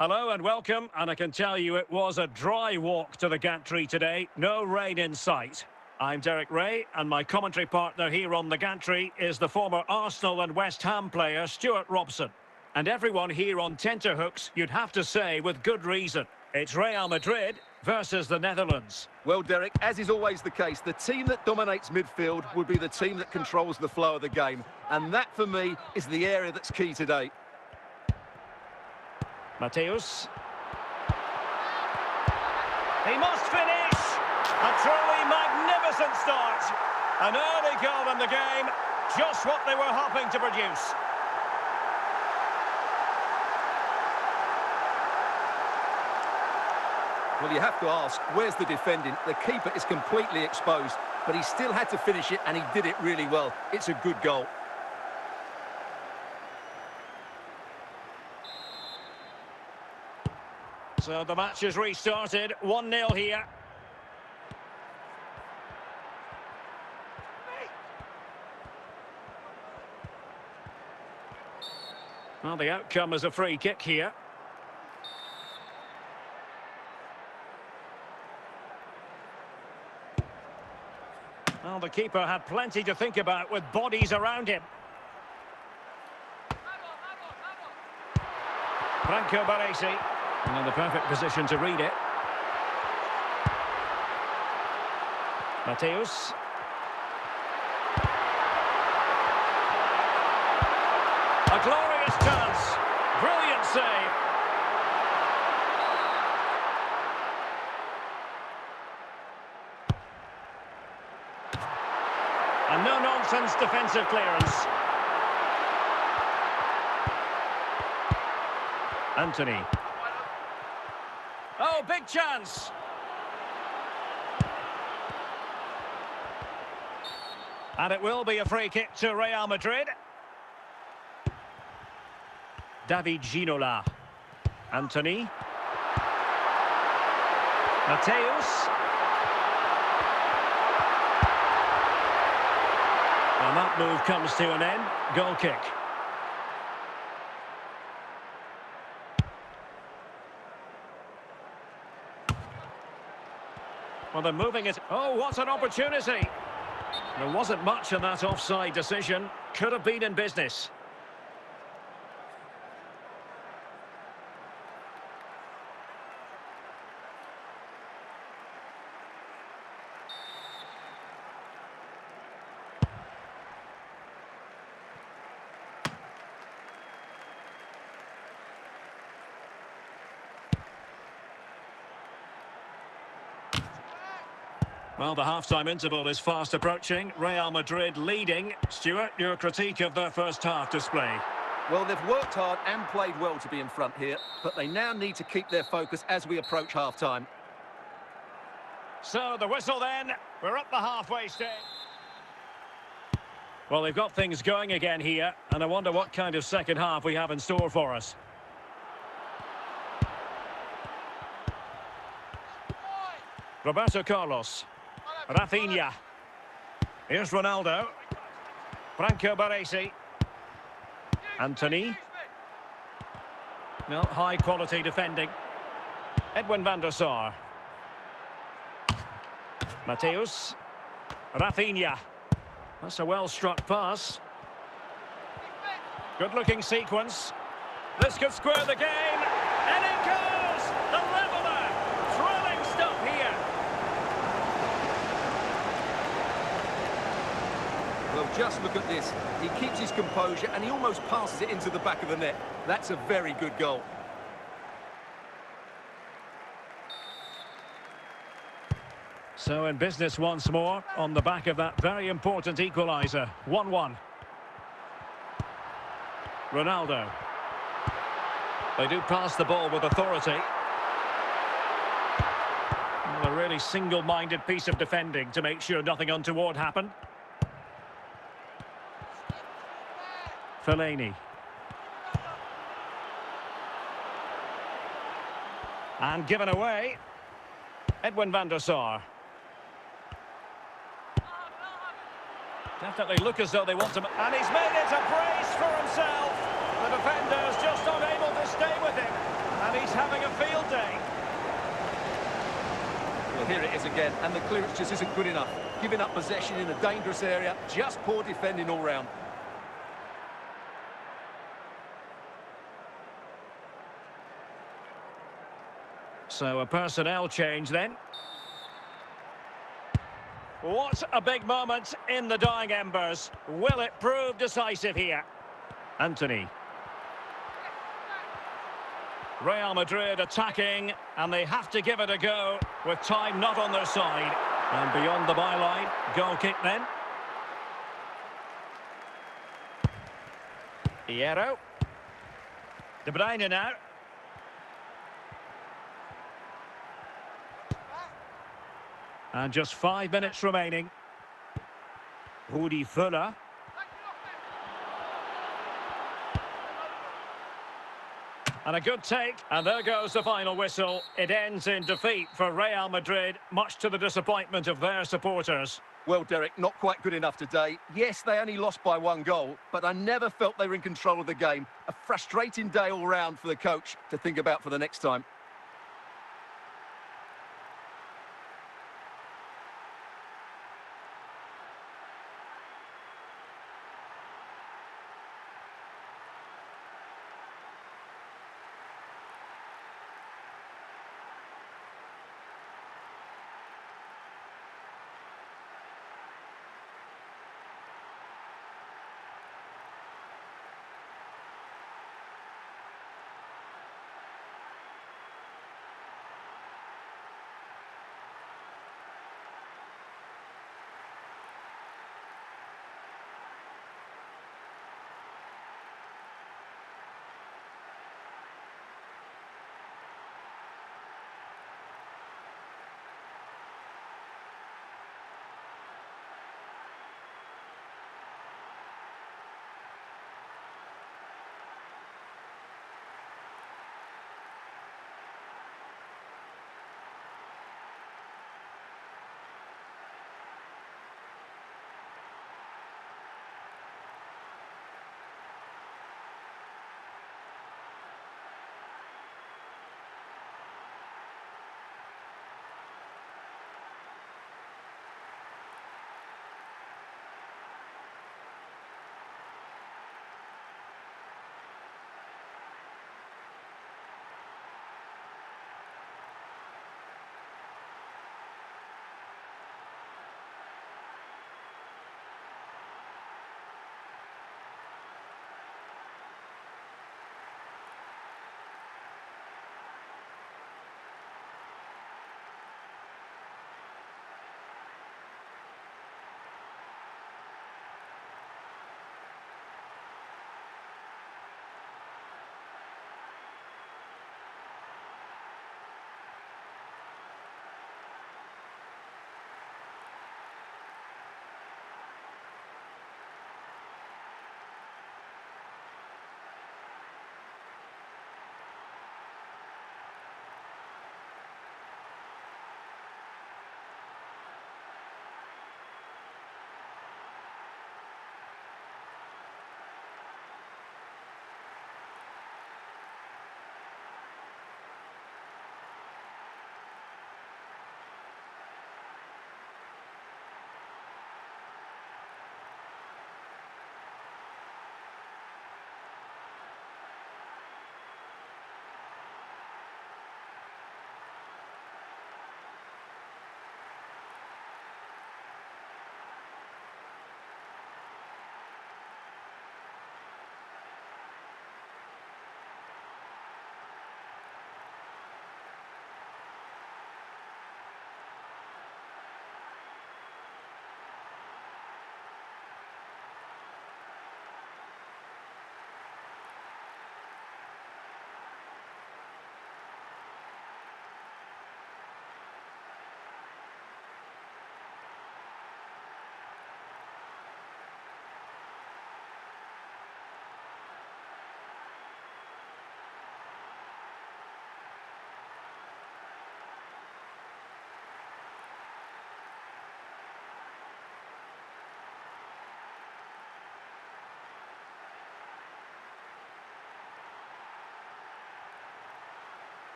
Hello and welcome, and I can tell you it was a dry walk to the gantry today, no rain in sight. I'm Derek Ray, and my commentary partner here on the gantry is the former Arsenal and West Ham player Stuart Robson. And everyone here on tenterhooks, you'd have to say with good reason. It's Real Madrid versus the Netherlands. Well, Derek, as is always the case, the team that dominates midfield would be the team that controls the flow of the game. And that, for me, is the area that's key today. Mateus. He must finish! A truly magnificent start. An early goal in the game, just what they were hoping to produce. Well, you have to ask, where's the defending? The keeper is completely exposed, but he still had to finish it, and he did it really well. It's a good goal. So the match has restarted, 1-0 here. Well, the outcome is a free kick here. Well, the keeper had plenty to think about with bodies around him. Franco Baresi. And in the perfect position to read it. Mateus. A glorious chance. Brilliant save. And no-nonsense defensive clearance. Anthony. Oh, big chance. And it will be a free kick to Real Madrid. David Ginola. Anthony. Mateus. And that move comes to an end. Goal kick. Well, they're moving it. Oh, what an opportunity. There wasn't much in that offside decision. Could have been in business. Well, the half-time interval is fast approaching. Real Madrid leading. Stuart, your critique of their first half display. Well, they've worked hard and played well to be in front here, but they now need to keep their focus as we approach half-time. So, the whistle then. We're up the halfway stage. Well, they've got things going again here, and I wonder what kind of second half we have in store for us. Roberto Carlos. Rafinha. Here's Ronaldo. Franco Baresi. Anthony. No, high-quality defending. Edwin van der Sar. Mateus. Rafinha. That's a well-struck pass. Good-looking sequence. This could square the game. And it goes! The leveller! Thrilling stuff here. Well, just look at this. He keeps his composure and he almost passes it into the back of the net. That's a very good goal. So in business once more on the back of that very important equaliser. 1-1. Ronaldo. They do pass the ball with authority. Well, a really single-minded piece of defending to make sure nothing untoward happened. Fellaini. And given away. Edwin van der Sar. Definitely look as though they want to... And he's made it a brace for himself. The defender's just unable to stay with him. And he's having a field day. Well, here it is again, and the clearance just isn't good enough. Giving up possession in a dangerous area, just poor defending all round. So a personnel change then. What a big moment in the dying embers. Will it prove decisive here? Anthony. Real Madrid attacking, and they have to give it a go with time not on their side. And beyond the byline, goal kick then. Hierro. De Bruyne now. And just 5 minutes remaining. Rudi Völler. And a good take, and there goes the final whistle. It ends in defeat for Real Madrid, much to the disappointment of their supporters. Well, Derek, not quite good enough today. Yes, they only lost by 1 goal, but I never felt they were in control of the game. A frustrating day all round for the coach to think about for the next time.